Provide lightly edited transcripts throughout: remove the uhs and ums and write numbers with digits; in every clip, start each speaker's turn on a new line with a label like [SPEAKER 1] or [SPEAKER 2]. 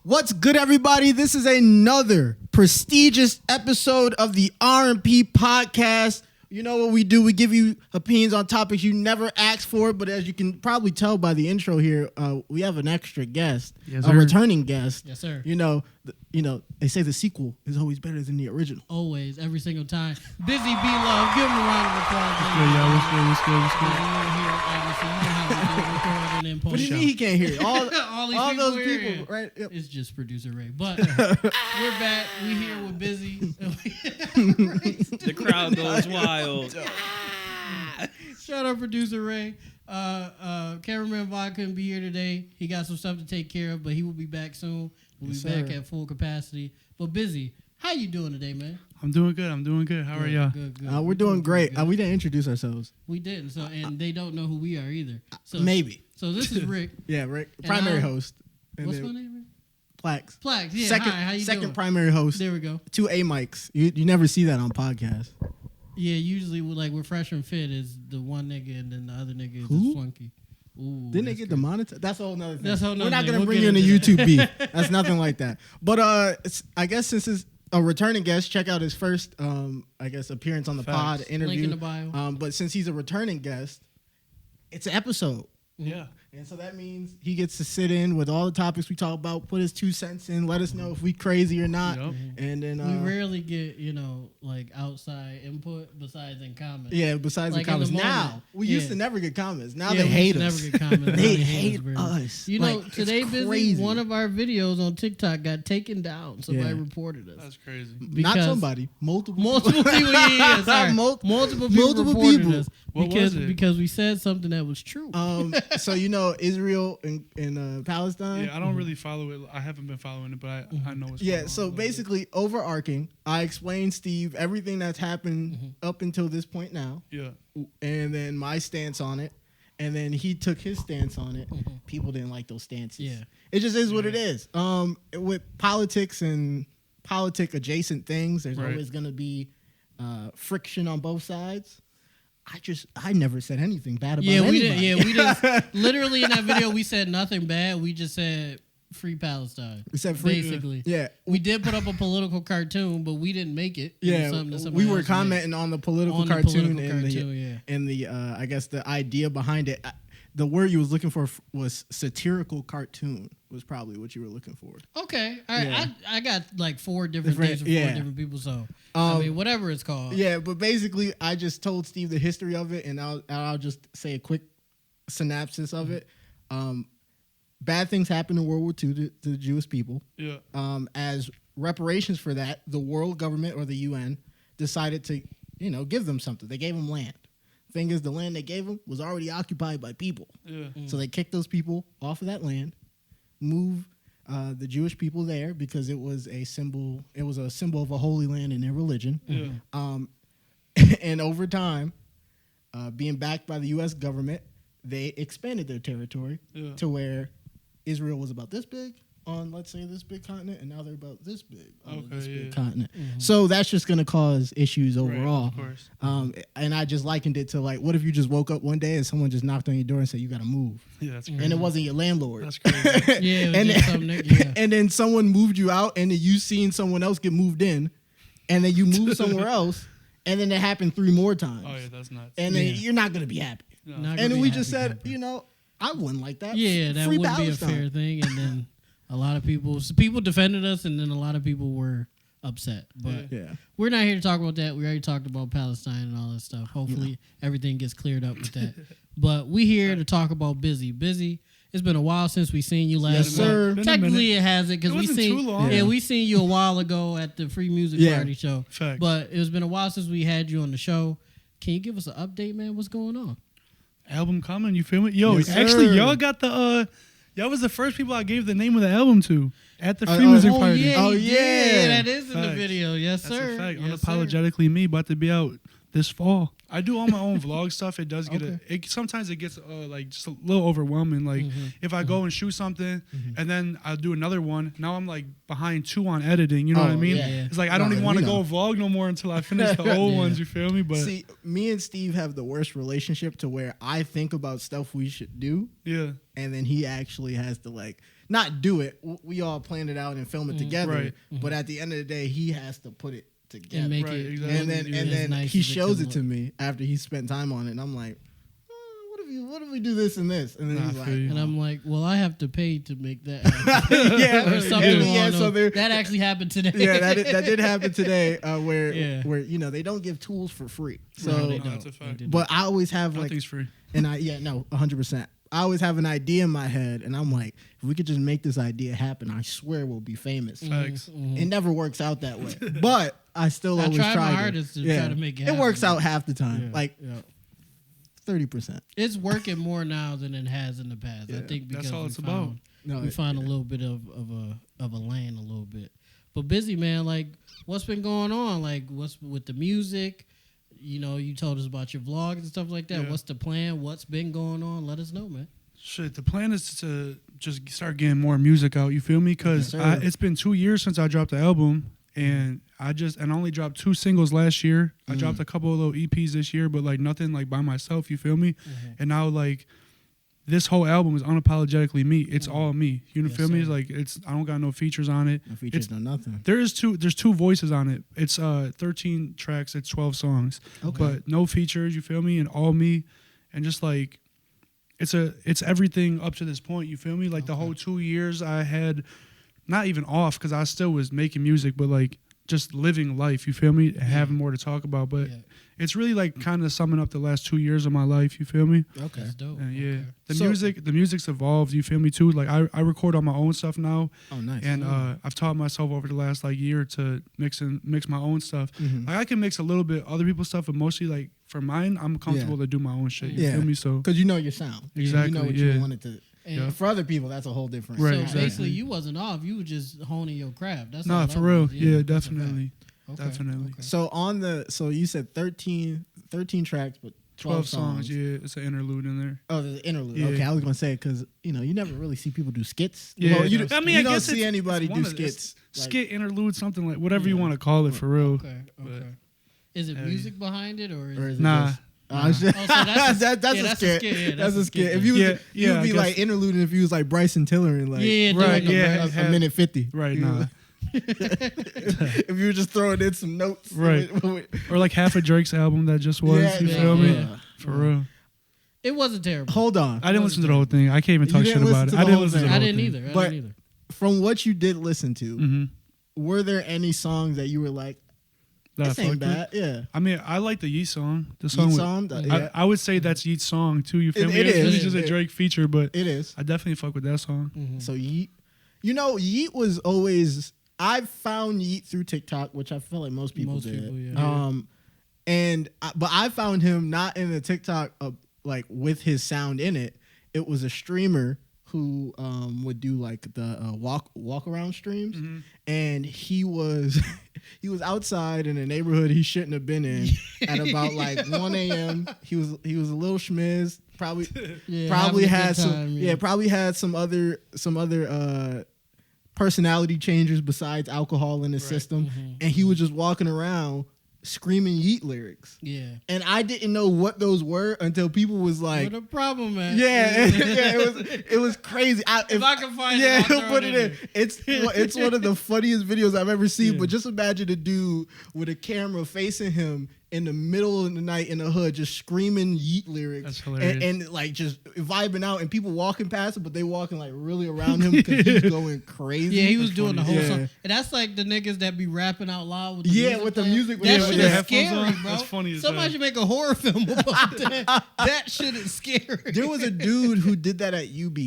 [SPEAKER 1] What's good, everybody? This is another prestigious episode of the R&P podcast. You know what we do? We give you opinions on topics you never asked for, but as you can probably tell by the intro here, we have an extra guest, a returning guest.
[SPEAKER 2] Yes, sir.
[SPEAKER 1] You know, they say the sequel is always better than the original.
[SPEAKER 2] Always, every single time. Busy B Love, give him a round of applause.
[SPEAKER 3] What's good?
[SPEAKER 2] Here, obviously, you know how we do recording and post.
[SPEAKER 1] What do you mean he can't hear it? All
[SPEAKER 2] those
[SPEAKER 1] those people, right? Yep.
[SPEAKER 2] It's just producer Ray. But we're back. We here with Busy.
[SPEAKER 4] The crowd goes wild.
[SPEAKER 2] Shout out producer Ray. Cameraman Vaughn couldn't be here today. He got some stuff to take care of, but he will be back soon. We'll be back at full capacity. But Busy, how you doing today, man?
[SPEAKER 3] I'm doing good. How are y'all?
[SPEAKER 2] Good.
[SPEAKER 1] We're doing great. We didn't introduce ourselves.
[SPEAKER 2] We didn't. So, and they don't know who we are either. So
[SPEAKER 1] maybe.
[SPEAKER 2] So this is Rick.
[SPEAKER 1] Yeah, Rick, primary host. And
[SPEAKER 2] what's my name, Rick?
[SPEAKER 1] PLAX.
[SPEAKER 2] PLAX. Yeah.
[SPEAKER 1] Second,
[SPEAKER 2] hi, how you
[SPEAKER 1] second
[SPEAKER 2] doing?
[SPEAKER 1] primary host.
[SPEAKER 2] There we go.
[SPEAKER 1] 2 A mics. You never see that on podcasts.
[SPEAKER 2] Yeah, usually we're Fresh and Fit is the one nigga and then the other nigga is
[SPEAKER 1] Who?
[SPEAKER 2] the flunky. Ooh,
[SPEAKER 1] Didn't they get demonetized? That's a whole nother thing.
[SPEAKER 2] That's a whole nother
[SPEAKER 1] We're not
[SPEAKER 2] thing.
[SPEAKER 1] going to
[SPEAKER 2] We'll
[SPEAKER 1] bring you
[SPEAKER 2] get
[SPEAKER 1] into
[SPEAKER 2] into
[SPEAKER 1] YouTube beef. That's nothing like that. But I guess since it's a returning guest, check out his first, appearance on the pod interview.
[SPEAKER 2] Link in the bio.
[SPEAKER 1] But since he's a returning guest, it's an episode.
[SPEAKER 3] Yeah.
[SPEAKER 1] And so that means he gets to sit in with all the topics we talk about, put his 2 cents in, let us know if we crazy or not.
[SPEAKER 3] Yep.
[SPEAKER 1] And then
[SPEAKER 2] we rarely get, like outside input besides in comments.
[SPEAKER 1] yeah, besides
[SPEAKER 2] Like
[SPEAKER 1] the comments.
[SPEAKER 2] in the moment.
[SPEAKER 1] Now, we used to never get comments. Now
[SPEAKER 2] Yeah,
[SPEAKER 1] they
[SPEAKER 2] we
[SPEAKER 1] hate
[SPEAKER 2] used to
[SPEAKER 1] us.
[SPEAKER 2] Never get comments.
[SPEAKER 1] They
[SPEAKER 2] Now
[SPEAKER 1] hate
[SPEAKER 2] really.
[SPEAKER 1] us.
[SPEAKER 2] You know,
[SPEAKER 1] Like,
[SPEAKER 2] today,
[SPEAKER 1] it's
[SPEAKER 2] Busy,
[SPEAKER 1] crazy.
[SPEAKER 2] one of our videos on TikTok got taken down. Somebody
[SPEAKER 1] Yeah.
[SPEAKER 2] reported us.
[SPEAKER 3] That's crazy.
[SPEAKER 1] Not
[SPEAKER 2] because-
[SPEAKER 1] somebody. Multiple
[SPEAKER 2] Multiple people, yeah, sorry.
[SPEAKER 1] multiple
[SPEAKER 2] multiple people reported
[SPEAKER 1] people.
[SPEAKER 2] us
[SPEAKER 3] What
[SPEAKER 2] because
[SPEAKER 3] was it?
[SPEAKER 2] because we said something that was true.
[SPEAKER 1] So Israel and Palestine.
[SPEAKER 3] Yeah, I don't really follow it. I haven't been following it, but I know what's going
[SPEAKER 1] Yeah,
[SPEAKER 3] on.
[SPEAKER 1] so basically, overarching, I explained, Steve, everything that's happened up until this point now,
[SPEAKER 3] Yeah.
[SPEAKER 1] and then my stance on it, and then he took his stance on it. People didn't like those stances.
[SPEAKER 2] Yeah.
[SPEAKER 1] It just is what it is. With politics and politic-adjacent things, there's
[SPEAKER 3] Right.
[SPEAKER 1] always going to be friction on both sides. I never said anything bad about anybody.
[SPEAKER 2] we just literally in that video we said nothing bad. We just said free Palestine.
[SPEAKER 1] We said free.
[SPEAKER 2] Basically.
[SPEAKER 1] Yeah.
[SPEAKER 2] We did put up a political cartoon, but we didn't make it. It was
[SPEAKER 1] Yeah,
[SPEAKER 2] something that somebody
[SPEAKER 1] we were
[SPEAKER 2] else made.
[SPEAKER 1] commenting on the political
[SPEAKER 2] On the
[SPEAKER 1] cartoon
[SPEAKER 2] political cartoon,
[SPEAKER 1] and the I guess the idea behind it. The word you was looking for was satirical cartoon was probably what you were looking for.
[SPEAKER 2] Okay. All right.
[SPEAKER 1] Yeah.
[SPEAKER 2] I got like 4 different things from 4 different people, so I mean whatever it's called.
[SPEAKER 1] Yeah, but basically I just told Steve the history of it, and I'll just say a quick synopsis of it. Bad things happened in World War II to the Jewish people.
[SPEAKER 3] Yeah.
[SPEAKER 1] As reparations for that, the world government or the UN decided to, give them something. They gave them land. Thing is, the land they gave them was already occupied by people.
[SPEAKER 3] Yeah.
[SPEAKER 1] So they kicked those people off of that land, moved the Jewish people there because it was a symbol. It was a symbol of a holy land in their religion.
[SPEAKER 3] Yeah.
[SPEAKER 1] And over time, being backed by the U.S. government, they expanded their territory to where Israel was about this big on, let's say, this big continent, and now they're about this big on this big continent. So that's just going to cause issues overall.
[SPEAKER 3] Right, of course.
[SPEAKER 1] And I just likened it to, like, what if you just woke up one day and someone just knocked on your door and said, you got to move?
[SPEAKER 3] Yeah, that's crazy.
[SPEAKER 1] And it wasn't your landlord.
[SPEAKER 3] That's crazy.
[SPEAKER 2] Yeah, it was
[SPEAKER 1] and,
[SPEAKER 2] just something that,
[SPEAKER 1] and then someone moved you out, and then you seen someone else get moved in, and then you moved somewhere else, and then it happened 3 more times.
[SPEAKER 3] Oh, yeah, that's nuts.
[SPEAKER 1] And then you're not going to be happy.
[SPEAKER 3] No.
[SPEAKER 2] Not
[SPEAKER 1] And then
[SPEAKER 2] gonna
[SPEAKER 1] we
[SPEAKER 2] be
[SPEAKER 1] just
[SPEAKER 2] happy
[SPEAKER 1] said,
[SPEAKER 2] camper.
[SPEAKER 1] I wouldn't like that.
[SPEAKER 2] Yeah, that
[SPEAKER 1] Free
[SPEAKER 2] would be a
[SPEAKER 1] Palestine.
[SPEAKER 2] fair thing. And then a lot of people defended us, and then a lot of people were upset. But
[SPEAKER 1] Yeah.
[SPEAKER 2] we're not here to talk about that. We already talked about Palestine and all that stuff. Hopefully everything gets cleared up with that. But we here to talk about Busy. Busy, it's been a while since we seen you last
[SPEAKER 1] Yes, sir.
[SPEAKER 3] Been a
[SPEAKER 2] Technically
[SPEAKER 3] minute.
[SPEAKER 2] it hasn't because
[SPEAKER 3] It
[SPEAKER 2] we
[SPEAKER 3] wasn't
[SPEAKER 2] seen
[SPEAKER 3] too long.
[SPEAKER 2] Yeah, we seen you a while ago at the Free Music
[SPEAKER 1] Yeah.
[SPEAKER 2] Party show.
[SPEAKER 3] Facts.
[SPEAKER 2] But it's been a while since we had you on the show. Can you give us an update, man? What's going on?
[SPEAKER 3] Album coming, you feel me? Yo,
[SPEAKER 1] Yes,
[SPEAKER 3] actually,
[SPEAKER 1] sir.
[SPEAKER 3] y'all got the y'all was the first people I gave the name of the album to at the Free Music Party.
[SPEAKER 2] Yeah,
[SPEAKER 1] Oh,
[SPEAKER 2] he
[SPEAKER 1] yeah.
[SPEAKER 2] did. That is in the
[SPEAKER 3] Facts.
[SPEAKER 2] video. Yes,
[SPEAKER 3] That's
[SPEAKER 2] sir.
[SPEAKER 3] a fact.
[SPEAKER 2] Yes, sir.
[SPEAKER 3] Unapologetically Me, about to be out this fall. I do all my own vlog stuff. It does get sometimes it gets like just a little overwhelming. Like if I go and shoot something and then I'll do another one. Now I'm like behind 2 on editing. You know what I mean?
[SPEAKER 2] yeah.
[SPEAKER 3] It's like I don't even want to go vlog no more until I finish the old ones. You feel me? But
[SPEAKER 1] See, me and Steve have the worst relationship to where I think about stuff we should do,
[SPEAKER 3] yeah,
[SPEAKER 1] and then he actually has to like not do it. We all plan it out and film it together.
[SPEAKER 3] Right.
[SPEAKER 1] But at the end of the day, he has to put it together.
[SPEAKER 2] And make
[SPEAKER 3] Right,
[SPEAKER 2] it,
[SPEAKER 3] exactly.
[SPEAKER 1] And then
[SPEAKER 2] nice
[SPEAKER 1] he
[SPEAKER 2] as
[SPEAKER 1] shows
[SPEAKER 2] can
[SPEAKER 1] it to
[SPEAKER 2] look.
[SPEAKER 1] me after he spent time on it, and I'm like, what if we do this and this? And then
[SPEAKER 3] Nah,
[SPEAKER 1] he's
[SPEAKER 3] I
[SPEAKER 1] like,
[SPEAKER 3] feel you.
[SPEAKER 2] And I'm like, well, I have to pay to make that happen.
[SPEAKER 1] yeah,
[SPEAKER 2] or something
[SPEAKER 1] yeah.
[SPEAKER 2] along
[SPEAKER 1] So
[SPEAKER 2] those-
[SPEAKER 1] there,
[SPEAKER 2] that actually happened today.
[SPEAKER 1] yeah, that did happen today, where
[SPEAKER 2] Yeah.
[SPEAKER 1] they don't give tools for free. So,
[SPEAKER 2] No, they
[SPEAKER 3] No,
[SPEAKER 2] don't.
[SPEAKER 3] that's a fact.
[SPEAKER 2] They didn't.
[SPEAKER 1] but I always have like,
[SPEAKER 3] Nothing's free.
[SPEAKER 1] and 100%. I always have an idea in my head, and I'm like, if we could just make this idea happen, I swear we'll be famous.
[SPEAKER 3] Facts.
[SPEAKER 1] It never works out that way, but I still
[SPEAKER 2] I
[SPEAKER 1] always
[SPEAKER 2] try my
[SPEAKER 1] try
[SPEAKER 2] hardest to try to make it
[SPEAKER 1] It
[SPEAKER 2] happen.
[SPEAKER 1] works out half the time,
[SPEAKER 2] Yeah,
[SPEAKER 1] like
[SPEAKER 2] yeah.
[SPEAKER 1] 30%.
[SPEAKER 2] It's working more now than it has in the past. I
[SPEAKER 1] Yeah,
[SPEAKER 2] think because
[SPEAKER 3] that's all
[SPEAKER 2] we
[SPEAKER 3] it's
[SPEAKER 2] found,
[SPEAKER 3] about.
[SPEAKER 1] No,
[SPEAKER 2] we find a little bit of a lane a little bit. But busy man, like what's been going on? Like what's with the music? You know, you told us about your vlog and stuff like that.
[SPEAKER 3] Yeah.
[SPEAKER 2] What's the plan? What's been going on? Let us know, man.
[SPEAKER 3] Shit, the plan is to just start getting more music out. You feel me? Because
[SPEAKER 1] Yes, sir.
[SPEAKER 3] it's been 2 years since I dropped the album, and I only dropped 2 singles last year. I dropped a couple of little EPs this year, but like nothing like by myself. You feel me? And now like this whole album is unapologetically me. It's all me. You know,
[SPEAKER 2] Yes,
[SPEAKER 3] feel me?
[SPEAKER 2] sir.
[SPEAKER 3] Like I don't got no features on it.
[SPEAKER 1] No features, no nothing.
[SPEAKER 3] There's two voices on it. It's 13 tracks. It's 12 songs.
[SPEAKER 1] Okay.
[SPEAKER 3] But no features. You feel me? And all me, and just like it's everything up to this point. You feel me? Like the whole 2 years I had, not even off because I still was making music, but like just living life. You feel me? Having more to talk about. But
[SPEAKER 2] Yeah.
[SPEAKER 3] it's really like kind of summing up the last 2 years of my life. You feel me?
[SPEAKER 1] Okay.
[SPEAKER 2] That's dope.
[SPEAKER 3] And yeah,
[SPEAKER 2] Okay.
[SPEAKER 3] the music's evolved. You feel me too? Like I record on my own stuff now.
[SPEAKER 1] Oh, nice.
[SPEAKER 3] And I've taught myself over the last like year to mix my own stuff.
[SPEAKER 1] Mhm.
[SPEAKER 3] Like I can mix a little bit other people's stuff, but mostly like for mine, I'm comfortable to do my own shit. You
[SPEAKER 1] Yeah.
[SPEAKER 3] feel me? So
[SPEAKER 1] Because you know your sound.
[SPEAKER 3] Exactly,
[SPEAKER 1] You know what
[SPEAKER 3] yeah.
[SPEAKER 1] you want it to.
[SPEAKER 2] And
[SPEAKER 1] For other people, that's a whole different.
[SPEAKER 3] Right,
[SPEAKER 2] so
[SPEAKER 3] exactly.
[SPEAKER 2] basically, you wasn't off. You were just honing your craft. That's
[SPEAKER 3] nah,
[SPEAKER 2] all
[SPEAKER 3] for
[SPEAKER 2] that
[SPEAKER 3] real.
[SPEAKER 2] was.
[SPEAKER 3] Yeah,
[SPEAKER 2] that's a fact.
[SPEAKER 3] definitely,
[SPEAKER 2] Okay,
[SPEAKER 3] definitely.
[SPEAKER 2] okay.
[SPEAKER 1] So you said 13 tracks, but 12 songs.
[SPEAKER 3] Yeah, it's an interlude in there.
[SPEAKER 1] Oh, the interlude.
[SPEAKER 3] Yeah.
[SPEAKER 1] Okay, I was gonna say because you never really see people do skits.
[SPEAKER 3] Yeah,
[SPEAKER 1] well, you,
[SPEAKER 3] no, I mean,
[SPEAKER 1] you
[SPEAKER 3] I
[SPEAKER 1] don't
[SPEAKER 3] guess
[SPEAKER 1] see
[SPEAKER 3] it's
[SPEAKER 1] anybody
[SPEAKER 3] one
[SPEAKER 1] do
[SPEAKER 3] of the-
[SPEAKER 1] skits. Like,
[SPEAKER 3] Skit interlude, something like whatever you
[SPEAKER 1] Yeah.
[SPEAKER 3] want to call it, for real.
[SPEAKER 2] Okay, okay. Is it
[SPEAKER 3] Hell
[SPEAKER 2] music behind it or is it?
[SPEAKER 1] it
[SPEAKER 3] Nah.
[SPEAKER 1] just?
[SPEAKER 2] Oh, so that's a-
[SPEAKER 1] that's
[SPEAKER 2] yeah,
[SPEAKER 1] a
[SPEAKER 2] that's a
[SPEAKER 1] skit.
[SPEAKER 2] skit, yeah,
[SPEAKER 1] that's a skit. If
[SPEAKER 2] yeah.
[SPEAKER 1] you was,
[SPEAKER 3] Yeah,
[SPEAKER 1] you
[SPEAKER 3] yeah,
[SPEAKER 1] would
[SPEAKER 3] I
[SPEAKER 1] be
[SPEAKER 3] guess-
[SPEAKER 1] like interluding if you was like Bryson Tiller and like
[SPEAKER 2] Yeah,
[SPEAKER 3] Right,
[SPEAKER 2] doing the
[SPEAKER 3] yeah.
[SPEAKER 2] best.
[SPEAKER 1] a minute 50.
[SPEAKER 3] Right,
[SPEAKER 1] You
[SPEAKER 3] nah.
[SPEAKER 1] know? If you were just throwing in some notes.
[SPEAKER 3] Right. Or like half of Drake's album that just was.
[SPEAKER 1] Yeah,
[SPEAKER 3] you
[SPEAKER 2] yeah,
[SPEAKER 3] feel me?
[SPEAKER 1] yeah.
[SPEAKER 3] For real.
[SPEAKER 2] It wasn't terrible.
[SPEAKER 1] Hold on.
[SPEAKER 3] I didn't listen to the whole thing. I can't even
[SPEAKER 1] You
[SPEAKER 3] talk
[SPEAKER 1] didn't
[SPEAKER 3] shit about
[SPEAKER 1] listen
[SPEAKER 3] it.
[SPEAKER 1] to
[SPEAKER 3] I
[SPEAKER 1] the
[SPEAKER 3] didn't
[SPEAKER 1] whole
[SPEAKER 3] listen to
[SPEAKER 1] thing.
[SPEAKER 3] the
[SPEAKER 2] I
[SPEAKER 3] whole
[SPEAKER 2] didn't
[SPEAKER 3] thing.
[SPEAKER 2] either. I
[SPEAKER 1] But-
[SPEAKER 2] didn't either.
[SPEAKER 1] From what you did listen to,
[SPEAKER 3] Mm-hmm.
[SPEAKER 1] were there any songs that you were like, this ain't bad? Yeah.
[SPEAKER 3] I mean, I like the Yeet song. The
[SPEAKER 1] Yeet
[SPEAKER 3] song.
[SPEAKER 1] song? Yeah.
[SPEAKER 3] I would say that's Yeet's song too. You feel
[SPEAKER 1] It-
[SPEAKER 3] me?
[SPEAKER 1] it
[SPEAKER 3] It's really
[SPEAKER 1] is.
[SPEAKER 3] just a
[SPEAKER 1] It-
[SPEAKER 3] Drake feature, but
[SPEAKER 1] It is.
[SPEAKER 3] I definitely fuck with that song.
[SPEAKER 2] Mhm.
[SPEAKER 1] So Yeet, Yeet was always. I found Yeet through TikTok, which I feel like most people
[SPEAKER 2] Most
[SPEAKER 1] did.
[SPEAKER 2] people, yeah.
[SPEAKER 1] But I found him not in the TikTok like with his sound in it. It was a streamer who would do like the walk around streams,
[SPEAKER 3] Mm-hmm.
[SPEAKER 1] and he was he was outside in a neighborhood he shouldn't have been in at about like 1 a.m. He was a little schmiz, probably
[SPEAKER 2] Yeah,
[SPEAKER 1] probably
[SPEAKER 2] having a
[SPEAKER 1] had
[SPEAKER 2] good
[SPEAKER 1] some
[SPEAKER 2] time,
[SPEAKER 1] probably had some other personality changes besides alcohol in his system, and he was just walking around screaming Yeet lyrics,
[SPEAKER 2] Yeah.
[SPEAKER 1] and I didn't know what those were until people was like,
[SPEAKER 2] What the problem, man?
[SPEAKER 1] yeah, it was crazy.
[SPEAKER 2] If I can find it,
[SPEAKER 1] yeah,
[SPEAKER 2] I'll
[SPEAKER 1] he'll
[SPEAKER 2] throw
[SPEAKER 1] put
[SPEAKER 2] it
[SPEAKER 1] it
[SPEAKER 2] in
[SPEAKER 1] in. It's one of the funniest videos I've ever seen.
[SPEAKER 2] Yeah.
[SPEAKER 1] But just imagine a dude with a camera facing him in the middle of the night in the hood, just screaming Yeet lyrics.
[SPEAKER 3] That's hilarious.
[SPEAKER 1] And like just vibing out, and people walking past him, but they walking like really around him because he's going crazy.
[SPEAKER 2] Yeah, he was doing the whole
[SPEAKER 1] Yeah.
[SPEAKER 2] song. And that's like the niggas that be rapping out loud with the
[SPEAKER 1] Yeah,
[SPEAKER 2] music
[SPEAKER 1] with the
[SPEAKER 2] playing.
[SPEAKER 1] music-
[SPEAKER 2] That
[SPEAKER 1] yeah,
[SPEAKER 2] shit
[SPEAKER 1] with
[SPEAKER 2] is
[SPEAKER 1] the
[SPEAKER 3] headphones
[SPEAKER 2] scary,
[SPEAKER 3] on.
[SPEAKER 2] bro.
[SPEAKER 3] That's funny as
[SPEAKER 2] Somebody
[SPEAKER 3] hell.
[SPEAKER 2] should make a horror film about that. That shit is scary.
[SPEAKER 1] There was a dude who did that at UB.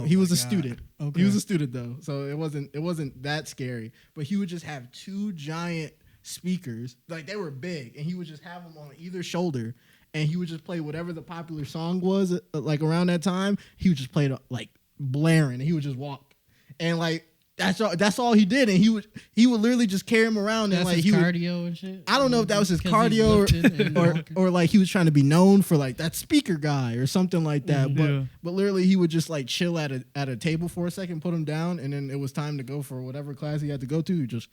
[SPEAKER 1] He was a student.
[SPEAKER 2] Okay.
[SPEAKER 1] He was a student though, so it wasn't that scary. But he would just have two giant speakers, like they were big, and he would just have them on either shoulder, and he would just play whatever the popular song was, like around that time. He would just play it like blaring, and he would just walk, and like that's all he did, and he would literally just carry him around,
[SPEAKER 2] That's
[SPEAKER 1] and like
[SPEAKER 2] his
[SPEAKER 1] he would.
[SPEAKER 2] cardio and shit.
[SPEAKER 1] I don't know if that was his
[SPEAKER 2] 'Cause he's
[SPEAKER 1] cardio
[SPEAKER 2] lifting and walking.
[SPEAKER 1] or like he was trying to be known for like that speaker guy or something like that.
[SPEAKER 3] Yeah.
[SPEAKER 1] But literally he would just like chill at a table for a second, put him down, and then it was time to go for whatever class he had to go to. Just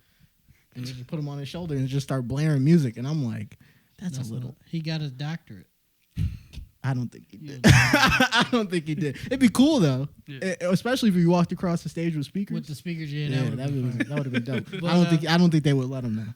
[SPEAKER 1] put him on his shoulder and just start blaring music. And I'm like, that's a little.
[SPEAKER 2] He got his doctorate.
[SPEAKER 1] I don't think he did. I don't think he did. It'd be cool though, especially if you walked across the stage with speakers.
[SPEAKER 2] With the speakers, that would have been dope. But,
[SPEAKER 1] I don't think they would let him know.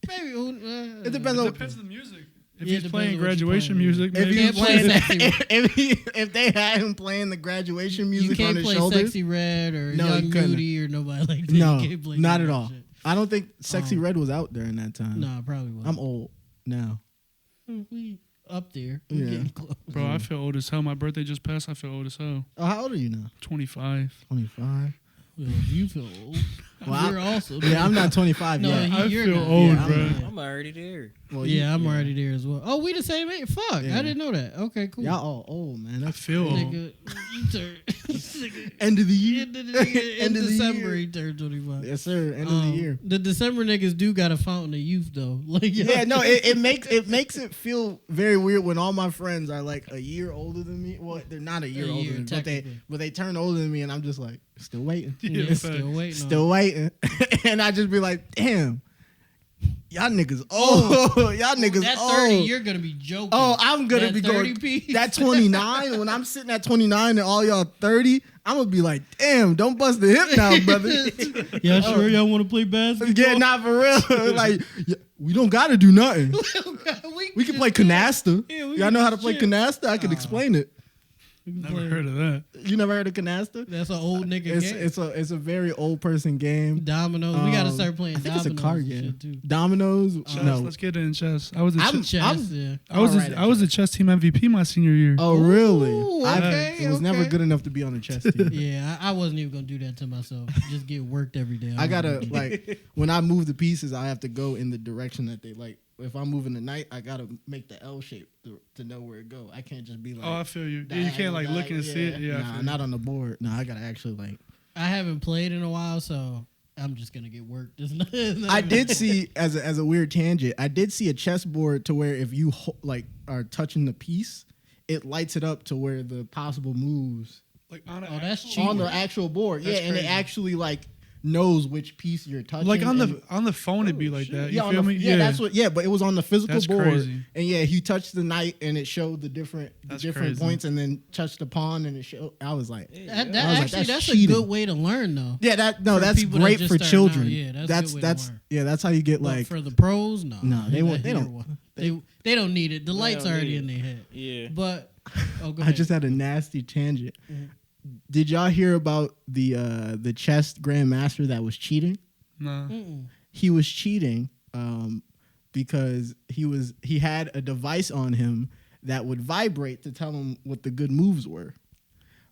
[SPEAKER 2] Maybe
[SPEAKER 1] it depends on
[SPEAKER 3] the music. If
[SPEAKER 2] Yeah,
[SPEAKER 3] he's
[SPEAKER 2] it
[SPEAKER 3] playing
[SPEAKER 2] depends on what you're
[SPEAKER 3] graduation
[SPEAKER 2] playing.
[SPEAKER 3] music,
[SPEAKER 1] If
[SPEAKER 3] maybe.
[SPEAKER 1] he's playing,
[SPEAKER 2] Sexy.
[SPEAKER 1] if they had him playing the graduation
[SPEAKER 2] You
[SPEAKER 1] music on
[SPEAKER 2] can't
[SPEAKER 1] his
[SPEAKER 2] play
[SPEAKER 1] shoulders,
[SPEAKER 2] Sexy Red or
[SPEAKER 1] No,
[SPEAKER 2] Young
[SPEAKER 1] you couldn't.
[SPEAKER 2] Nudie or nobody like that.
[SPEAKER 1] no,
[SPEAKER 2] You can't play
[SPEAKER 1] not
[SPEAKER 2] none
[SPEAKER 1] at
[SPEAKER 2] of
[SPEAKER 1] all.
[SPEAKER 2] that shit.
[SPEAKER 1] I don't think Sexy Red was out during that time.
[SPEAKER 2] Nah, probably wasn't.
[SPEAKER 1] I'm old now.
[SPEAKER 2] We up there. We
[SPEAKER 1] Yeah.
[SPEAKER 2] getting close.
[SPEAKER 3] Bro, I feel old as hell. My birthday just passed. I feel old as hell.
[SPEAKER 1] Oh, how old are you now?
[SPEAKER 3] 25.
[SPEAKER 1] 25.
[SPEAKER 2] Well, you feel old.
[SPEAKER 1] Well,
[SPEAKER 2] You're also.
[SPEAKER 1] Yeah, I'm not 25
[SPEAKER 2] No,
[SPEAKER 1] yet.
[SPEAKER 3] I
[SPEAKER 2] you're
[SPEAKER 3] feel
[SPEAKER 2] not.
[SPEAKER 3] old,
[SPEAKER 2] Yeah,
[SPEAKER 3] bro.
[SPEAKER 4] I'm already there.
[SPEAKER 1] Well,
[SPEAKER 2] Yeah, I'm already there as well. Oh, we the same age? Fuck,
[SPEAKER 1] Yeah.
[SPEAKER 2] I didn't know that. Okay, cool.
[SPEAKER 1] Y'all all old, man.
[SPEAKER 3] I
[SPEAKER 1] That's
[SPEAKER 3] feel old.
[SPEAKER 2] Nigga, you turn.
[SPEAKER 1] end of the year.
[SPEAKER 2] In
[SPEAKER 1] End of the
[SPEAKER 2] December,
[SPEAKER 1] year.
[SPEAKER 2] he turned 25.
[SPEAKER 1] Yes, sir. End of the year.
[SPEAKER 2] The December niggas do got a fountain of youth though. Like
[SPEAKER 1] Yeah, no, it makes it feel very weird when all my friends are like a year older than me. Well, they're not a year older than me,
[SPEAKER 2] technically.
[SPEAKER 1] but they turn older than me, and I'm just like still waiting,
[SPEAKER 2] Yeah, still waiting.
[SPEAKER 1] still waiting, and I just be like, damn, y'all niggas old, y'all niggas
[SPEAKER 2] That
[SPEAKER 1] old.
[SPEAKER 2] 30, you're gonna be joking.
[SPEAKER 1] Oh, I'm gonna
[SPEAKER 2] That
[SPEAKER 1] be
[SPEAKER 2] 30
[SPEAKER 1] going
[SPEAKER 2] piece.
[SPEAKER 1] that 29. When I'm sitting at 29 and all y'all 30, I'm gonna be like, damn, don't bust the hip now, brother.
[SPEAKER 2] Y'all sure y'all want to play basketball?
[SPEAKER 1] Yeah, not for real. Like, we don't gotta do nothing. We can play canasta.
[SPEAKER 2] Yeah, we
[SPEAKER 1] Y'all know how to play
[SPEAKER 2] shit.
[SPEAKER 1] canasta? I can explain it.
[SPEAKER 3] Never heard of that.
[SPEAKER 1] You never heard of canasta?
[SPEAKER 2] That's an old nigga game.
[SPEAKER 1] It's a very old person game.
[SPEAKER 2] Dominoes. We gotta start playing
[SPEAKER 1] I think
[SPEAKER 2] dominoes.
[SPEAKER 1] it's a card
[SPEAKER 2] and
[SPEAKER 1] game.
[SPEAKER 2] shit, too.
[SPEAKER 1] Dominoes.
[SPEAKER 3] Chess,
[SPEAKER 1] No.
[SPEAKER 3] let's get in chess. I was a
[SPEAKER 1] I'm-
[SPEAKER 2] Chess, yeah.
[SPEAKER 3] I was
[SPEAKER 1] alright
[SPEAKER 3] a,
[SPEAKER 1] at
[SPEAKER 3] I was a chess team MVP my senior year.
[SPEAKER 1] Oh, really?
[SPEAKER 2] Ooh,
[SPEAKER 1] I
[SPEAKER 2] okay,
[SPEAKER 1] was never
[SPEAKER 2] okay.
[SPEAKER 1] good enough to be on a chess team.
[SPEAKER 2] Yeah, I wasn't even gonna do that to myself. Just get worked every day.
[SPEAKER 1] I gotta like when I move the pieces, I have to go in the direction that they like. If I'm moving the knight, I gotta make the L shape to know where it go. I can't just be like.
[SPEAKER 3] Oh, I feel you. Yeah, you can't like look and see it. Yeah, I
[SPEAKER 1] Nah,
[SPEAKER 3] feel
[SPEAKER 1] not on the board. No, I gotta actually like.
[SPEAKER 2] I haven't played in a while, so I'm just gonna get worked. It's not
[SPEAKER 1] I
[SPEAKER 2] even-
[SPEAKER 1] did see as a weird tangent. I did see a chessboard to where if you like are touching the piece, it lights it up to where the possible moves
[SPEAKER 3] like on
[SPEAKER 2] Oh, that's
[SPEAKER 3] actual-
[SPEAKER 2] cheating.
[SPEAKER 1] on the actual board.
[SPEAKER 3] That's
[SPEAKER 1] yeah, and it
[SPEAKER 3] crazy.
[SPEAKER 1] actually like knows which piece you're touching.
[SPEAKER 3] like on
[SPEAKER 1] and-
[SPEAKER 3] the phone it'd be like that. You
[SPEAKER 1] yeah,
[SPEAKER 3] feel me?
[SPEAKER 1] yeah, that's what. Yeah, but it was on the physical
[SPEAKER 3] That's
[SPEAKER 1] board,
[SPEAKER 3] crazy.
[SPEAKER 1] and yeah, he touched the knight, and it showed the different
[SPEAKER 3] That's crazy.
[SPEAKER 1] points, and then touched the pawn, and it showed. I was like,
[SPEAKER 2] That,
[SPEAKER 1] I was like,
[SPEAKER 2] actually, that's
[SPEAKER 1] cheating.
[SPEAKER 2] a good way to learn, though.
[SPEAKER 1] Yeah,
[SPEAKER 2] For
[SPEAKER 1] that's
[SPEAKER 2] people that
[SPEAKER 1] great
[SPEAKER 2] just
[SPEAKER 1] for
[SPEAKER 2] starting
[SPEAKER 1] children.
[SPEAKER 2] out, yeah, that's a good way to learn.
[SPEAKER 1] yeah, that's how you get
[SPEAKER 2] But
[SPEAKER 1] like.
[SPEAKER 2] for the pros, no.
[SPEAKER 1] No, they won't- they
[SPEAKER 2] Here
[SPEAKER 1] don't-
[SPEAKER 2] one. They don't need it. The light's
[SPEAKER 4] don't
[SPEAKER 2] already
[SPEAKER 4] need
[SPEAKER 2] in their head.
[SPEAKER 4] Yeah.
[SPEAKER 2] But go
[SPEAKER 1] I
[SPEAKER 2] ahead.
[SPEAKER 1] just had a nasty tangent. Did y'all hear about the chess grandmaster that was cheating?
[SPEAKER 3] Nah.
[SPEAKER 1] He was cheating because he had a device on him that would vibrate to tell him what the good moves were.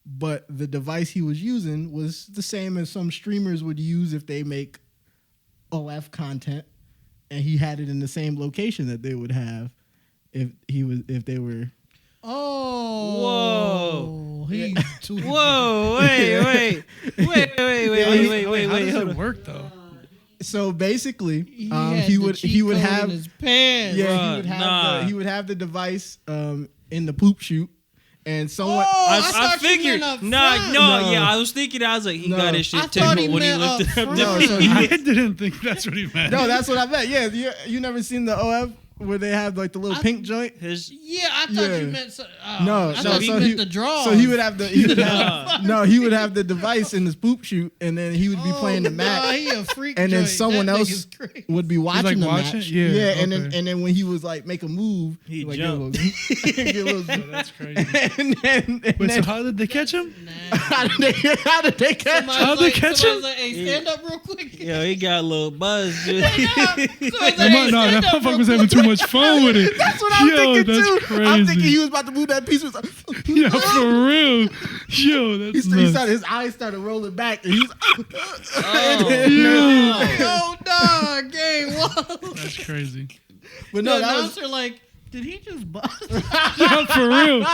[SPEAKER 1] But the device he was using was the same as some streamers would use if they make OF content, and he had it in the same location that they would have if they were.
[SPEAKER 2] Oh. He's too
[SPEAKER 4] Whoa! Wait!
[SPEAKER 3] How does it work though?
[SPEAKER 1] So basically,
[SPEAKER 2] He had
[SPEAKER 1] he
[SPEAKER 2] the
[SPEAKER 1] would
[SPEAKER 2] cheat
[SPEAKER 1] he would
[SPEAKER 2] code
[SPEAKER 1] have
[SPEAKER 2] in his pants.
[SPEAKER 1] yeah
[SPEAKER 4] Bruh,
[SPEAKER 1] he would have
[SPEAKER 4] nah.
[SPEAKER 1] he would have the device in the poop chute, and someone.
[SPEAKER 2] Oh, I
[SPEAKER 4] I
[SPEAKER 2] thought you
[SPEAKER 4] figured.
[SPEAKER 2] meant up
[SPEAKER 4] Nah,
[SPEAKER 2] front.
[SPEAKER 4] no,
[SPEAKER 1] No.
[SPEAKER 4] yeah. I was thinking. I was like, he
[SPEAKER 1] No.
[SPEAKER 4] got his
[SPEAKER 2] I
[SPEAKER 4] shit
[SPEAKER 2] thought he
[SPEAKER 4] tickled when he
[SPEAKER 2] meant
[SPEAKER 4] looked
[SPEAKER 2] up
[SPEAKER 4] it up.
[SPEAKER 2] front.
[SPEAKER 1] No, so
[SPEAKER 3] I didn't think that's what he meant.
[SPEAKER 1] No, that's what I meant. Yeah, you never seen the OF where they have like the little pink joint?
[SPEAKER 4] His
[SPEAKER 2] Yeah, I thought
[SPEAKER 1] Yeah.
[SPEAKER 2] you meant.
[SPEAKER 1] No,
[SPEAKER 2] I
[SPEAKER 1] so-
[SPEAKER 2] thought you
[SPEAKER 1] so
[SPEAKER 2] meant
[SPEAKER 1] he-
[SPEAKER 2] the draw.
[SPEAKER 1] So he would have he would have the device in his poop chute, and then he would be playing the match,
[SPEAKER 2] He a freak
[SPEAKER 1] and then
[SPEAKER 2] joint.
[SPEAKER 1] someone
[SPEAKER 2] That
[SPEAKER 1] else
[SPEAKER 2] nigga's crazy.
[SPEAKER 1] would be watching the
[SPEAKER 3] watching?
[SPEAKER 1] match.
[SPEAKER 3] Yeah,
[SPEAKER 1] and
[SPEAKER 3] okay.
[SPEAKER 1] then when he was like make a move,
[SPEAKER 4] He
[SPEAKER 1] like,
[SPEAKER 4] jumped.
[SPEAKER 1] get a little-
[SPEAKER 3] That's crazy.
[SPEAKER 1] and then
[SPEAKER 3] Wait, so how did they catch him?
[SPEAKER 2] Nah.
[SPEAKER 1] how did they catch?
[SPEAKER 2] Somebody's
[SPEAKER 3] How'd they
[SPEAKER 2] like,
[SPEAKER 3] catch
[SPEAKER 2] somebody's
[SPEAKER 3] him?
[SPEAKER 2] like, hey, stand up real quick.
[SPEAKER 4] yo, he got a little buzz.
[SPEAKER 2] Somebody's like,
[SPEAKER 3] That
[SPEAKER 2] hey,
[SPEAKER 3] motherfucker was
[SPEAKER 2] stand up
[SPEAKER 3] having too much fun with it.
[SPEAKER 1] That's what I'm
[SPEAKER 3] Yo,
[SPEAKER 1] thinking
[SPEAKER 3] that's
[SPEAKER 1] too.
[SPEAKER 3] crazy.
[SPEAKER 1] I'm thinking he was about to move that piece. Was like,
[SPEAKER 3] Yeah, for real. Yo, that's
[SPEAKER 1] he
[SPEAKER 3] nuts.
[SPEAKER 1] started, his eyes started rolling back, and he was.
[SPEAKER 2] Yo, dog, game one.
[SPEAKER 3] That's crazy.
[SPEAKER 1] But
[SPEAKER 2] The
[SPEAKER 1] no, that was
[SPEAKER 2] announcer like, did he just bust?
[SPEAKER 3] Yo, for real.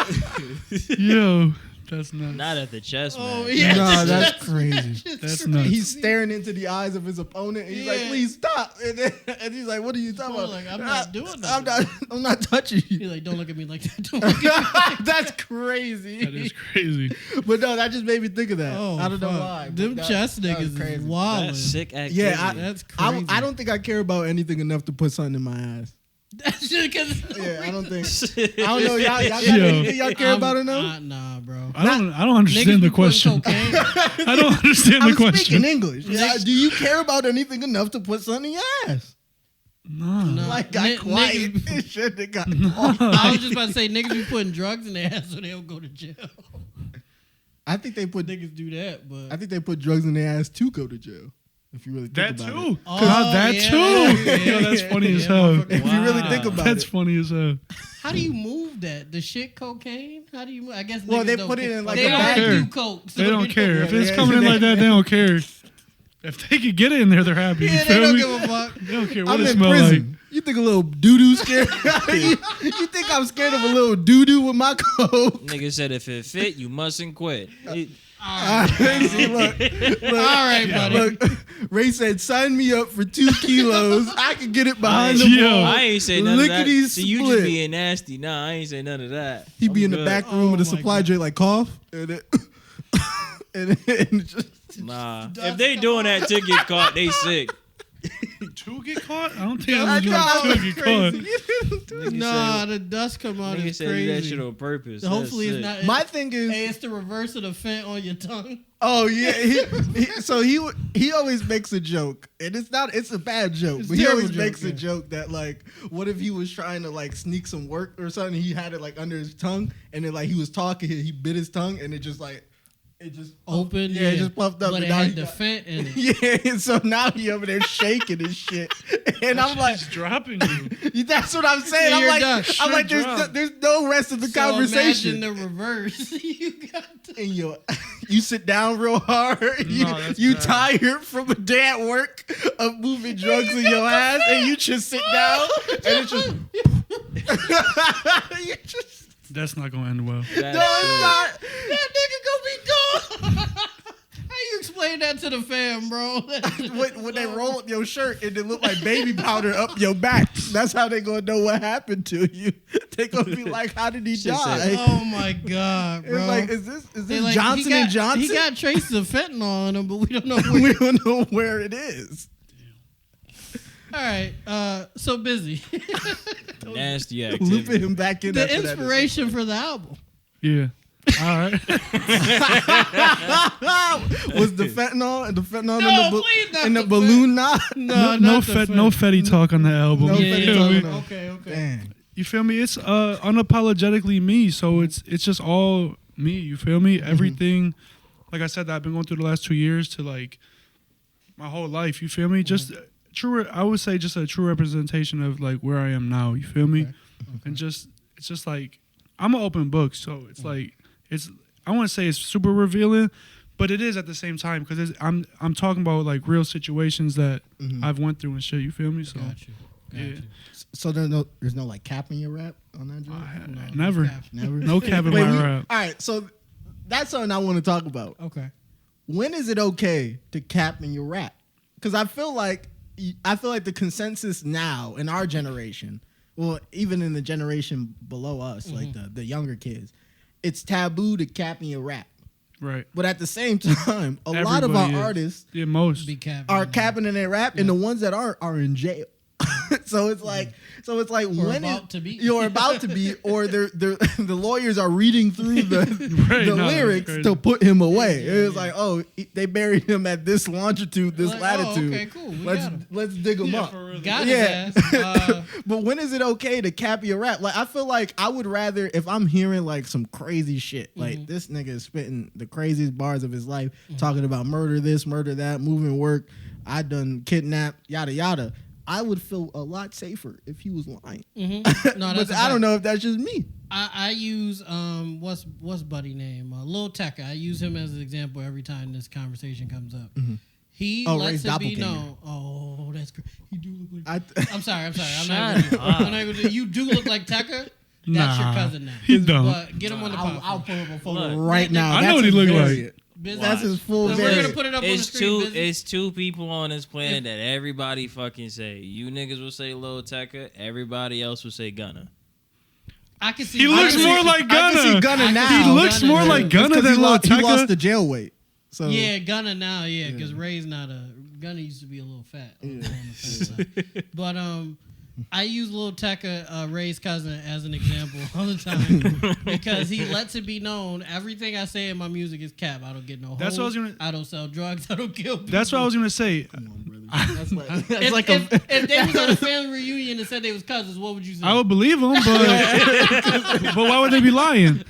[SPEAKER 3] Yo, that's nuts.
[SPEAKER 4] Not at the chest,
[SPEAKER 2] Oh,
[SPEAKER 4] man.
[SPEAKER 2] yeah.
[SPEAKER 1] no, that's crazy.
[SPEAKER 3] That's nuts.
[SPEAKER 1] He's staring into the eyes of his opponent, and he's like,
[SPEAKER 2] Yeah.
[SPEAKER 1] "Please stop!" And he's like, "What are you talking about?"
[SPEAKER 2] Like, I'm not doing
[SPEAKER 1] I'm
[SPEAKER 2] nothing.
[SPEAKER 1] not. I'm not touching
[SPEAKER 2] He's
[SPEAKER 1] you.
[SPEAKER 2] like, don't look at me like that. Don't look at me.
[SPEAKER 1] That's crazy.
[SPEAKER 3] That is crazy.
[SPEAKER 1] But no, that just made me think of that.
[SPEAKER 2] Oh,
[SPEAKER 1] I don't know
[SPEAKER 2] fuck.
[SPEAKER 1] why. but
[SPEAKER 2] Them
[SPEAKER 1] that-
[SPEAKER 2] chess
[SPEAKER 1] that was
[SPEAKER 2] niggas
[SPEAKER 1] crazy.
[SPEAKER 2] is wild.
[SPEAKER 4] That's sick activity.
[SPEAKER 1] Yeah,
[SPEAKER 2] That's
[SPEAKER 1] I
[SPEAKER 2] crazy.
[SPEAKER 1] don't think I care about anything enough to put something in my ass.
[SPEAKER 2] That's just because.
[SPEAKER 1] Yeah, I don't know. Y'all got anything y'all care about or no?
[SPEAKER 2] Nah, bro.
[SPEAKER 3] I don't understand the question. I don't understand the question.
[SPEAKER 1] I'm speaking English. Yeah, do you care about anything enough to put something in your ass?
[SPEAKER 3] No.
[SPEAKER 1] Like, got quiet. Shit, got
[SPEAKER 2] I was just about to say, niggas be putting drugs in their ass so they don't go to jail.
[SPEAKER 1] I think they put
[SPEAKER 2] niggas do that, but
[SPEAKER 1] I think they put drugs in their ass to go to jail. If you really think
[SPEAKER 3] that
[SPEAKER 1] about
[SPEAKER 3] too.
[SPEAKER 1] it.
[SPEAKER 3] That too. Yo, that's funny as hell.
[SPEAKER 1] If you really think about
[SPEAKER 3] That's
[SPEAKER 1] it.
[SPEAKER 3] funny as hell.
[SPEAKER 2] How do you move that? The shit cocaine? How do you move? I guess
[SPEAKER 1] Well,
[SPEAKER 2] niggas
[SPEAKER 1] they
[SPEAKER 2] don't
[SPEAKER 1] put it
[SPEAKER 2] care.
[SPEAKER 1] in like
[SPEAKER 2] they
[SPEAKER 1] a
[SPEAKER 2] don't
[SPEAKER 1] bag.
[SPEAKER 2] do coke. So
[SPEAKER 3] They don't care. If it's
[SPEAKER 1] yeah.
[SPEAKER 3] coming in like that, they don't care. If they could get it in there, they're happy.
[SPEAKER 2] Yeah,
[SPEAKER 3] You
[SPEAKER 2] they
[SPEAKER 3] feel
[SPEAKER 2] don't
[SPEAKER 3] me?
[SPEAKER 2] give a fuck.
[SPEAKER 3] They don't care what
[SPEAKER 1] I'm
[SPEAKER 3] it
[SPEAKER 1] in
[SPEAKER 3] smells
[SPEAKER 1] prison.
[SPEAKER 3] like.
[SPEAKER 1] You think a little doo-doo scared? you think I'm scared of a little doo-doo with my coke?
[SPEAKER 4] Nigga said if it fit, you mustn't quit.
[SPEAKER 1] See, look,
[SPEAKER 2] All right, buddy.
[SPEAKER 1] look, Ray said, sign me up for 2 kilos. I can get it behind the
[SPEAKER 3] Yo.
[SPEAKER 1] wall.
[SPEAKER 4] I ain't say none of that.
[SPEAKER 1] Lickety
[SPEAKER 4] See, you
[SPEAKER 1] split.
[SPEAKER 4] just being nasty. Nah, I ain't say none of that.
[SPEAKER 1] He be
[SPEAKER 4] I'm
[SPEAKER 1] in the
[SPEAKER 4] good.
[SPEAKER 1] back room with a
[SPEAKER 2] Oh, my
[SPEAKER 1] supply
[SPEAKER 2] God.
[SPEAKER 1] joint like cough. And it, and just,
[SPEAKER 4] Nah. If they doing that to get caught, they sick.
[SPEAKER 3] Two get caught? I don't think
[SPEAKER 1] I
[SPEAKER 3] I'm
[SPEAKER 1] know,
[SPEAKER 3] doing two get caught.
[SPEAKER 4] Nigga
[SPEAKER 2] Nah,
[SPEAKER 4] said,
[SPEAKER 2] the dust come out
[SPEAKER 4] nigga
[SPEAKER 2] is
[SPEAKER 4] said he did that
[SPEAKER 2] crazy.
[SPEAKER 4] shit on purpose.
[SPEAKER 2] Hopefully
[SPEAKER 4] That's
[SPEAKER 2] it's
[SPEAKER 4] sick.
[SPEAKER 2] not.
[SPEAKER 1] my thing is,
[SPEAKER 2] Hey, it's the reverse of the fent on your tongue.
[SPEAKER 1] oh yeah, so he always makes a joke, and it's a bad joke,
[SPEAKER 2] It's
[SPEAKER 1] but he
[SPEAKER 2] terrible
[SPEAKER 1] always
[SPEAKER 2] joke,
[SPEAKER 1] makes a
[SPEAKER 2] yeah.
[SPEAKER 1] joke that like, what if he was trying to like sneak some work or something? He had it like under his tongue, and then like he was talking, he bit his tongue, and it just
[SPEAKER 2] Open,
[SPEAKER 1] yeah, it just puffed up.
[SPEAKER 2] But
[SPEAKER 1] and
[SPEAKER 2] it
[SPEAKER 1] now
[SPEAKER 2] had
[SPEAKER 1] he
[SPEAKER 2] the
[SPEAKER 1] got-
[SPEAKER 2] fent in it.
[SPEAKER 1] Yeah, and so now he over there shaking his shit, and I'm like,
[SPEAKER 3] He's dropping you.
[SPEAKER 1] that's what I'm saying.
[SPEAKER 2] Yeah,
[SPEAKER 1] I'm
[SPEAKER 2] you're
[SPEAKER 1] like,
[SPEAKER 2] done.
[SPEAKER 1] I'm like,
[SPEAKER 3] Shit drop.
[SPEAKER 1] there's no rest of the
[SPEAKER 2] So
[SPEAKER 1] conversation.
[SPEAKER 2] imagine the reverse. You got to.
[SPEAKER 1] And you sit down real hard.
[SPEAKER 3] that's
[SPEAKER 1] You
[SPEAKER 3] bad.
[SPEAKER 1] tired from a day at work of moving drugs in your ass, and you just sit down, and it's just. you just.
[SPEAKER 3] That's not going to end well.
[SPEAKER 4] That's
[SPEAKER 1] No, it's
[SPEAKER 4] sick.
[SPEAKER 1] not.
[SPEAKER 2] That nigga gonna be gone. How you explain that to the fam, bro?
[SPEAKER 1] When they roll up your shirt and it look like baby powder up your back, that's how they gonna know what happened to you. They gonna be like, "How did he
[SPEAKER 4] Shit
[SPEAKER 1] die?"
[SPEAKER 4] said-
[SPEAKER 2] Oh my god, bro.
[SPEAKER 1] It's like, is
[SPEAKER 2] They
[SPEAKER 1] this
[SPEAKER 2] like,
[SPEAKER 1] Johnson and Johnson?
[SPEAKER 2] He got traces of fentanyl on him, but we don't know where.
[SPEAKER 1] We don't know where it is.
[SPEAKER 2] All right, so busy.
[SPEAKER 4] Nasty
[SPEAKER 1] Looping
[SPEAKER 4] activity.
[SPEAKER 1] him back in.
[SPEAKER 2] The
[SPEAKER 1] after that.
[SPEAKER 2] inspiration for the album.
[SPEAKER 3] Yeah. All right.
[SPEAKER 1] Was the fentanyl and the fentanyl
[SPEAKER 2] No, please not
[SPEAKER 1] and the
[SPEAKER 2] the
[SPEAKER 1] balloon knot?
[SPEAKER 2] No,
[SPEAKER 3] no fetty talk on the album.
[SPEAKER 1] No
[SPEAKER 3] You
[SPEAKER 1] fetty
[SPEAKER 3] feel
[SPEAKER 1] talk
[SPEAKER 3] me?
[SPEAKER 1] on the-
[SPEAKER 2] Okay.
[SPEAKER 1] Dang.
[SPEAKER 3] You feel me? It's unapologetically me. So it's just all me. You feel me? Everything, like I said, that I've been going through the last 2 years to like my whole life. You feel me? Just true. I would say just a true representation of like where I am now. You feel me? And just it's just like I'm an open book. So it's like I want to say it's super revealing, but it is at the same time because I'm talking about like real situations that I've went through and shit. You feel me? So
[SPEAKER 2] Got you.
[SPEAKER 1] So there's no like cap in your rap on that joint?
[SPEAKER 3] never.
[SPEAKER 1] Never.
[SPEAKER 3] No cap in
[SPEAKER 1] Wait,
[SPEAKER 3] my rap.
[SPEAKER 1] all right, so that's something I want to talk about.
[SPEAKER 2] Okay.
[SPEAKER 1] When is it okay to cap in your rap? Because I feel like the consensus now in our generation, well, even in the generation below us, like the younger kids, it's taboo to cap in your rap.
[SPEAKER 3] Right.
[SPEAKER 1] But at the same time, a lot of our
[SPEAKER 3] Everybody is.
[SPEAKER 1] artists
[SPEAKER 3] Yeah, most.
[SPEAKER 2] Be capping.
[SPEAKER 1] are capping in their rap, and the ones that are in jail. So it's like when
[SPEAKER 2] about to be.
[SPEAKER 1] you're about to be, or the lawyers are reading through the
[SPEAKER 3] Right,
[SPEAKER 1] the
[SPEAKER 3] no, that's
[SPEAKER 1] lyrics
[SPEAKER 3] crazy.
[SPEAKER 1] to put him away. It's like, oh, they buried him at this longitude, this
[SPEAKER 2] Like, oh,
[SPEAKER 1] latitude.
[SPEAKER 2] okay, cool. We got him.
[SPEAKER 1] Let's dig him up.
[SPEAKER 2] Got
[SPEAKER 1] Yeah.
[SPEAKER 2] his ass.
[SPEAKER 1] But when is it okay to cap your rap? Like, I feel like I would rather, if I'm hearing like some crazy shit, like this nigga is spitting the craziest bars of his life, talking about murder this, murder that, moving work, I done kidnapped, yada yada. I would feel a lot safer if he was lying.
[SPEAKER 2] No,
[SPEAKER 1] But
[SPEAKER 2] that's
[SPEAKER 1] I don't know if that's just me.
[SPEAKER 2] I use what's buddy name Lil Tecca. I use him as an example every time this conversation comes up. He
[SPEAKER 1] Ray's
[SPEAKER 2] lets it be
[SPEAKER 1] doppelganger.
[SPEAKER 2] known. Oh, that's great. You do look like.
[SPEAKER 1] I
[SPEAKER 2] I'm sorry. I'm
[SPEAKER 4] Shut
[SPEAKER 2] not.
[SPEAKER 4] up.
[SPEAKER 2] I'm not gonna do, you do look like Tecca. That's your
[SPEAKER 3] Nah,
[SPEAKER 2] cousin now.
[SPEAKER 3] he don't.
[SPEAKER 2] But get him on the podcast.
[SPEAKER 1] I'll pull up a photo
[SPEAKER 4] Look.
[SPEAKER 1] right now.
[SPEAKER 3] I know
[SPEAKER 1] That's
[SPEAKER 3] what he
[SPEAKER 1] his
[SPEAKER 3] look
[SPEAKER 1] variant.
[SPEAKER 3] like.
[SPEAKER 2] Business.
[SPEAKER 1] That's his full
[SPEAKER 2] We're gonna
[SPEAKER 1] variant.
[SPEAKER 2] put it up on the
[SPEAKER 4] It's
[SPEAKER 2] screen. Business.
[SPEAKER 4] it's two people on this planet that everybody fucking say. You niggas will say Lil Tecca. Everybody else will say Gunna.
[SPEAKER 2] I can see.
[SPEAKER 3] He
[SPEAKER 2] I
[SPEAKER 3] looks
[SPEAKER 2] can see-
[SPEAKER 3] more like
[SPEAKER 1] I can see
[SPEAKER 3] Gunna.
[SPEAKER 1] Gunna now.
[SPEAKER 3] He looks
[SPEAKER 2] Gunna,
[SPEAKER 3] more
[SPEAKER 2] yeah.
[SPEAKER 3] like
[SPEAKER 1] It's
[SPEAKER 3] Gunna
[SPEAKER 1] 'cause
[SPEAKER 3] than Lil
[SPEAKER 1] he lost the
[SPEAKER 3] Tecca.
[SPEAKER 1] jail weight. So
[SPEAKER 2] Yeah, Gunna now, yeah, because Ray's not a Gunna used to be a little fat. On the fat side. But I use Lil Tecca, Ray's cousin, as an example all the time because he lets it be known everything I say in my music is cap. I don't get no
[SPEAKER 3] That's
[SPEAKER 2] hoes.
[SPEAKER 3] what I was gonna.
[SPEAKER 2] I don't sell drugs. I don't kill people.
[SPEAKER 3] That's what I was gonna say.
[SPEAKER 1] Come on, brother. That's like,
[SPEAKER 2] If they was at a family reunion and said they was cousins, what would you say?
[SPEAKER 3] I would believe them, but why would they be lying?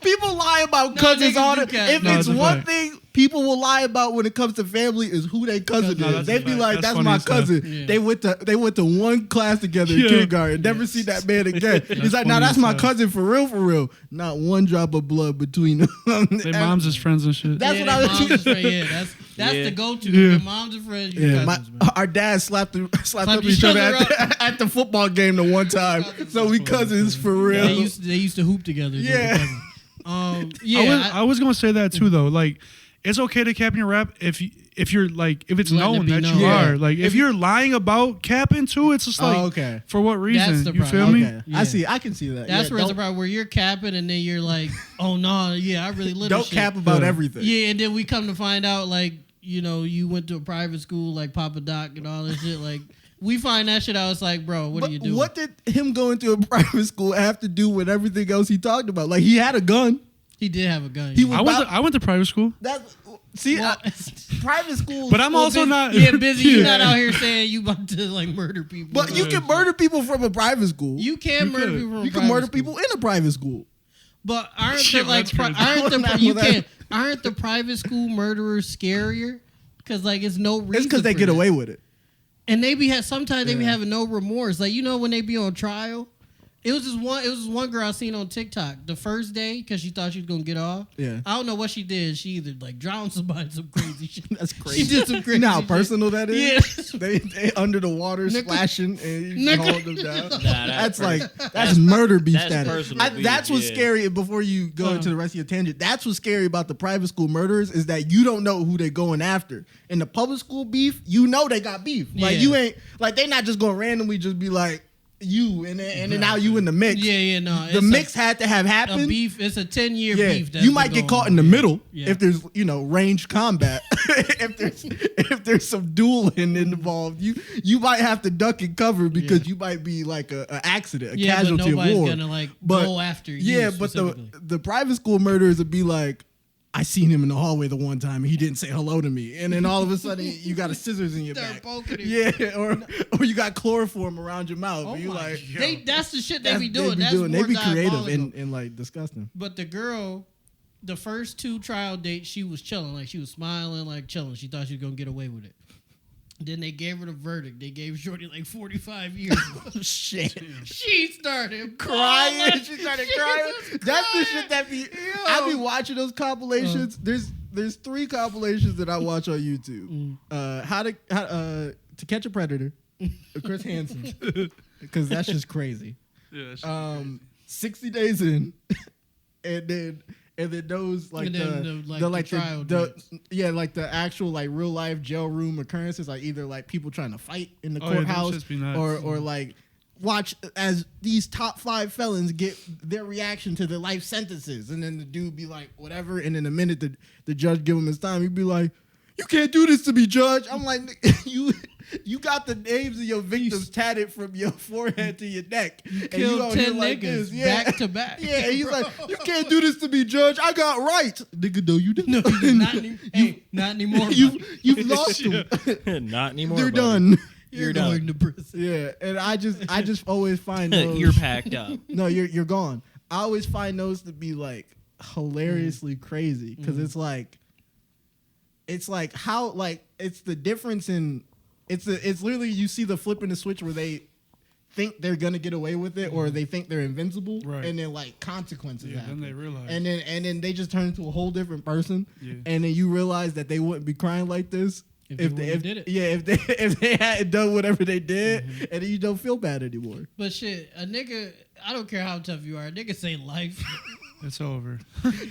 [SPEAKER 1] People lie about cousins all the time. If it's one thing people will lie about when it comes to family is who their cousin is. They'd be like, "That's my cousin."
[SPEAKER 3] Yeah.
[SPEAKER 1] They went to one class together in kindergarten. Never see that man again. He's like, "No, that's my cousin for real, for real." Not one drop of blood between them.
[SPEAKER 3] Their moms is friends and shit.
[SPEAKER 2] That's what I was saying. Yeah, that's the go-to.
[SPEAKER 3] Yeah.
[SPEAKER 2] Your mom's and friends. Your cousins, man.
[SPEAKER 1] Our dad slapped up each other at the football game the one time. So we cousins for real.
[SPEAKER 2] They used to hoop together.
[SPEAKER 1] Yeah.
[SPEAKER 3] I was gonna say that too though. Like, it's okay to cap in your rap if you're like if it's known that you are. Like if you're lying about capping too, it's just like for what reason?
[SPEAKER 2] That's the
[SPEAKER 3] you feel
[SPEAKER 2] problem.
[SPEAKER 3] me?
[SPEAKER 1] Okay. I can see that.
[SPEAKER 2] That's where it's the problem where you're capping and then you're like, oh no, yeah, I really lit
[SPEAKER 1] don't cap about everything.
[SPEAKER 2] Yeah, and then we come to find out like, you know, you went to a private school like Papa Doc and all that shit. Like we find that shit out. It's like, bro, what are you doing?
[SPEAKER 1] What did him going to a private school have to do with everything else he talked about? Like he had a gun.
[SPEAKER 2] He did have a gun.
[SPEAKER 3] I went to private school.
[SPEAKER 1] Private schools.
[SPEAKER 3] But I'm also not.
[SPEAKER 2] Yeah, busy. You're not out here saying you about to like murder people.
[SPEAKER 1] But you can murder people from a private school.
[SPEAKER 2] You can murder people from a private school.
[SPEAKER 1] You can murder people in a private school.
[SPEAKER 2] But aren't the private school murderers scarier? Because like it's no reason.
[SPEAKER 1] It's because they get away with it.
[SPEAKER 2] And they be sometimes they be having no remorse. Like you know when they be on trial. It was just one girl I seen on TikTok the first day because she thought she was gonna get off. Yeah, I don't know what she did. She either like drowned somebody, some crazy shit.
[SPEAKER 1] That's crazy.
[SPEAKER 2] She did some crazy.
[SPEAKER 1] You know how
[SPEAKER 2] shit.
[SPEAKER 1] personal that is.
[SPEAKER 2] Yeah,
[SPEAKER 1] they under the water splashing and you hold them down. That's murder beef status. That's what's scary. Before you go into the rest of your tangent, that's what's scary about the private school murderers is that you don't know who they're going after. In the public school beef, you know they got beef. Like you ain't like they not just gonna randomly just be like. You and then now you in the mix.
[SPEAKER 2] No.
[SPEAKER 1] The mix had to have happened.
[SPEAKER 2] A beef. It's a 10-year beef.
[SPEAKER 1] You might get caught in the middle if there's ranged combat. if there's some dueling involved, you might have to duck and cover because you might be like an accident, a casualty of war.
[SPEAKER 2] Nobody's gonna go after you.
[SPEAKER 1] Yeah, but the private school murderers would be like. I seen him in the hallway the one time and he didn't say hello to me. And then all of a sudden you got a scissors in your back. Yeah, or you got chloroform around your mouth.
[SPEAKER 2] Oh
[SPEAKER 1] you like
[SPEAKER 2] that's the shit they be doing.
[SPEAKER 1] They be creative and like disgusting.
[SPEAKER 2] But the girl, the first 2 trial dates, she was chilling. Like she was smiling, like chilling. She thought she was gonna get away with it. Then they gave her the verdict. They gave Shorty like 45 years.
[SPEAKER 1] Shit.
[SPEAKER 2] She started
[SPEAKER 1] crying. She started crying. That's the shit that be. I be watching those compilations. There's 3 compilations that I watch on YouTube. How to Catch a Predator, Chris Hansen, because that's just crazy. Yeah. 60 Days In, and then those like the actual like real life jail room occurrences, like either like people trying to fight in the courthouse or like watch as these top 5 felons get their reaction to their life sentences, and then the dude be like whatever, and in a minute the judge give him his time, he'd be like, you can't do this to me, judge. I'm like, you got the names of your victims tatted from your forehead to your neck.
[SPEAKER 2] You killed 10 niggas back to back.
[SPEAKER 1] Yeah, he's like, you can't do this to me, judge. I got rights. Nigga, no, you didn't.
[SPEAKER 2] No, not anymore.
[SPEAKER 1] You've lost them.
[SPEAKER 4] Not anymore.
[SPEAKER 1] They're done.
[SPEAKER 2] You're going to prison.
[SPEAKER 1] Yeah, and I just always find those.
[SPEAKER 4] You're packed up.
[SPEAKER 1] No, you're gone. I always find those to be like hilariously crazy because it's like how like it's the difference in it's literally you see the flip in the switch where they think they're gonna get away with it or they think they're invincible, and then like consequences happen.
[SPEAKER 3] Then they realize,
[SPEAKER 1] and then they just turn into a whole different person, and then you realize that they wouldn't be crying like this if they hadn't done whatever they did, and then you don't feel bad anymore.
[SPEAKER 2] But shit, a nigga, I don't care how tough you are, a nigga say life.
[SPEAKER 3] It's over.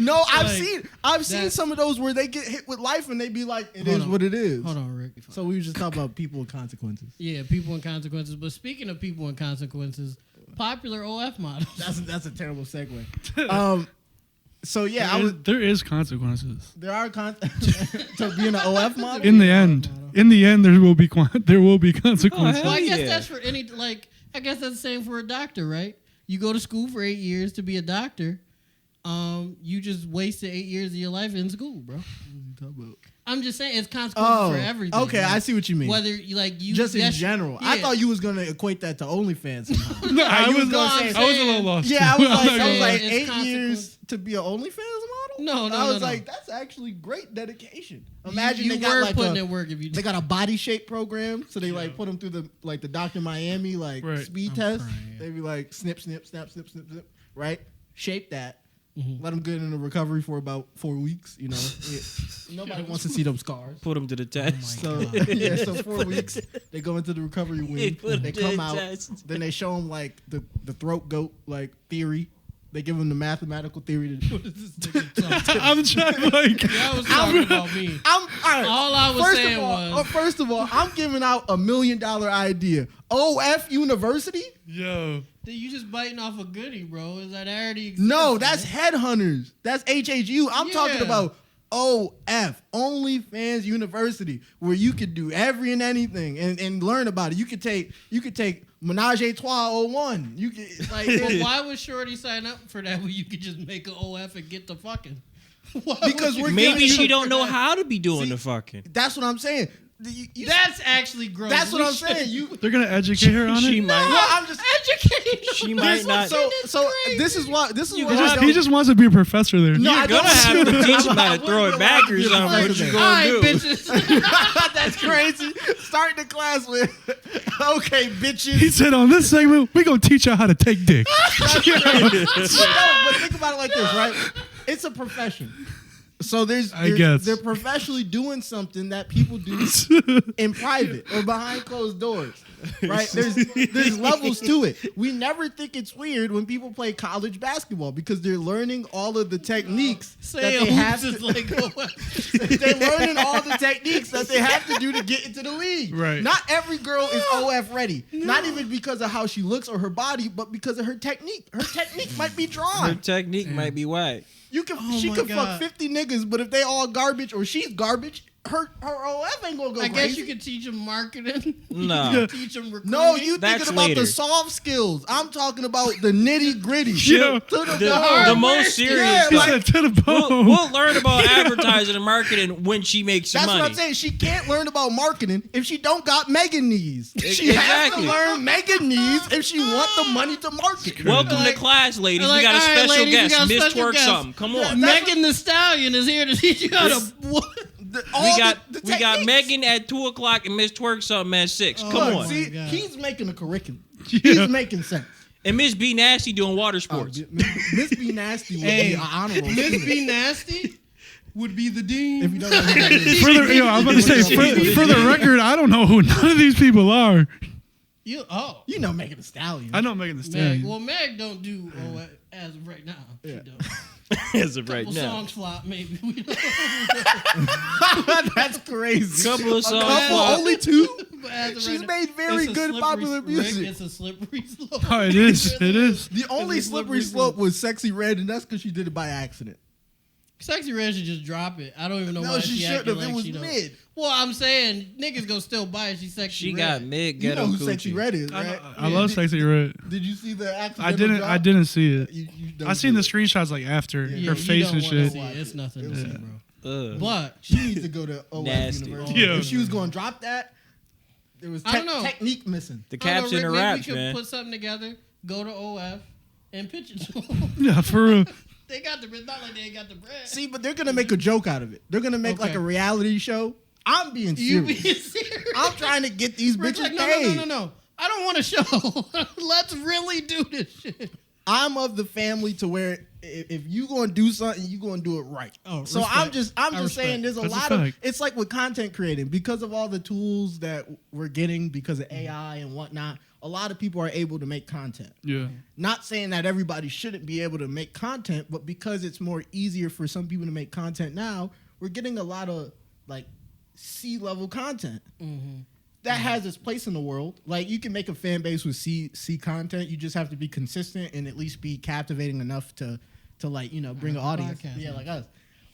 [SPEAKER 1] No, I've seen some of those where they get hit with life and they be like, it is what it is.
[SPEAKER 2] Hold on, Rick.
[SPEAKER 1] So we were just talking about people and consequences.
[SPEAKER 2] Yeah, people and consequences. But speaking of people and consequences, popular OF models.
[SPEAKER 1] That's a terrible segue. So yeah,
[SPEAKER 3] there is consequences.
[SPEAKER 1] There are to being an OF model.
[SPEAKER 3] In the end. in the end, there will be consequences.
[SPEAKER 2] Well, I guess that's for any I guess that's the same for a doctor, right? You go to school for 8 years to be a doctor. You just wasted 8 years of your life in school, bro. I'm just saying it's consequences for everything.
[SPEAKER 1] Okay,
[SPEAKER 2] right?
[SPEAKER 1] I see what you mean.
[SPEAKER 2] Whether you
[SPEAKER 1] just in general.
[SPEAKER 2] Yeah.
[SPEAKER 1] I thought you was gonna equate that to OnlyFans.
[SPEAKER 3] No, I was a little lost. Yeah,
[SPEAKER 1] I was like 8 years to be an OnlyFans model.
[SPEAKER 2] No,
[SPEAKER 1] I was like, that's actually great dedication. Imagine
[SPEAKER 2] you
[SPEAKER 1] they got like
[SPEAKER 2] putting in work if you.
[SPEAKER 1] They got a body shape program, so they like put them through the Dr. Miami speed test. They be like snip, snip, snap, snip, snip, snip, right? Shape that. Mm-hmm. Let them get into recovery for about 4 weeks. You know, nobody wants to see them scars.
[SPEAKER 4] Put them to the test.
[SPEAKER 2] Oh
[SPEAKER 1] so 4 weeks they go into the recovery wing. They come out. Then they show them like the throat goat like theory. They give them the mathematical theory.
[SPEAKER 3] I'm trying like.
[SPEAKER 2] I was talking about me. All I was saying was.
[SPEAKER 1] First of all, I'm giving out $1 million idea. OF University?
[SPEAKER 3] Yo.
[SPEAKER 2] You just biting off a goodie, bro. Is that already exists?
[SPEAKER 1] No, that's Headhunters. That's HHU. I'm talking about OF, OnlyFans University, where you could do every and anything and learn about it. You could take Menage a Trois 01. You could
[SPEAKER 2] well, why would Shorty sign up for that when you could just make an OF and get the fucking?
[SPEAKER 1] Because
[SPEAKER 4] maybe she don't know how to be doing the fucking.
[SPEAKER 1] That's what I'm saying.
[SPEAKER 2] That's actually gross.
[SPEAKER 1] That's what I'm saying.
[SPEAKER 3] They're gonna educate her on it.
[SPEAKER 4] She might.
[SPEAKER 1] No, I'm just
[SPEAKER 2] educating.
[SPEAKER 4] She might not.
[SPEAKER 1] So this is why.
[SPEAKER 3] He just wants to be a professor there.
[SPEAKER 1] No,
[SPEAKER 4] You're gonna have to teach him how to throw it back or something. What you gonna do?
[SPEAKER 2] Bitches.
[SPEAKER 1] That's crazy. Starting the class with, okay, bitches.
[SPEAKER 3] He said on this segment, we gonna teach you how to take dick.
[SPEAKER 1] But think about it like this, right? It's a profession. So they're professionally doing something that people do in private or behind closed doors, right? There's levels to it. We never think it's weird when people play college basketball because they're learning all of the techniques that they have to. They're learning all the techniques that they have to do to get into the league.
[SPEAKER 3] Right.
[SPEAKER 1] Not every girl is OF ready. No. Not even because of how she looks or her body, but because of her technique. Her technique might be drawn.
[SPEAKER 4] Her technique might be whack.
[SPEAKER 1] She could fuck 50 niggas, but if they all garbage or she's garbage, her OF ain't gonna go crazy.
[SPEAKER 2] I guess you could teach them marketing.
[SPEAKER 4] No.
[SPEAKER 2] Teach them recruiting.
[SPEAKER 1] No, you thinking about the soft skills. I'm talking about the nitty gritty.
[SPEAKER 3] Yeah.
[SPEAKER 4] The most serious stuff.
[SPEAKER 3] To the bone.
[SPEAKER 4] We'll learn about advertising and marketing when she makes some money.
[SPEAKER 1] That's what I'm saying. She can't learn about marketing if she don't got Megan knees. She has to learn Megan knees if she want the money to market.
[SPEAKER 4] Welcome to class, ladies. We got a special guest, Miss Twerk something. Come on.
[SPEAKER 2] Megan the Stallion is here to teach you how to.
[SPEAKER 4] We got Megan at 2:00 and Miss Twerk something at 6. Come on.
[SPEAKER 1] See, he's making a curriculum. He's making sense.
[SPEAKER 4] And Miss B Nasty doing water sports.
[SPEAKER 1] Miss B Nasty would be an honorable.
[SPEAKER 2] Miss B Nasty would be the dean.
[SPEAKER 1] If you don't know who that is.
[SPEAKER 3] I was about to say, for the record, I don't know who none of these people are.
[SPEAKER 1] You know Megan Thee Stallion.
[SPEAKER 3] I know Megan Thee Stallion.
[SPEAKER 2] Meg don't do as of right now.
[SPEAKER 1] Yeah.
[SPEAKER 2] She don't.
[SPEAKER 4] As of right now.
[SPEAKER 2] Songs flop, maybe.
[SPEAKER 1] That's crazy.
[SPEAKER 4] Couple of songs
[SPEAKER 1] flop. Only 2?
[SPEAKER 2] She's
[SPEAKER 1] made very good popular music.
[SPEAKER 2] It's a slippery slope.
[SPEAKER 3] Oh, it is. It is.
[SPEAKER 1] The only slippery slope was Sexy Red, and that's because she did it by accident.
[SPEAKER 2] Sexy Red should just drop it. I don't even know why
[SPEAKER 1] she shouldn't have. It was mid.
[SPEAKER 2] Well, I'm saying niggas gonna still buy it. She's Sexy
[SPEAKER 4] She
[SPEAKER 2] Red.
[SPEAKER 4] got mid ghetto
[SPEAKER 1] You know who
[SPEAKER 4] coochie.
[SPEAKER 1] Sexy Red is, right?
[SPEAKER 3] I love Sexy Red.
[SPEAKER 1] Did you see the accident?
[SPEAKER 3] I didn't see it.
[SPEAKER 1] You
[SPEAKER 3] I seen the screenshots like after her face and shit.
[SPEAKER 2] It's nothing to see, bro. But
[SPEAKER 1] she needs to go to OS University.
[SPEAKER 3] Yeah.
[SPEAKER 1] If she was going to drop that, there was technique missing.
[SPEAKER 4] The caps in the raps,
[SPEAKER 2] maybe we
[SPEAKER 4] man.
[SPEAKER 2] could put something together, go to OF, and pitch it to them.
[SPEAKER 3] Yeah, for real.
[SPEAKER 2] They got the bread. Not like they ain't got the bread.
[SPEAKER 1] See, but they're gonna make a joke out of it. They're gonna make like a reality show. I'm being serious.
[SPEAKER 2] You being serious?
[SPEAKER 1] I'm trying to get these bitches paid.
[SPEAKER 2] No. I don't want a show. Let's really do this shit.
[SPEAKER 1] I'm of the family to where if you gonna do something, you gonna do it right.
[SPEAKER 2] Oh,
[SPEAKER 1] so
[SPEAKER 2] respect.
[SPEAKER 1] I'm just saying there's a
[SPEAKER 3] That's
[SPEAKER 1] lot
[SPEAKER 3] a
[SPEAKER 1] of
[SPEAKER 3] fact.
[SPEAKER 1] it's like with content creating because of all the tools that we're getting because of AI and whatnot. A lot of people are able to make content.
[SPEAKER 3] Yeah.
[SPEAKER 1] Not saying that everybody shouldn't be able to make content, but because it's more easier for some people to make content now, we're getting a lot of like C-level content.
[SPEAKER 2] Mm-hmm.
[SPEAKER 1] That has its place in the world. Like you can make a fan base with C content. You just have to be consistent and at least be captivating enough to like, bring an audience.
[SPEAKER 2] Podcast,
[SPEAKER 1] yeah, like us.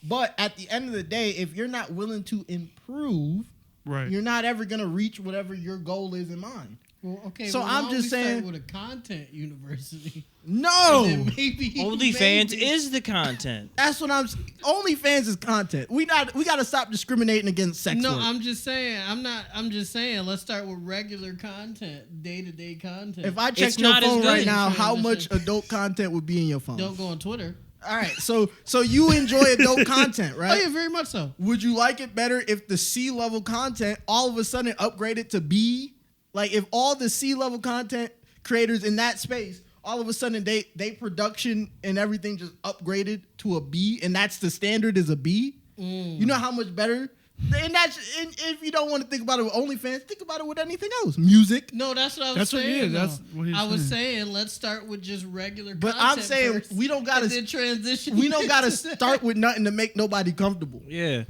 [SPEAKER 1] But at the end of the day, if you're not willing to improve
[SPEAKER 3] Right.
[SPEAKER 1] You're not ever gonna reach whatever your goal is in mind.
[SPEAKER 2] Well, okay.
[SPEAKER 1] So
[SPEAKER 2] well,
[SPEAKER 1] I'm
[SPEAKER 2] why
[SPEAKER 1] just
[SPEAKER 2] don't we
[SPEAKER 1] saying-
[SPEAKER 2] start with a content university.
[SPEAKER 1] No,
[SPEAKER 2] And then maybe
[SPEAKER 4] OnlyFans is the content.
[SPEAKER 1] that's what OnlyFans is content. We gotta stop discriminating against sex
[SPEAKER 2] No,
[SPEAKER 1] work.
[SPEAKER 2] I'm just saying. I'm just saying. Let's start with regular content, day-to-day content.
[SPEAKER 1] If I check
[SPEAKER 4] It's
[SPEAKER 1] your
[SPEAKER 4] not as
[SPEAKER 1] phone
[SPEAKER 4] good
[SPEAKER 1] right
[SPEAKER 4] in
[SPEAKER 1] now, how
[SPEAKER 2] transition.
[SPEAKER 1] much adult content would be in your phone?
[SPEAKER 2] Don't go on Twitter.
[SPEAKER 1] All right, so you enjoy adult content,
[SPEAKER 2] Oh
[SPEAKER 1] right?
[SPEAKER 2] yeah, very much so.
[SPEAKER 1] Would you like it better if the C-level content all of a sudden upgraded to B? Like if all the C-level content creators in that space, all of a sudden they production and everything just upgraded to a B, and that's the standard is a B? You know how much better? And if you don't want to think about it with OnlyFans, think about it with anything else. Music.
[SPEAKER 2] No, that's what I was
[SPEAKER 3] That's what-
[SPEAKER 2] saying.
[SPEAKER 3] yeah, that's
[SPEAKER 2] though.
[SPEAKER 3] what he's
[SPEAKER 2] I was
[SPEAKER 3] saying.
[SPEAKER 2] saying let's start with just regular
[SPEAKER 1] But
[SPEAKER 2] content
[SPEAKER 1] I'm saying
[SPEAKER 2] first,
[SPEAKER 1] we don't
[SPEAKER 2] and
[SPEAKER 1] gotta
[SPEAKER 2] then transition.
[SPEAKER 1] we don't gotta
[SPEAKER 2] into that.
[SPEAKER 1] start with nothing to make nobody comfortable.
[SPEAKER 4] Yeah.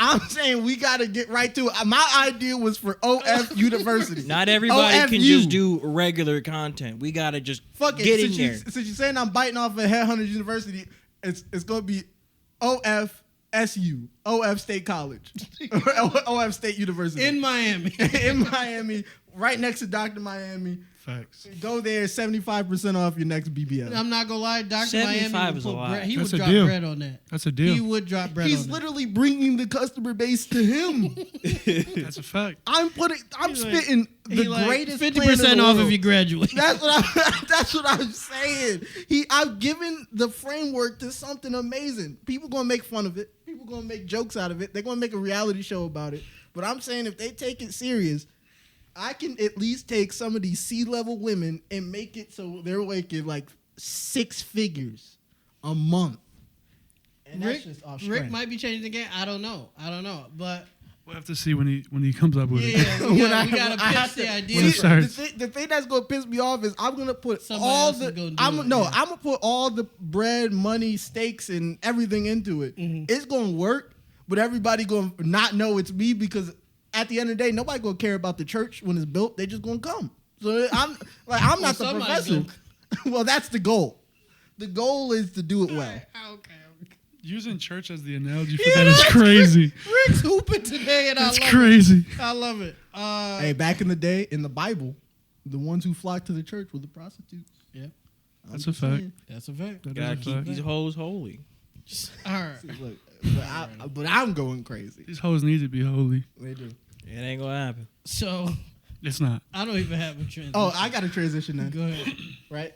[SPEAKER 1] I'm saying we gotta get right to it. My idea was for OF University.
[SPEAKER 4] Not everybody can
[SPEAKER 1] OFU.
[SPEAKER 4] just do regular content. We gotta just
[SPEAKER 1] Fuck it.
[SPEAKER 4] get in
[SPEAKER 1] since
[SPEAKER 4] there.
[SPEAKER 1] Since you're saying I'm biting off of Headhunters University, it's gonna be OFSU, OF State College, OF State University
[SPEAKER 2] in Miami.
[SPEAKER 1] in Miami, right next to Dr. Miami.
[SPEAKER 3] Facts.
[SPEAKER 1] Go there, 75% off your next BBL.
[SPEAKER 2] I'm not gonna lie, Dr. Miami
[SPEAKER 4] 75
[SPEAKER 2] would
[SPEAKER 4] is a
[SPEAKER 2] put
[SPEAKER 4] lot.
[SPEAKER 2] bread. He
[SPEAKER 3] That's
[SPEAKER 2] would
[SPEAKER 3] a
[SPEAKER 2] drop
[SPEAKER 3] deal.
[SPEAKER 2] bread on that.
[SPEAKER 3] That's a deal.
[SPEAKER 2] He would drop bread
[SPEAKER 1] He's
[SPEAKER 2] on
[SPEAKER 1] literally bringing the customer base to him.
[SPEAKER 3] That's a fact.
[SPEAKER 1] I'm
[SPEAKER 2] He's like-
[SPEAKER 1] spitting
[SPEAKER 2] that.
[SPEAKER 1] the
[SPEAKER 2] He like,
[SPEAKER 1] greatest
[SPEAKER 2] 50%
[SPEAKER 1] plan in the
[SPEAKER 2] off
[SPEAKER 1] world.
[SPEAKER 2] if you graduate.
[SPEAKER 1] That's what I'm saying. I've given the framework to something amazing. People gonna make fun of it. People gonna make jokes out of it. They're gonna make a reality show about it. But I'm saying if they take it serious, I can at least take some of these C-level women and make it so they're making like 6 figures a month. And that's just off
[SPEAKER 2] Rick
[SPEAKER 1] strength.
[SPEAKER 2] might be changing the game. I don't know. But
[SPEAKER 3] We'll have to see when he comes up with it.
[SPEAKER 2] yeah, we gotta
[SPEAKER 1] I
[SPEAKER 2] pitch
[SPEAKER 1] have
[SPEAKER 2] the
[SPEAKER 1] to-
[SPEAKER 2] idea.
[SPEAKER 3] When it
[SPEAKER 2] first.
[SPEAKER 3] starts.
[SPEAKER 1] The thing that's gonna piss me off is I'm gonna put
[SPEAKER 2] Somebody
[SPEAKER 1] all
[SPEAKER 2] else is
[SPEAKER 1] the
[SPEAKER 2] gonna do
[SPEAKER 1] I'm
[SPEAKER 2] it,
[SPEAKER 1] no
[SPEAKER 2] yeah.
[SPEAKER 1] I'm gonna put all the bread, money, stakes, and everything into it. It's gonna work, but everybody gonna not know it's me because at the end of the day, nobody gonna care about the church when it's built. They just gonna come. So I'm not the
[SPEAKER 2] somebody
[SPEAKER 1] professor. Well, that's the goal. The goal is to do it well.
[SPEAKER 2] Okay.
[SPEAKER 3] Using church as the analogy for that is crazy.
[SPEAKER 2] Rick's hooping today, and
[SPEAKER 3] That's
[SPEAKER 2] I love
[SPEAKER 3] crazy.
[SPEAKER 2] it. I love it.
[SPEAKER 1] Hey, back in the day in the Bible, the ones who flocked to the church were the prostitutes.
[SPEAKER 2] Yeah,
[SPEAKER 3] That's a fact.
[SPEAKER 2] that's a fact.
[SPEAKER 3] That
[SPEAKER 4] Gotta
[SPEAKER 3] is a
[SPEAKER 4] keep
[SPEAKER 3] fact.
[SPEAKER 4] these hoes holy.
[SPEAKER 2] All right.
[SPEAKER 1] Look, but I'm going crazy.
[SPEAKER 3] These hoes need to be holy.
[SPEAKER 1] They do.
[SPEAKER 4] It ain't gonna happen.
[SPEAKER 2] So
[SPEAKER 3] It's not.
[SPEAKER 2] I don't even have a transition.
[SPEAKER 1] Oh, I got a transition then.
[SPEAKER 2] Go ahead.
[SPEAKER 1] Right?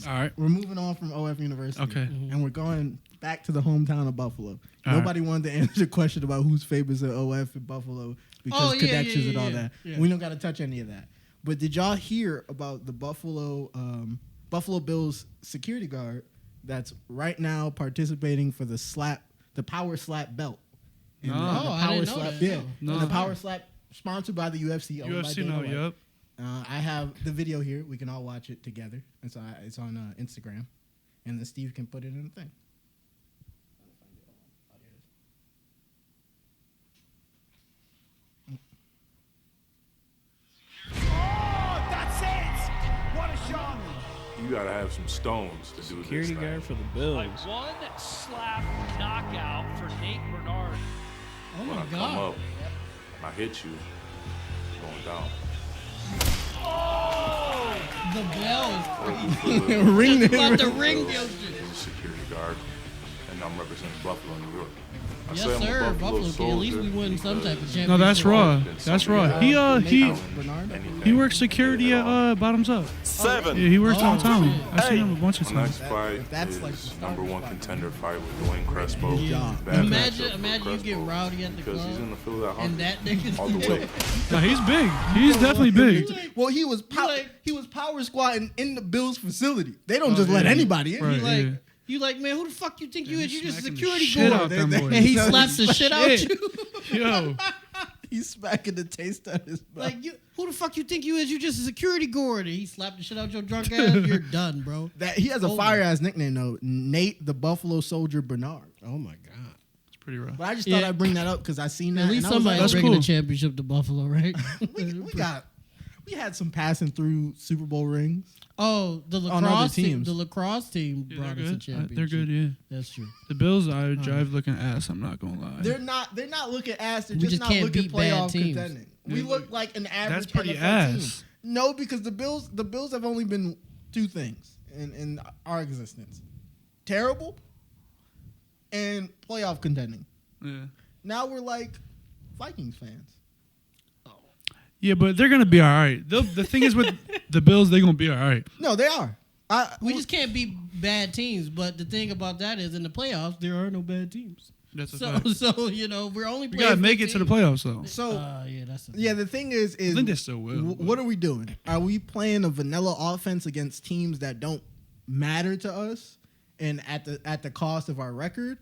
[SPEAKER 3] All right.
[SPEAKER 1] We're moving on from OF University.
[SPEAKER 3] Okay.
[SPEAKER 1] And we're going back to the hometown of Buffalo.
[SPEAKER 3] All
[SPEAKER 1] Nobody wanted to answer the question about who's famous at OF in Buffalo because
[SPEAKER 2] Oh, yeah,
[SPEAKER 1] connections
[SPEAKER 2] yeah,
[SPEAKER 1] and all
[SPEAKER 2] yeah,
[SPEAKER 1] that.
[SPEAKER 2] yeah.
[SPEAKER 1] We don't got to touch any of that. But did y'all hear about the Buffalo Bills security guard that's right now participating for the power slap belt? And
[SPEAKER 3] No.
[SPEAKER 1] the
[SPEAKER 2] Oh, I
[SPEAKER 1] power
[SPEAKER 2] didn't know
[SPEAKER 1] slap,
[SPEAKER 2] that,
[SPEAKER 1] yeah.
[SPEAKER 3] no.
[SPEAKER 1] And the power slap sponsored by the UFC. owned by
[SPEAKER 3] UFC
[SPEAKER 1] Dana
[SPEAKER 3] now,
[SPEAKER 1] White.
[SPEAKER 3] yup.
[SPEAKER 1] I have the video here. We can all watch it together. It's on Instagram, and then Steve can put it in the thing.
[SPEAKER 5] Oh, that's it! What a shot!
[SPEAKER 6] You gotta have some stones to do
[SPEAKER 4] Security
[SPEAKER 6] this.
[SPEAKER 4] guard for the Bills.
[SPEAKER 7] Like one slap knockout for Nate Bernard.
[SPEAKER 2] Oh
[SPEAKER 6] When
[SPEAKER 2] my
[SPEAKER 6] I come
[SPEAKER 2] God.
[SPEAKER 6] up, I hit you, going down.
[SPEAKER 2] The bell is crazy.
[SPEAKER 1] Ring
[SPEAKER 2] Just about
[SPEAKER 1] it.
[SPEAKER 2] to ring your shit.
[SPEAKER 6] I'm a security guard, and I'm representing Buffalo, New York. I
[SPEAKER 2] Yes,
[SPEAKER 6] say I'm a
[SPEAKER 2] sir. Buffalo kid. At least we
[SPEAKER 6] soldier
[SPEAKER 2] win some type of
[SPEAKER 6] because
[SPEAKER 2] championship.
[SPEAKER 3] No, that's raw. That's raw. He
[SPEAKER 6] anything
[SPEAKER 3] works security at Bottoms Up.
[SPEAKER 6] Seven.
[SPEAKER 3] Yeah, he works downtown.
[SPEAKER 2] shit.
[SPEAKER 3] I've seen him a bunch of
[SPEAKER 6] My
[SPEAKER 3] times.
[SPEAKER 6] next fight
[SPEAKER 1] that's
[SPEAKER 6] is
[SPEAKER 1] like the start
[SPEAKER 6] number
[SPEAKER 1] of the
[SPEAKER 6] one
[SPEAKER 1] fight.
[SPEAKER 6] contender fight with Dwayne Crespo.
[SPEAKER 1] Yeah.
[SPEAKER 6] Bad
[SPEAKER 2] Imagine
[SPEAKER 6] matchup for
[SPEAKER 2] you get
[SPEAKER 6] Crespo
[SPEAKER 2] rowdy at the
[SPEAKER 6] because
[SPEAKER 2] club,
[SPEAKER 6] he's in the field at
[SPEAKER 2] and that nigga's
[SPEAKER 6] all the way.
[SPEAKER 3] No, he's big. He's definitely big.
[SPEAKER 1] Well, he was
[SPEAKER 2] like-
[SPEAKER 1] he was power squatting in the Bills facility. They don't just
[SPEAKER 3] yeah.
[SPEAKER 1] let anybody in.
[SPEAKER 3] Right.
[SPEAKER 2] You like,
[SPEAKER 3] yeah.
[SPEAKER 2] you like, man, who the fuck you think you is? You just a
[SPEAKER 3] Smacking the
[SPEAKER 2] security
[SPEAKER 3] shit
[SPEAKER 2] guard.
[SPEAKER 3] out them
[SPEAKER 1] They-
[SPEAKER 3] boys.
[SPEAKER 2] And he
[SPEAKER 1] So
[SPEAKER 2] slaps the shit out
[SPEAKER 3] shit.
[SPEAKER 2] you.
[SPEAKER 3] Yo,
[SPEAKER 1] He's smacking the taste out of his mouth.
[SPEAKER 2] Like, who the fuck you think you is? You just a security guard. And he slapped the shit out your drunk ass. You're done, bro.
[SPEAKER 1] That he has a
[SPEAKER 2] Over.
[SPEAKER 1] fire ass nickname though, Nate the Buffalo Soldier Bernard.
[SPEAKER 2] Oh my God.
[SPEAKER 3] it's pretty rough.
[SPEAKER 1] But I just
[SPEAKER 2] Yeah.
[SPEAKER 1] thought I'd bring that up because I seen that.
[SPEAKER 2] At least
[SPEAKER 1] and I was
[SPEAKER 2] somebody's
[SPEAKER 1] like,
[SPEAKER 3] That's
[SPEAKER 2] bringing
[SPEAKER 3] cool.
[SPEAKER 2] the championship to Buffalo, right?
[SPEAKER 1] we we had some passing through Super Bowl rings.
[SPEAKER 2] Oh, the
[SPEAKER 1] On other
[SPEAKER 2] lacrosse team.
[SPEAKER 1] teams.
[SPEAKER 2] The lacrosse team
[SPEAKER 3] Yeah,
[SPEAKER 2] brought
[SPEAKER 3] they're
[SPEAKER 2] us a
[SPEAKER 3] good.
[SPEAKER 2] championship.
[SPEAKER 3] They're good, yeah.
[SPEAKER 2] That's true.
[SPEAKER 3] The Bills, I drive looking ass. I'm not gonna lie.
[SPEAKER 1] They're not looking ass. They're
[SPEAKER 2] We
[SPEAKER 1] just
[SPEAKER 2] just
[SPEAKER 1] not
[SPEAKER 2] can't
[SPEAKER 1] looking
[SPEAKER 2] beat bad
[SPEAKER 1] playoff
[SPEAKER 2] teams.
[SPEAKER 1] contending. We look like an average
[SPEAKER 3] That's pretty
[SPEAKER 1] NFL
[SPEAKER 3] ass.
[SPEAKER 1] team. No, because the Bills have only been two things in our existence: terrible and playoff contending.
[SPEAKER 3] Yeah.
[SPEAKER 1] Now we're like Vikings fans.
[SPEAKER 3] Yeah, but they're gonna be all right. The thing is with the Bills, they're gonna be all right.
[SPEAKER 1] No, they are.
[SPEAKER 2] We just can't beat bad teams. But the thing about that is, in the playoffs, there are no bad teams.
[SPEAKER 3] That's a
[SPEAKER 2] So,
[SPEAKER 3] fact.
[SPEAKER 2] we're only
[SPEAKER 3] We
[SPEAKER 2] playing
[SPEAKER 3] gotta make it to the
[SPEAKER 2] 15.
[SPEAKER 3] playoffs though.
[SPEAKER 1] So
[SPEAKER 2] The
[SPEAKER 1] thing is
[SPEAKER 3] I think they still will.
[SPEAKER 1] what are we doing? Are we playing a vanilla offense against teams that don't matter to us and at the cost of our record?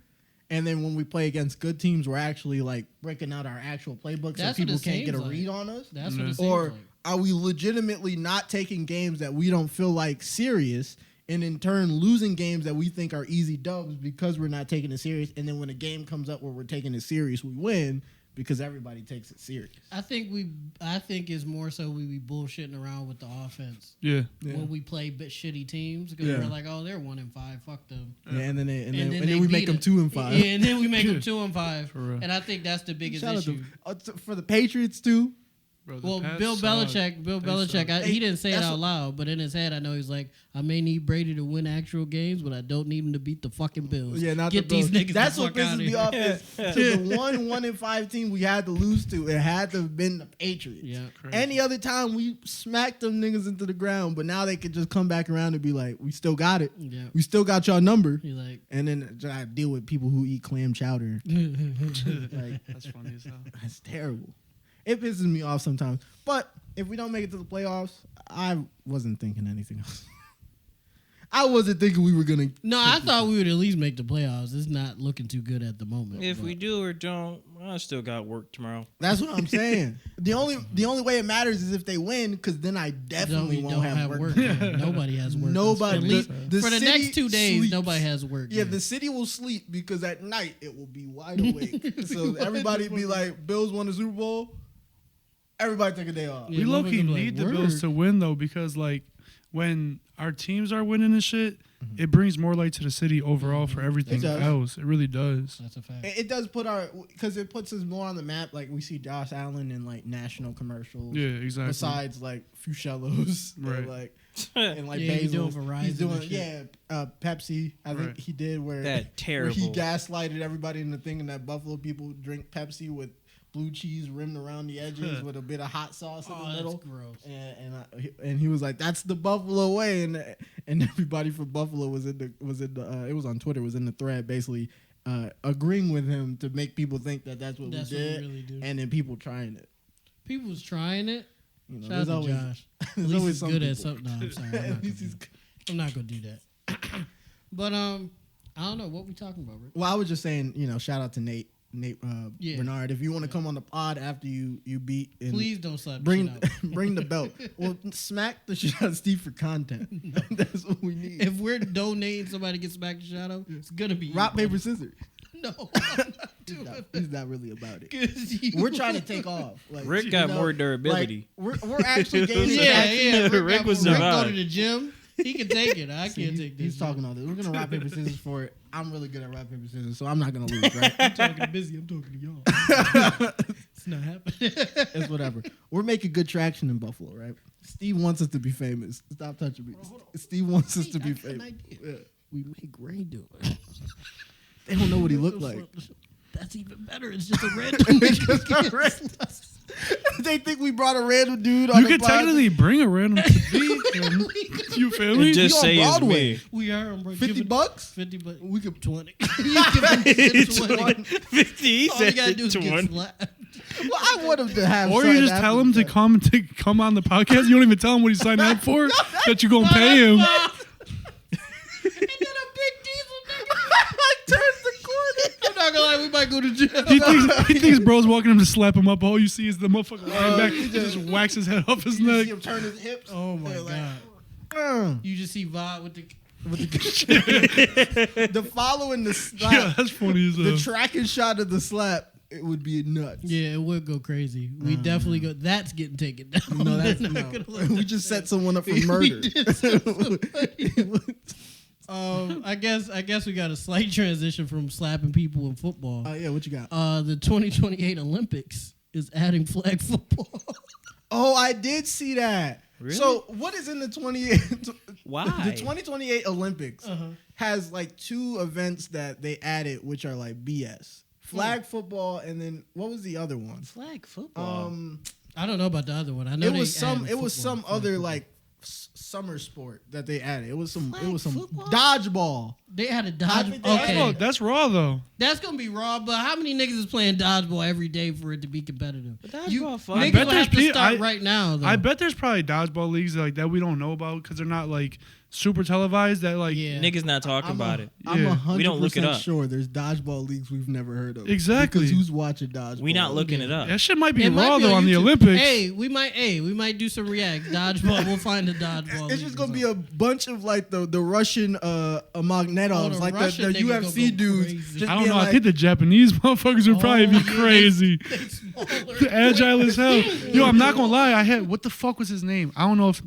[SPEAKER 1] And then when we play against good teams, we're actually like breaking out our actual playbook so
[SPEAKER 2] That's
[SPEAKER 1] people
[SPEAKER 2] what it
[SPEAKER 1] can't get a
[SPEAKER 2] seems
[SPEAKER 1] read
[SPEAKER 2] like.
[SPEAKER 1] on us.
[SPEAKER 2] That's what it seems
[SPEAKER 1] Or
[SPEAKER 2] like.
[SPEAKER 1] are we legitimately not taking games that we don't feel like serious, and in turn losing games that we think are easy dubs because we're not taking it serious? And then when a game comes up where we're taking it serious, we win because everybody takes it serious.
[SPEAKER 2] I think it's more so we be bullshitting around with the offense
[SPEAKER 3] Yeah.
[SPEAKER 2] when we play shitty teams because
[SPEAKER 1] Yeah.
[SPEAKER 2] we're like, oh, they're 1-5, fuck them.
[SPEAKER 1] Yeah, and then
[SPEAKER 2] they
[SPEAKER 1] we
[SPEAKER 2] beat
[SPEAKER 1] make them
[SPEAKER 2] us.
[SPEAKER 1] 2-5.
[SPEAKER 2] Yeah, and then we make them 2-5.
[SPEAKER 3] For real.
[SPEAKER 2] And I think that's the biggest
[SPEAKER 1] Shout out
[SPEAKER 2] issue.
[SPEAKER 1] for the Patriots too.
[SPEAKER 3] Bro, the
[SPEAKER 2] Well,
[SPEAKER 3] Pats
[SPEAKER 2] Bill
[SPEAKER 3] suck.
[SPEAKER 2] Belichick,
[SPEAKER 3] suck.
[SPEAKER 2] he didn't say it
[SPEAKER 1] That's
[SPEAKER 2] out
[SPEAKER 1] what-
[SPEAKER 2] loud, but in his head, I know he's like, I may need Brady to win actual games, but I don't need him to beat the fucking Bills.
[SPEAKER 1] Yeah, not
[SPEAKER 2] Get
[SPEAKER 1] the Bills.
[SPEAKER 2] these niggas
[SPEAKER 1] That's
[SPEAKER 2] the
[SPEAKER 1] what
[SPEAKER 2] fuck out
[SPEAKER 1] pisses me off. Is to the 1-5 team we had to lose to, it had to have been the Patriots.
[SPEAKER 2] Yeah.
[SPEAKER 3] Crazy.
[SPEAKER 1] Any other time we smacked them niggas into the ground, but now they could just come back around and be like, we still got it.
[SPEAKER 2] Yeah.
[SPEAKER 1] We still got y'all number.
[SPEAKER 2] He's like,
[SPEAKER 1] And then I deal with people who eat clam chowder. Like,
[SPEAKER 3] That's funny as hell.
[SPEAKER 1] that's terrible. It pisses me off sometimes. But if we don't make it to the playoffs, I wasn't thinking anything else. I wasn't thinking we were gonna.
[SPEAKER 2] no, I thought we would at least make the playoffs. It's not looking too good at the moment.
[SPEAKER 4] If
[SPEAKER 2] but-
[SPEAKER 4] we do or don't, I still got work tomorrow.
[SPEAKER 1] That's what I'm saying. The only way it matters is if they win, because then I definitely won't have work.
[SPEAKER 2] Yeah, nobody has work.
[SPEAKER 1] Nobody.
[SPEAKER 2] At least
[SPEAKER 1] The
[SPEAKER 2] for the
[SPEAKER 1] city
[SPEAKER 2] next 2 days,
[SPEAKER 1] sleeps.
[SPEAKER 2] nobody has work.
[SPEAKER 1] Yeah, the city will sleep because at night it will be wide awake. So everybody be like, Bills won the Super Bowl. Everybody take a day off.
[SPEAKER 2] Yeah,
[SPEAKER 3] We low key
[SPEAKER 2] motherfuckers like,
[SPEAKER 3] need the
[SPEAKER 2] word.
[SPEAKER 3] Bills to win though, because like when our teams are winning and shit, it brings more light to the city overall for everything
[SPEAKER 1] It does.
[SPEAKER 3] else. It really does.
[SPEAKER 2] That's a fact.
[SPEAKER 1] It does put because it puts us more on the map. Like we see Josh Allen in like national commercials.
[SPEAKER 3] Yeah, exactly.
[SPEAKER 1] Besides like Fuchellos,
[SPEAKER 3] Right.
[SPEAKER 1] and, like and like
[SPEAKER 2] Yeah, he's
[SPEAKER 1] Basil.
[SPEAKER 2] doing Verizon
[SPEAKER 1] He's doing
[SPEAKER 2] and shit.
[SPEAKER 1] Pepsi. I think
[SPEAKER 3] Right.
[SPEAKER 1] he did where
[SPEAKER 4] That
[SPEAKER 1] where
[SPEAKER 4] terrible.
[SPEAKER 1] he gaslighted everybody into thinking that Buffalo people drink Pepsi with blue cheese rimmed around the edges with a bit of hot sauce in the
[SPEAKER 2] That's
[SPEAKER 1] middle.
[SPEAKER 2] gross.
[SPEAKER 1] And he was like, "That's the Buffalo way," and everybody from Buffalo was in the it was on Twitter, was in the thread basically agreeing with him to make people think that that's what
[SPEAKER 2] That's
[SPEAKER 1] we
[SPEAKER 2] what we
[SPEAKER 1] did,
[SPEAKER 2] really do.
[SPEAKER 1] and then people trying it.
[SPEAKER 2] People was trying it.
[SPEAKER 1] You know,
[SPEAKER 2] Shout out
[SPEAKER 1] there's
[SPEAKER 2] to
[SPEAKER 1] always
[SPEAKER 2] Josh. At
[SPEAKER 1] there's
[SPEAKER 2] least
[SPEAKER 1] always
[SPEAKER 2] he's
[SPEAKER 1] some
[SPEAKER 2] good at
[SPEAKER 1] people.
[SPEAKER 2] something. No, I'm sorry.
[SPEAKER 1] At least he's.
[SPEAKER 2] I'm not gonna do that. But I don't know what we talking about, Rick.
[SPEAKER 1] Well, I was just saying, shout out to Nate
[SPEAKER 2] Yeah.
[SPEAKER 1] Bernard. If you want to come on the pod after you beat, and
[SPEAKER 2] Please don't slap
[SPEAKER 1] bring
[SPEAKER 2] the shit out.
[SPEAKER 1] bring the belt. Well, smack the shit out of Steve for content. That's what we need.
[SPEAKER 2] If we're donating somebody to get smacked the shot out, it's gonna be
[SPEAKER 1] Rock
[SPEAKER 2] you,
[SPEAKER 1] paper scissors.
[SPEAKER 2] No, I'm not doing
[SPEAKER 1] He's not really about it.
[SPEAKER 2] that.
[SPEAKER 1] We're trying to take off. Like,
[SPEAKER 4] Rick got more durability.
[SPEAKER 1] Like, we're actually gaining.
[SPEAKER 2] Yeah.
[SPEAKER 4] Rick was
[SPEAKER 2] Rick go
[SPEAKER 4] survived.
[SPEAKER 2] to the gym. He can take it. I
[SPEAKER 1] See,
[SPEAKER 2] can't take this.
[SPEAKER 1] he's talking all this. We're gonna rock paper scissors for it. I'm really good at rock paper scissors, so I'm not gonna lose. Right?
[SPEAKER 2] I'm talking busy. I'm talking to y'all. It's not happening.
[SPEAKER 1] It's whatever. We're making good traction in Buffalo, right? Steve wants us to be famous. Stop touching me. Steve wants us to be
[SPEAKER 2] I got an
[SPEAKER 1] famous.
[SPEAKER 2] idea.
[SPEAKER 1] Yeah.
[SPEAKER 2] We make Ray do it.
[SPEAKER 1] They don't know what he looked like.
[SPEAKER 2] That's even better. It's just a random.
[SPEAKER 1] They think we brought a random dude on
[SPEAKER 3] You
[SPEAKER 1] the
[SPEAKER 3] could
[SPEAKER 1] pod.
[SPEAKER 3] technically bring a random to me. You feel me?
[SPEAKER 4] And just
[SPEAKER 1] on
[SPEAKER 4] say it's
[SPEAKER 1] Broadway.
[SPEAKER 4] me.
[SPEAKER 2] We are on break.
[SPEAKER 1] 50 bucks?
[SPEAKER 2] 50 bucks.
[SPEAKER 1] We could
[SPEAKER 2] 20. You give him 20.
[SPEAKER 4] 50.
[SPEAKER 2] All you gotta do is get slapped.
[SPEAKER 1] Well, I want him to have.
[SPEAKER 3] Or you
[SPEAKER 1] something
[SPEAKER 3] just tell
[SPEAKER 1] after
[SPEAKER 3] him
[SPEAKER 1] the
[SPEAKER 3] to
[SPEAKER 1] fact.
[SPEAKER 3] come on the podcast. You don't even tell him what he's signing up for. That you're gonna pay him.
[SPEAKER 2] And then a big diesel nigga.
[SPEAKER 1] Turns the corner.
[SPEAKER 2] I'm not gonna lie, we might go to jail.
[SPEAKER 3] He thinks bro's walking him to slap him up. All you see is the motherfucker lying back. He just whacks his head off his
[SPEAKER 1] You
[SPEAKER 3] neck.
[SPEAKER 1] see him turn his hips.
[SPEAKER 2] Oh my
[SPEAKER 1] They're like,
[SPEAKER 2] god. You just see Vod with the.
[SPEAKER 1] the following the slap.
[SPEAKER 3] Yeah, that's funny as
[SPEAKER 1] The
[SPEAKER 3] hell.
[SPEAKER 1] tracking shot of the slap it would be nuts.
[SPEAKER 2] Yeah, it would go crazy. We definitely go. That's getting taken down.
[SPEAKER 1] No, that's
[SPEAKER 2] They're
[SPEAKER 1] no.
[SPEAKER 2] not gonna let
[SPEAKER 1] We
[SPEAKER 2] that
[SPEAKER 1] just
[SPEAKER 2] stand.
[SPEAKER 1] set someone up for murder.
[SPEAKER 2] I guess we got a slight transition from slapping people in football.
[SPEAKER 1] Yeah, what you got?
[SPEAKER 2] The 2028 Olympics is adding flag football.
[SPEAKER 1] Oh, I did see that.
[SPEAKER 4] Really?
[SPEAKER 1] So what is in the 28?
[SPEAKER 4] Why?
[SPEAKER 1] The 2028 Olympics has like 2 events that they added, which are like BS. Flag football, and then what was the other one?
[SPEAKER 4] Flag football.
[SPEAKER 2] I don't know about the other one. I know
[SPEAKER 1] It was some
[SPEAKER 2] football.
[SPEAKER 1] other
[SPEAKER 2] Football.
[SPEAKER 1] like summer sport that they added. It was some
[SPEAKER 4] football?
[SPEAKER 1] dodgeball.
[SPEAKER 2] They had a
[SPEAKER 1] I
[SPEAKER 2] dodge.
[SPEAKER 1] think they-
[SPEAKER 2] Okay,
[SPEAKER 3] That's raw though.
[SPEAKER 2] that's gonna be raw. But how many niggas is playing dodgeball every day for it to be competitive?
[SPEAKER 4] But dodgeball fun.
[SPEAKER 2] Niggas
[SPEAKER 3] bet
[SPEAKER 2] would have
[SPEAKER 3] there's
[SPEAKER 2] to start
[SPEAKER 3] pe-
[SPEAKER 2] right now. Though.
[SPEAKER 3] I bet there's probably dodgeball leagues like that we don't know about because they're not like super televised. That like
[SPEAKER 2] Yeah.
[SPEAKER 4] Niggas not talking about it.
[SPEAKER 1] I'm
[SPEAKER 3] Yeah.
[SPEAKER 1] 100%
[SPEAKER 4] We don't look it up.
[SPEAKER 1] sure there's dodgeball leagues we've never heard of.
[SPEAKER 3] Exactly.
[SPEAKER 1] Because who's watching dodgeball?
[SPEAKER 4] We not looking it up.
[SPEAKER 3] that shit might be
[SPEAKER 2] It might
[SPEAKER 3] raw
[SPEAKER 2] be
[SPEAKER 3] though on the
[SPEAKER 2] YouTube.
[SPEAKER 3] Olympics.
[SPEAKER 2] Hey, we might do some reacts. Dodgeball. We'll find a dodgeball.
[SPEAKER 1] It's just gonna be a bunch of like the Russian Magnetovs,
[SPEAKER 2] the
[SPEAKER 1] like
[SPEAKER 2] Russian
[SPEAKER 1] the
[SPEAKER 2] niggas gonna
[SPEAKER 1] UFC
[SPEAKER 2] go
[SPEAKER 1] dudes.
[SPEAKER 2] crazy.
[SPEAKER 1] Just
[SPEAKER 3] I don't
[SPEAKER 1] being
[SPEAKER 3] know.
[SPEAKER 1] like,
[SPEAKER 3] I think the Japanese motherfuckers would probably be
[SPEAKER 2] yeah,
[SPEAKER 3] crazy.
[SPEAKER 2] they smaller.
[SPEAKER 3] Agile as hell. Yo, I'm not gonna lie. I had what the fuck was his name? I don't know if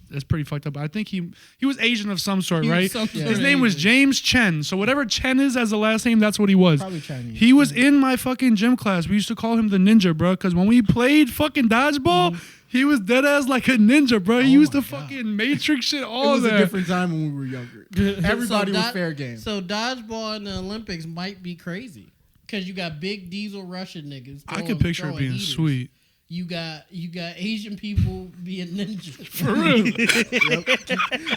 [SPEAKER 3] that's pretty fucked up. But I think he was Asian of some sort,
[SPEAKER 2] He was
[SPEAKER 3] right?
[SPEAKER 2] some sort
[SPEAKER 3] His
[SPEAKER 2] of
[SPEAKER 3] name was
[SPEAKER 2] Asian.
[SPEAKER 3] James Chen. So whatever Chen is as a last name, that's what he was.
[SPEAKER 1] Probably Chinese.
[SPEAKER 3] He was in my fucking gym class. We used to call him the ninja, bro. Because when we played fucking dodgeball, he was dead ass like a ninja, bro. He used to fucking matrix shit
[SPEAKER 1] it
[SPEAKER 3] all
[SPEAKER 1] was
[SPEAKER 3] there.
[SPEAKER 1] a different time when we were younger. Everybody was fair game.
[SPEAKER 2] So dodgeball in the Olympics might be crazy because you got big diesel Russian niggas.
[SPEAKER 3] I could picture it
[SPEAKER 2] throwing
[SPEAKER 3] being
[SPEAKER 2] heaters.
[SPEAKER 3] sweet.
[SPEAKER 2] You got Asian people being ninjas.
[SPEAKER 3] For real.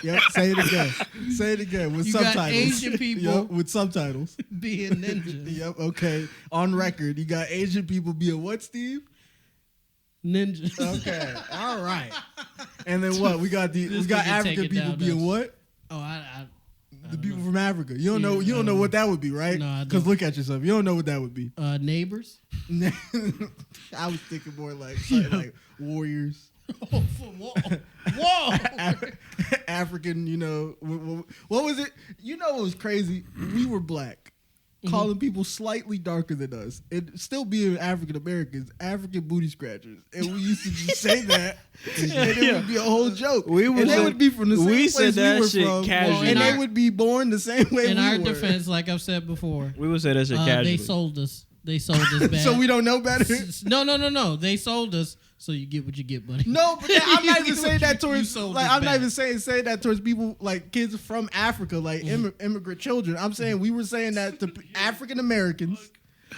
[SPEAKER 1] Yep. Say it again. Say it again with
[SPEAKER 2] You got
[SPEAKER 1] subtitles.
[SPEAKER 2] Asian people-
[SPEAKER 1] Yep, with subtitles.
[SPEAKER 2] being ninjas.
[SPEAKER 1] Yep. Okay. On record, you got Asian people being what, Steve?
[SPEAKER 2] Ninjas.
[SPEAKER 1] Okay. All right. And then what? We got
[SPEAKER 2] This
[SPEAKER 1] African
[SPEAKER 2] nigga
[SPEAKER 1] people
[SPEAKER 2] down
[SPEAKER 1] being
[SPEAKER 2] there.
[SPEAKER 1] what?
[SPEAKER 2] Oh, I
[SPEAKER 1] The people from Africa. You don't
[SPEAKER 2] Yeah,
[SPEAKER 1] know. You don't know what that would be, right?
[SPEAKER 2] No, I
[SPEAKER 1] Because
[SPEAKER 2] don't.
[SPEAKER 1] look at yourself. You don't know what that would be.
[SPEAKER 2] neighbors.
[SPEAKER 1] I was thinking more like something like warriors,
[SPEAKER 2] Oh, whoa.
[SPEAKER 1] African. You know, what was it? You know, what was crazy? We were black. Calling people slightly darker than us, and still being African Americans, African booty scratchers, and we used to just say that, and it would be a whole joke.
[SPEAKER 4] We
[SPEAKER 1] and
[SPEAKER 4] was
[SPEAKER 1] they
[SPEAKER 4] a-
[SPEAKER 1] would be from the same
[SPEAKER 4] we
[SPEAKER 1] place
[SPEAKER 4] said that
[SPEAKER 1] we were
[SPEAKER 4] shit
[SPEAKER 1] from,
[SPEAKER 4] casually.
[SPEAKER 1] and
[SPEAKER 2] Well,
[SPEAKER 1] they would be born the same way
[SPEAKER 2] In
[SPEAKER 1] we
[SPEAKER 2] our
[SPEAKER 1] were.
[SPEAKER 2] defense, like I've said before,
[SPEAKER 4] We would say that shit
[SPEAKER 2] they
[SPEAKER 4] casually.
[SPEAKER 2] sold us. They sold us bad.
[SPEAKER 1] So we don't know better.
[SPEAKER 2] No. They sold us, so you get what you get, buddy.
[SPEAKER 1] No, but I'm not even saying that
[SPEAKER 2] You
[SPEAKER 1] towards
[SPEAKER 2] sold
[SPEAKER 1] like
[SPEAKER 2] us
[SPEAKER 1] I'm not
[SPEAKER 2] bad.
[SPEAKER 1] even saying that towards people like kids from Africa, like immigrant children. I'm saying we were saying that to African Americans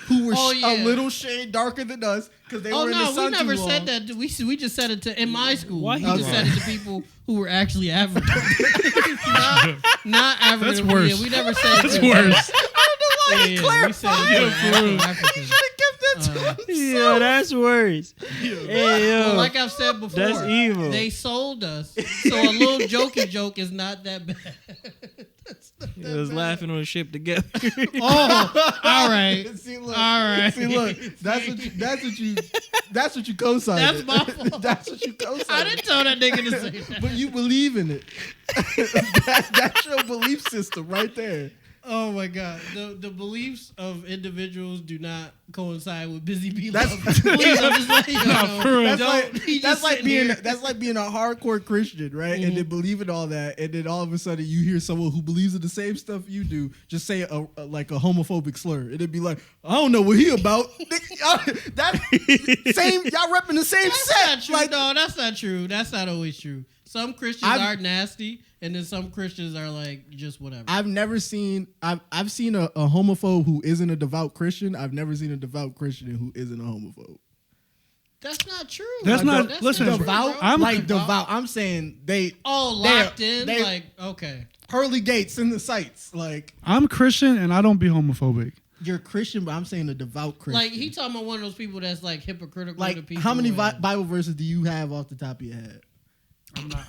[SPEAKER 1] who were
[SPEAKER 2] Oh,
[SPEAKER 1] a
[SPEAKER 2] yeah.
[SPEAKER 1] little shade darker than us because they
[SPEAKER 2] Oh
[SPEAKER 1] were in the
[SPEAKER 2] no, we
[SPEAKER 1] sun
[SPEAKER 2] never
[SPEAKER 1] too long.
[SPEAKER 2] said that. We just said it to in my school.
[SPEAKER 4] Why
[SPEAKER 2] We
[SPEAKER 4] he
[SPEAKER 2] just
[SPEAKER 1] wrong?
[SPEAKER 2] said it to people who were actually African, not African.
[SPEAKER 3] That's worse.
[SPEAKER 2] Yeah, we never said it.
[SPEAKER 3] That's
[SPEAKER 2] to
[SPEAKER 3] worse.
[SPEAKER 2] Yeah, we said it to actual Africans.
[SPEAKER 4] Yo, that's worse. Hey, yo.
[SPEAKER 2] Well, like I've said before,
[SPEAKER 4] That's evil.
[SPEAKER 2] They sold us, so a little jokey joke is not that bad.
[SPEAKER 4] It was laughing on the ship together.
[SPEAKER 2] Oh, all right.
[SPEAKER 1] See, look,
[SPEAKER 2] All right.
[SPEAKER 1] See, look, that's what you co-signed.
[SPEAKER 2] That's my fault.
[SPEAKER 1] That's what you co-signed.
[SPEAKER 2] I didn't tell that nigga to say that.
[SPEAKER 1] But you believe in it. That's your belief system right there.
[SPEAKER 2] Oh my God, the beliefs of individuals do not coincide with Busy Bee
[SPEAKER 1] That's-
[SPEAKER 2] Love. Please, I'm just letting you know.
[SPEAKER 3] for real.
[SPEAKER 2] He
[SPEAKER 1] That's
[SPEAKER 2] just
[SPEAKER 1] like
[SPEAKER 2] sitting
[SPEAKER 1] being
[SPEAKER 2] here.
[SPEAKER 1] that's like being a hardcore Christian, right? And then believing all that, and then all of a sudden you hear someone who believes in the same stuff you do just say like a homophobic slur, and it'd be like, I don't know what he about. That same y'all repping the same
[SPEAKER 2] That's
[SPEAKER 1] set.
[SPEAKER 2] not true.
[SPEAKER 1] Like,
[SPEAKER 2] No, that's not true. That's not always true. Some Christians are nasty, and then some Christians are like just whatever.
[SPEAKER 1] I've seen a homophobe who isn't a devout Christian. I've never seen a devout Christian who isn't a homophobe.
[SPEAKER 2] That's not true.
[SPEAKER 3] That's
[SPEAKER 2] bro.
[SPEAKER 3] not- listen,
[SPEAKER 2] true,
[SPEAKER 1] Devout,
[SPEAKER 2] bro.
[SPEAKER 3] I'm
[SPEAKER 1] like devout. I'm saying they
[SPEAKER 2] locked
[SPEAKER 1] they-
[SPEAKER 2] in.
[SPEAKER 1] they-
[SPEAKER 2] Like okay.
[SPEAKER 1] pearly gates in the sights. Like
[SPEAKER 3] I'm Christian and I don't be homophobic.
[SPEAKER 1] you're Christian, but I'm saying a devout Christian.
[SPEAKER 2] Like he talking about one of those people that's like hypocritical to
[SPEAKER 1] like
[SPEAKER 2] people.
[SPEAKER 1] how many
[SPEAKER 2] and-
[SPEAKER 1] Bible verses do you have off the top of your head?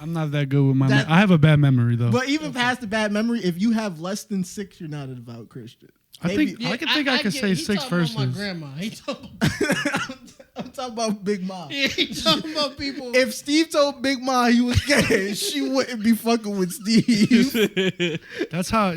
[SPEAKER 3] I'm not that good with my.
[SPEAKER 1] That-
[SPEAKER 3] I have a bad memory though.
[SPEAKER 1] But even past the bad memory, if you have less than 6, you're not a devout Christian.
[SPEAKER 3] I think I could say
[SPEAKER 2] he
[SPEAKER 3] 6
[SPEAKER 2] talking about my
[SPEAKER 3] verses.
[SPEAKER 2] grandma. He talking
[SPEAKER 1] I'm talking talking about Big Ma.
[SPEAKER 2] He ain't talking about people.
[SPEAKER 1] If Steve told Big Ma he was gay, she wouldn't be fucking with Steve.
[SPEAKER 3] That's how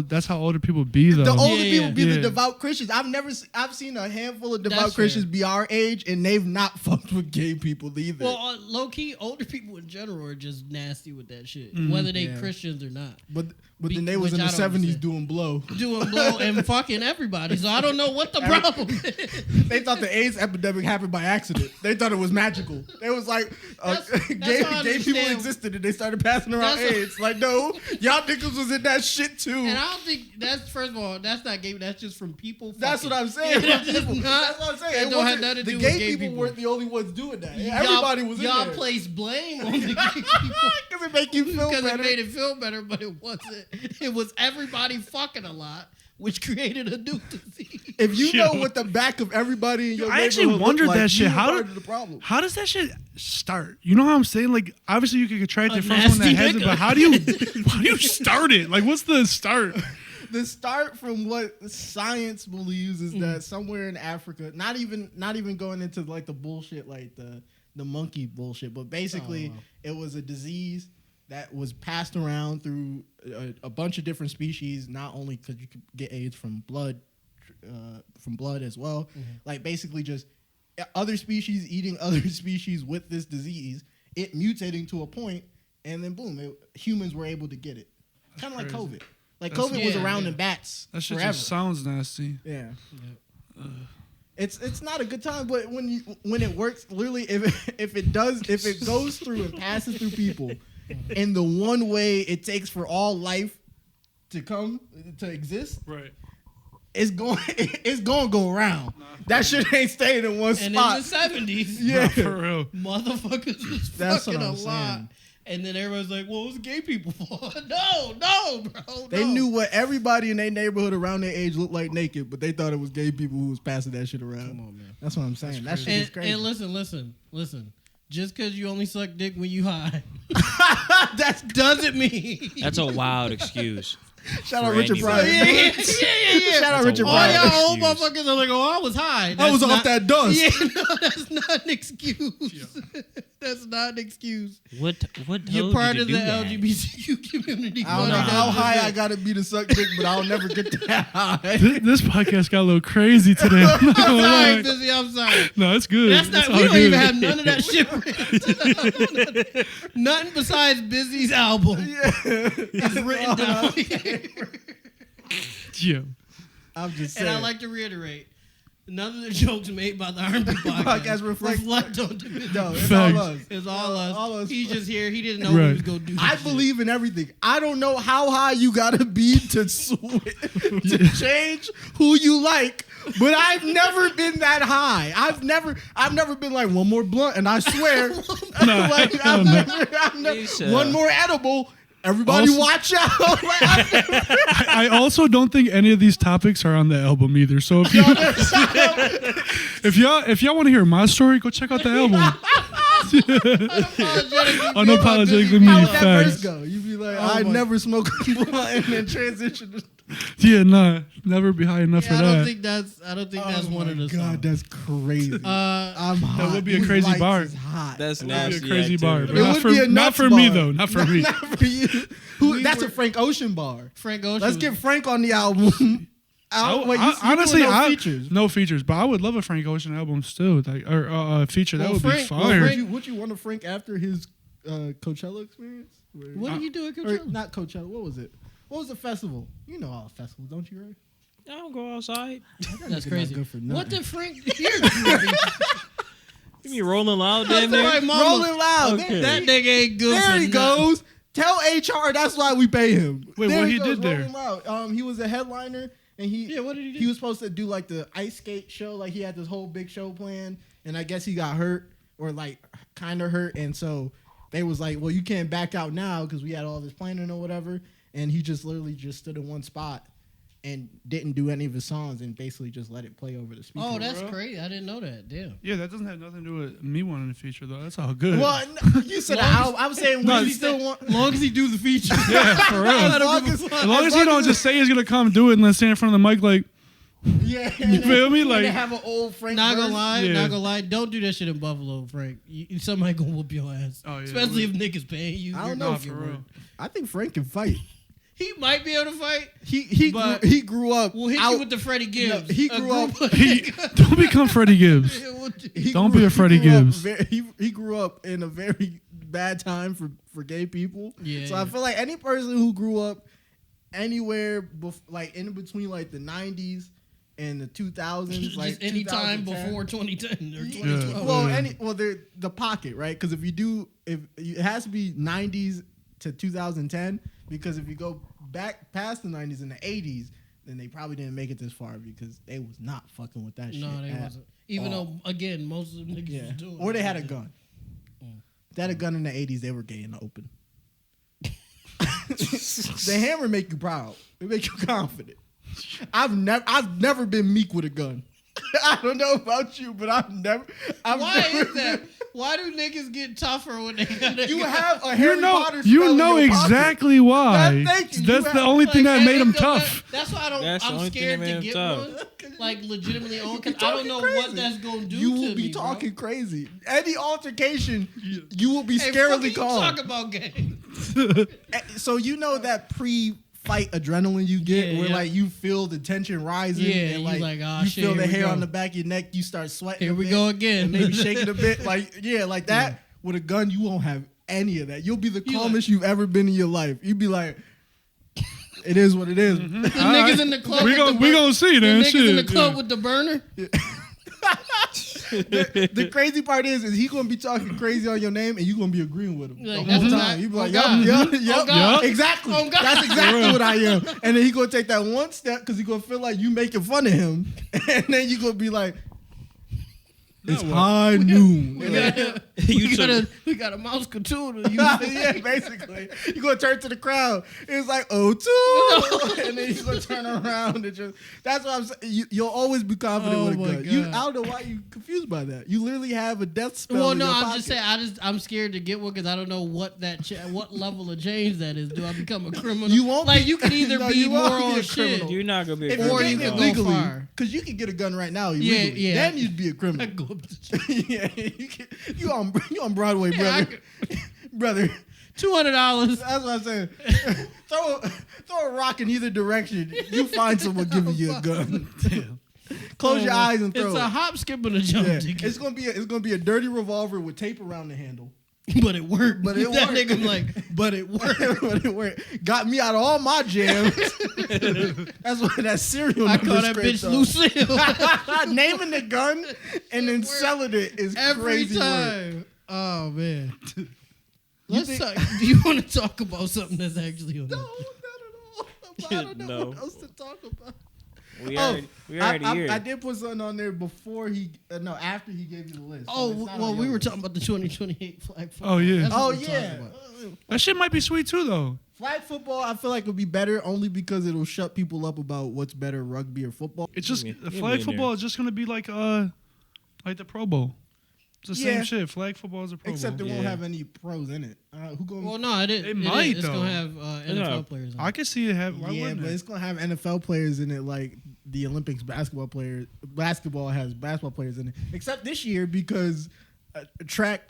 [SPEAKER 3] That's how older people be though.
[SPEAKER 1] The older people be the
[SPEAKER 3] Yeah.
[SPEAKER 1] devout Christians. I've seen a handful of devout
[SPEAKER 2] That's
[SPEAKER 1] Christians
[SPEAKER 2] fair.
[SPEAKER 1] be our age, and they've not fucked with gay people either.
[SPEAKER 2] Well, low key, older people in general are just nasty with that shit, whether they
[SPEAKER 1] Yeah.
[SPEAKER 2] Christians or not.
[SPEAKER 1] but then they was
[SPEAKER 2] which
[SPEAKER 1] in
[SPEAKER 2] I
[SPEAKER 1] the
[SPEAKER 2] don't
[SPEAKER 1] 70s
[SPEAKER 2] understand.
[SPEAKER 1] doing blow.
[SPEAKER 2] Doing blow and fucking everybody. So I don't know what the problem is.
[SPEAKER 1] They thought the AIDS epidemic happened by accident. They thought it was magical. They was like,
[SPEAKER 2] That's
[SPEAKER 1] gay
[SPEAKER 2] what I
[SPEAKER 1] people
[SPEAKER 2] understand.
[SPEAKER 1] existed, and they started passing around
[SPEAKER 2] That's what-
[SPEAKER 1] AIDS. Like, no, y'all niggas was in that shit too.
[SPEAKER 2] And I don't think that's, first of all, that's not gay. That's just from people.
[SPEAKER 1] That's
[SPEAKER 2] fucking.
[SPEAKER 1] what I'm saying.
[SPEAKER 2] That's
[SPEAKER 1] People.
[SPEAKER 2] not-
[SPEAKER 1] That's what I'm saying.
[SPEAKER 2] that
[SPEAKER 1] It
[SPEAKER 2] don't have
[SPEAKER 1] wasn't-
[SPEAKER 2] nothing to
[SPEAKER 1] the
[SPEAKER 2] do
[SPEAKER 1] gay
[SPEAKER 2] with gay
[SPEAKER 1] people
[SPEAKER 2] people.
[SPEAKER 1] weren't the only ones doing that.
[SPEAKER 2] Y'all-
[SPEAKER 1] Everybody was in
[SPEAKER 2] Y'all
[SPEAKER 1] there.
[SPEAKER 2] place blame on the gay people.
[SPEAKER 1] Because it make you feel
[SPEAKER 2] Because it
[SPEAKER 1] better.
[SPEAKER 2] made it feel better, but it wasn't. It was everybody fucking a lot, which created a new disease.
[SPEAKER 1] If you
[SPEAKER 3] Yo.
[SPEAKER 1] know what the back of everybody in your
[SPEAKER 3] I actually
[SPEAKER 1] neighborhood
[SPEAKER 3] wondered
[SPEAKER 1] look like,
[SPEAKER 3] that shit.
[SPEAKER 1] you
[SPEAKER 3] How
[SPEAKER 1] part
[SPEAKER 3] did-
[SPEAKER 1] of the problem?
[SPEAKER 3] How does that shit start? You know how I'm saying? Like, obviously you can contract
[SPEAKER 2] A
[SPEAKER 3] it from someone that
[SPEAKER 2] nasty
[SPEAKER 3] has it,
[SPEAKER 2] nigga.
[SPEAKER 3] but how do you start it? Like, what's the start?
[SPEAKER 1] The start from what science believes is
[SPEAKER 2] Mm.
[SPEAKER 1] that somewhere in Africa, not even going into like the bullshit, like the monkey bullshit, but basically it was a disease that was passed around through a bunch of different species. Not only because you could get AIDS from blood as well, like basically just other species eating other species with this disease, it mutating to a point, and then boom, humans were able to get it. Kind of like
[SPEAKER 3] crazy.
[SPEAKER 1] COVID. Like
[SPEAKER 3] That's-
[SPEAKER 1] COVID was
[SPEAKER 2] Yeah,
[SPEAKER 1] around
[SPEAKER 2] yeah.
[SPEAKER 1] in bats
[SPEAKER 3] That shit
[SPEAKER 1] forever.
[SPEAKER 3] just sounds nasty.
[SPEAKER 1] Yeah. It's not a good time, but when it works, literally, if it goes through and passes through people, in the one way it takes for all life to exist,
[SPEAKER 3] Right.
[SPEAKER 1] it's going to go around. That shit ain't staying in one
[SPEAKER 2] And
[SPEAKER 1] spot.
[SPEAKER 2] in the 70s,
[SPEAKER 1] Yeah.
[SPEAKER 3] For real.
[SPEAKER 2] motherfuckers was
[SPEAKER 1] That's
[SPEAKER 2] fucking
[SPEAKER 1] what
[SPEAKER 2] a
[SPEAKER 1] I'm
[SPEAKER 2] lot.
[SPEAKER 1] saying.
[SPEAKER 2] And then everyone's like, well, what's gay people for? No, bro.
[SPEAKER 1] They
[SPEAKER 2] no.
[SPEAKER 1] knew what everybody in their neighborhood around their age looked like naked, but they thought it was gay people who was passing that shit around.
[SPEAKER 2] Come on, man.
[SPEAKER 1] That's what I'm saying. That shit is crazy.
[SPEAKER 2] And listen. Just because you only suck dick when you high,
[SPEAKER 1] That
[SPEAKER 2] doesn't mean.
[SPEAKER 4] That's a wild excuse.
[SPEAKER 1] shout out
[SPEAKER 4] for
[SPEAKER 1] Richard
[SPEAKER 4] anybody.
[SPEAKER 1] Pryor.
[SPEAKER 2] Yeah.
[SPEAKER 1] Shout out
[SPEAKER 4] That's a
[SPEAKER 1] Richard
[SPEAKER 2] All
[SPEAKER 4] wild
[SPEAKER 1] Pryor.
[SPEAKER 2] y'all old
[SPEAKER 4] excuse.
[SPEAKER 2] motherfuckers are like, oh, I was high.
[SPEAKER 1] I
[SPEAKER 2] That's
[SPEAKER 1] was
[SPEAKER 2] not-
[SPEAKER 1] off that dust.
[SPEAKER 2] Yeah, no, that's not an excuse. That's not an excuse.
[SPEAKER 4] What
[SPEAKER 2] You're
[SPEAKER 4] told
[SPEAKER 2] part
[SPEAKER 4] you
[SPEAKER 2] of
[SPEAKER 4] to
[SPEAKER 2] the
[SPEAKER 4] do that?
[SPEAKER 2] LGBTQ community.
[SPEAKER 1] I don't know how high I gotta be to suck dick, but I'll never get that high.
[SPEAKER 3] This podcast got a little crazy today. I'm not gonna
[SPEAKER 2] I'm sorry,
[SPEAKER 3] lie.
[SPEAKER 2] Busy. I'm sorry.
[SPEAKER 3] No, it's good.
[SPEAKER 2] That's not.
[SPEAKER 3] It's all
[SPEAKER 2] We don't
[SPEAKER 3] good.
[SPEAKER 2] even have none of that shit written. Nothing besides Busy's album is written down.
[SPEAKER 3] Yeah.
[SPEAKER 1] I'm just
[SPEAKER 2] And
[SPEAKER 1] saying.
[SPEAKER 2] I like to reiterate, none of the jokes made by the R&B podcast
[SPEAKER 1] Podcast reflect-
[SPEAKER 2] on the
[SPEAKER 1] no, it's
[SPEAKER 3] Facts.
[SPEAKER 1] all us.
[SPEAKER 2] It's all us.
[SPEAKER 1] All us.
[SPEAKER 2] He's just here. He didn't know he
[SPEAKER 3] Right.
[SPEAKER 2] was gonna do.
[SPEAKER 1] I
[SPEAKER 2] this shit.
[SPEAKER 1] believe in everything. I don't know how high you gotta be to to change who you like, but I've never been that high. I've never been like one more blunt, and I swear, like, I've never,
[SPEAKER 4] He said-
[SPEAKER 1] one more edible. Everybody,
[SPEAKER 3] Also-
[SPEAKER 1] watch out! Like, I've never-
[SPEAKER 3] I also don't think any of these topics are on the album either. So if you if y'all want to hear my story, go check out the album. Unapologetically Me.
[SPEAKER 1] How would that verse
[SPEAKER 3] Facts.
[SPEAKER 1] go? You'd be like,
[SPEAKER 2] Oh
[SPEAKER 1] I
[SPEAKER 2] my-
[SPEAKER 1] never smoke a blunt and then transition to
[SPEAKER 3] Yeah, nah, never be high enough
[SPEAKER 2] Yeah,
[SPEAKER 3] for
[SPEAKER 2] I don't
[SPEAKER 3] that.
[SPEAKER 2] think that's. I don't think that's one of the
[SPEAKER 1] God,
[SPEAKER 2] songs.
[SPEAKER 1] that's crazy. I'm hot.
[SPEAKER 3] That would be a
[SPEAKER 1] These
[SPEAKER 3] crazy
[SPEAKER 1] lights
[SPEAKER 3] bar.
[SPEAKER 1] is hot.
[SPEAKER 4] That's
[SPEAKER 3] That would be
[SPEAKER 4] nasty.
[SPEAKER 3] a crazy bar,
[SPEAKER 4] activity.
[SPEAKER 3] but
[SPEAKER 1] It
[SPEAKER 3] not
[SPEAKER 1] would
[SPEAKER 3] for,
[SPEAKER 1] be a
[SPEAKER 3] not
[SPEAKER 1] nuts
[SPEAKER 3] for me
[SPEAKER 1] bar.
[SPEAKER 3] though. Not for me.
[SPEAKER 1] Not for you. That's a Frank Ocean bar.
[SPEAKER 2] Frank Ocean.
[SPEAKER 1] Let's
[SPEAKER 2] was-
[SPEAKER 1] get Frank on the album.
[SPEAKER 3] Honestly,
[SPEAKER 1] no features.
[SPEAKER 3] no features, but I would love a Frank Ocean album still, like or feature. That
[SPEAKER 2] Well,
[SPEAKER 3] would
[SPEAKER 2] Frank-
[SPEAKER 3] be
[SPEAKER 2] well,
[SPEAKER 3] fire.
[SPEAKER 1] Would you want to Frank after his Coachella experience?
[SPEAKER 2] What do you do at
[SPEAKER 1] Or
[SPEAKER 2] Coachella?
[SPEAKER 1] not Coachella. What was it? What was the festival? You know all festivals, don't you, Ray?
[SPEAKER 4] I don't go outside.
[SPEAKER 2] That's
[SPEAKER 1] nigga
[SPEAKER 2] crazy.
[SPEAKER 1] not good for
[SPEAKER 2] What
[SPEAKER 1] nothing.
[SPEAKER 2] did Frank? You're
[SPEAKER 4] You be rolling loud,
[SPEAKER 2] That's
[SPEAKER 4] damn
[SPEAKER 2] the
[SPEAKER 4] near?
[SPEAKER 2] right mama.
[SPEAKER 1] Rolling loud.
[SPEAKER 4] Okay.
[SPEAKER 2] That nigga ain't good.
[SPEAKER 1] There
[SPEAKER 2] for
[SPEAKER 1] he
[SPEAKER 2] nothing.
[SPEAKER 1] goes. Tell HR that's why we pay him.
[SPEAKER 3] Wait,
[SPEAKER 1] There
[SPEAKER 3] what he
[SPEAKER 1] goes,
[SPEAKER 3] did there?
[SPEAKER 1] rolling loud. He was a headliner, and
[SPEAKER 2] Yeah, what did he do?
[SPEAKER 1] He was supposed to do like the ice skate show. Like he had this whole big show planned, and I guess he got hurt or like kind of hurt, and so they was like, "Well, you can't back out now because we had all this planning or whatever." And he just literally just stood in one spot and didn't do any of his songs and basically just let it play over the speaker.
[SPEAKER 2] Oh, that's crazy. I didn't know that. Damn.
[SPEAKER 3] Yeah, that doesn't have nothing to do with me wanting to feature though. That's all good.
[SPEAKER 1] Well, no, you said I'm saying,
[SPEAKER 3] No,
[SPEAKER 1] would you
[SPEAKER 3] you
[SPEAKER 1] still want?
[SPEAKER 2] As long as he do the feature.
[SPEAKER 3] yeah, for real.
[SPEAKER 1] As long as,
[SPEAKER 3] As long as he don't just say he's gonna come do it and then stand in front of the mic like,
[SPEAKER 1] Yeah,
[SPEAKER 3] You feel me? Like,
[SPEAKER 1] they have an old Frank.
[SPEAKER 2] Not gonna
[SPEAKER 1] verse.
[SPEAKER 2] lie,
[SPEAKER 3] Yeah.
[SPEAKER 2] not gonna lie. Don't do that shit in Buffalo, Frank. Somebody gonna whoop your ass.
[SPEAKER 3] Oh, yeah.
[SPEAKER 2] Especially if niggas paying you.
[SPEAKER 1] I
[SPEAKER 2] You're
[SPEAKER 1] don't know
[SPEAKER 2] gonna
[SPEAKER 1] if
[SPEAKER 2] get
[SPEAKER 3] for
[SPEAKER 2] worked.
[SPEAKER 3] real.
[SPEAKER 1] I think Frank can fight.
[SPEAKER 2] He might be able to fight.
[SPEAKER 1] He grew up.
[SPEAKER 2] We'll hit
[SPEAKER 1] out,
[SPEAKER 2] you with the Freddie Gibbs.
[SPEAKER 1] he
[SPEAKER 2] A
[SPEAKER 1] grew up.
[SPEAKER 2] group of-
[SPEAKER 3] Don't become Freddie Gibbs. Don't be a Freddie Gibbs.
[SPEAKER 1] He grew up in a very bad time for gay people.
[SPEAKER 2] Yeah,
[SPEAKER 1] So
[SPEAKER 2] yeah.
[SPEAKER 1] I feel like any person who grew up anywhere like in between like the 90s and the 2000s, like
[SPEAKER 2] Just any time
[SPEAKER 1] 2010.
[SPEAKER 2] before 2010 or
[SPEAKER 1] Yeah.
[SPEAKER 2] 2012.
[SPEAKER 1] Well, they're the pocket, right? Because if it has to be 90s to 2010, because if you go back past the 90s and the 80s, then they probably didn't make it this far because they was not fucking with that shit.
[SPEAKER 2] No, they
[SPEAKER 1] at
[SPEAKER 2] wasn't. Even
[SPEAKER 1] all.
[SPEAKER 2] though, again, most of them niggas
[SPEAKER 1] Yeah.
[SPEAKER 2] was doing
[SPEAKER 1] Or
[SPEAKER 2] it.
[SPEAKER 1] they had a gun. If they had a gun in the 80s, they were gay in the open. The hammer make you proud. It make you confident. I've never been meek with a gun. I don't know about you, but I've never.
[SPEAKER 2] Why is that? Why do niggas get tougher when they got a
[SPEAKER 1] You
[SPEAKER 2] gun?
[SPEAKER 1] have a
[SPEAKER 3] You
[SPEAKER 1] Harry
[SPEAKER 3] know,
[SPEAKER 1] Potter spell in your pocket.
[SPEAKER 3] exactly why.
[SPEAKER 1] Thank you.
[SPEAKER 3] That's
[SPEAKER 1] You
[SPEAKER 3] the
[SPEAKER 1] have-
[SPEAKER 3] only thing
[SPEAKER 2] Like,
[SPEAKER 3] that made him
[SPEAKER 2] it don't-
[SPEAKER 3] tough.
[SPEAKER 2] That's why
[SPEAKER 4] That's the
[SPEAKER 2] I'm
[SPEAKER 4] only thing
[SPEAKER 2] scared
[SPEAKER 4] that
[SPEAKER 2] to
[SPEAKER 4] made him
[SPEAKER 2] get
[SPEAKER 4] tough.
[SPEAKER 2] one. Like legitimately on,
[SPEAKER 1] You
[SPEAKER 2] because I don't know
[SPEAKER 1] talking
[SPEAKER 2] what
[SPEAKER 1] crazy.
[SPEAKER 2] that's gonna do.
[SPEAKER 1] You
[SPEAKER 2] to
[SPEAKER 1] will be
[SPEAKER 2] me, bro.
[SPEAKER 1] talking crazy. Any altercation, you will be
[SPEAKER 2] Hey,
[SPEAKER 1] scarily
[SPEAKER 2] fuck you
[SPEAKER 1] calm.
[SPEAKER 2] talk about game.
[SPEAKER 1] So you know that pre-fight adrenaline you get,
[SPEAKER 2] Yeah,
[SPEAKER 1] where
[SPEAKER 2] yeah.
[SPEAKER 1] like you feel the tension rising,
[SPEAKER 2] Yeah,
[SPEAKER 1] and
[SPEAKER 2] you
[SPEAKER 1] like,
[SPEAKER 2] like, "Ah,
[SPEAKER 1] you
[SPEAKER 2] shit,
[SPEAKER 1] feel the
[SPEAKER 2] here we
[SPEAKER 1] hair
[SPEAKER 2] go."
[SPEAKER 1] on the back of your neck, you start sweating.
[SPEAKER 2] Here
[SPEAKER 1] a
[SPEAKER 2] we
[SPEAKER 1] bit,
[SPEAKER 2] go again.
[SPEAKER 1] and maybe shaking a bit, like like that. With a gun, you won't have any of that. You'll be the
[SPEAKER 2] You
[SPEAKER 1] calmest you've ever been in your life. You'd be like, it is what it is.
[SPEAKER 2] The niggas in the club.
[SPEAKER 3] We
[SPEAKER 2] with
[SPEAKER 3] gon'
[SPEAKER 2] the
[SPEAKER 3] we gonna see
[SPEAKER 2] the
[SPEAKER 3] then.
[SPEAKER 2] niggas in the
[SPEAKER 3] Shit.
[SPEAKER 2] club with the burner.
[SPEAKER 1] The crazy part is he gonna be talking crazy on your name, and you gonna be agreeing with him
[SPEAKER 2] Like,
[SPEAKER 1] the whole
[SPEAKER 2] that's
[SPEAKER 1] time.
[SPEAKER 2] not-
[SPEAKER 1] You be
[SPEAKER 2] oh
[SPEAKER 1] like,
[SPEAKER 2] God.
[SPEAKER 1] yup,
[SPEAKER 2] God.
[SPEAKER 1] exactly.
[SPEAKER 2] Oh God.
[SPEAKER 1] That's exactly what I am. And then he gonna take that one step because he gonna feel like you making fun of him, and then you gonna be like, it's
[SPEAKER 3] what?
[SPEAKER 1] high noon.
[SPEAKER 2] We got a mouse cartoon.
[SPEAKER 1] Yeah, basically. You gonna turn to the crowd. It's like, oh, two. And then you gonna turn around and just. That's what I'm saying. You'll always be confident
[SPEAKER 2] Oh
[SPEAKER 1] with a
[SPEAKER 2] my
[SPEAKER 1] gun. I
[SPEAKER 2] God.
[SPEAKER 1] don't know why you confused by that. You literally have a death spell.
[SPEAKER 2] Well,
[SPEAKER 1] in
[SPEAKER 2] no,
[SPEAKER 1] your
[SPEAKER 2] I'm
[SPEAKER 1] pocket.
[SPEAKER 2] just saying. I'm scared to get one because I don't know what what level of change that is. Do I become a criminal?
[SPEAKER 1] You won't
[SPEAKER 2] like
[SPEAKER 1] be-
[SPEAKER 2] you can either
[SPEAKER 1] No,
[SPEAKER 2] be
[SPEAKER 1] you won't
[SPEAKER 2] moral
[SPEAKER 1] be a
[SPEAKER 2] or shit.
[SPEAKER 1] criminal.
[SPEAKER 4] You're not gonna be.
[SPEAKER 1] If
[SPEAKER 4] a
[SPEAKER 1] you're
[SPEAKER 2] Or
[SPEAKER 1] getting
[SPEAKER 2] you
[SPEAKER 1] it
[SPEAKER 2] can go
[SPEAKER 1] legally,
[SPEAKER 2] far.
[SPEAKER 1] because you can get a gun right now
[SPEAKER 2] Yeah,
[SPEAKER 1] illegally.
[SPEAKER 2] yeah.
[SPEAKER 1] Then you'd be a
[SPEAKER 2] I
[SPEAKER 1] criminal.
[SPEAKER 2] go up to
[SPEAKER 1] Yeah, you on Broadway,
[SPEAKER 2] Yeah,
[SPEAKER 1] brother. Brother,
[SPEAKER 2] $200.
[SPEAKER 1] that's what I'm saying. throw a rock in either direction. You find someone giving you a gun. Close your eyes and throw
[SPEAKER 2] It's
[SPEAKER 1] it.
[SPEAKER 2] a hop, skip, and a jump
[SPEAKER 1] Yeah.
[SPEAKER 2] ticket.
[SPEAKER 1] It's gonna be a dirty revolver with tape around the handle.
[SPEAKER 2] But it worked.
[SPEAKER 1] But it
[SPEAKER 2] that
[SPEAKER 1] worked.
[SPEAKER 2] nigga like, but it worked.
[SPEAKER 1] But it worked. Got me out of all my jams. That's what that serial
[SPEAKER 2] I
[SPEAKER 1] number
[SPEAKER 2] call that bitch
[SPEAKER 1] scraped off.
[SPEAKER 2] Lucille
[SPEAKER 1] Naming the gun and then selling it is
[SPEAKER 2] every
[SPEAKER 1] crazy work.
[SPEAKER 2] time. Oh man. Let's
[SPEAKER 1] think-
[SPEAKER 2] talk. Do you want to talk about something that's actually on
[SPEAKER 1] No,
[SPEAKER 2] there?
[SPEAKER 1] not at all. I don't know
[SPEAKER 4] No.
[SPEAKER 1] what else to talk about.
[SPEAKER 4] We already here.
[SPEAKER 1] I did put something on there before after he gave you the list. So
[SPEAKER 2] Oh
[SPEAKER 1] it's not
[SPEAKER 2] well,
[SPEAKER 1] on
[SPEAKER 2] we
[SPEAKER 1] your
[SPEAKER 2] were
[SPEAKER 1] list.
[SPEAKER 2] talking about the 2028 flag football.
[SPEAKER 3] Oh, yeah.
[SPEAKER 2] That's what
[SPEAKER 1] Oh
[SPEAKER 2] we're talking
[SPEAKER 1] yeah.
[SPEAKER 2] about.
[SPEAKER 3] That shit might be sweet too, though.
[SPEAKER 1] Flag football, I feel like would be better only because it'll shut people up about what's better, rugby or football.
[SPEAKER 3] It's just
[SPEAKER 4] You'll be
[SPEAKER 3] flag
[SPEAKER 4] in
[SPEAKER 3] football
[SPEAKER 4] there.
[SPEAKER 3] is just gonna be like the Pro Bowl. It's the
[SPEAKER 1] Yeah.
[SPEAKER 3] same shit. Flag football is a Pro
[SPEAKER 1] Except
[SPEAKER 3] Bowl.
[SPEAKER 1] it won't
[SPEAKER 4] Yeah.
[SPEAKER 1] have any pros in it. Who going?
[SPEAKER 2] Well, no,
[SPEAKER 3] It might,
[SPEAKER 2] It's
[SPEAKER 3] though.
[SPEAKER 2] gonna have NFL
[SPEAKER 4] Yeah.
[SPEAKER 2] players. In
[SPEAKER 3] I
[SPEAKER 2] it.
[SPEAKER 3] could see it have. Why
[SPEAKER 1] yeah,
[SPEAKER 3] wouldn't
[SPEAKER 1] but
[SPEAKER 3] it?
[SPEAKER 1] it's gonna have NFL players in it, like the Olympics basketball players. Basketball has basketball players in it, except this year because track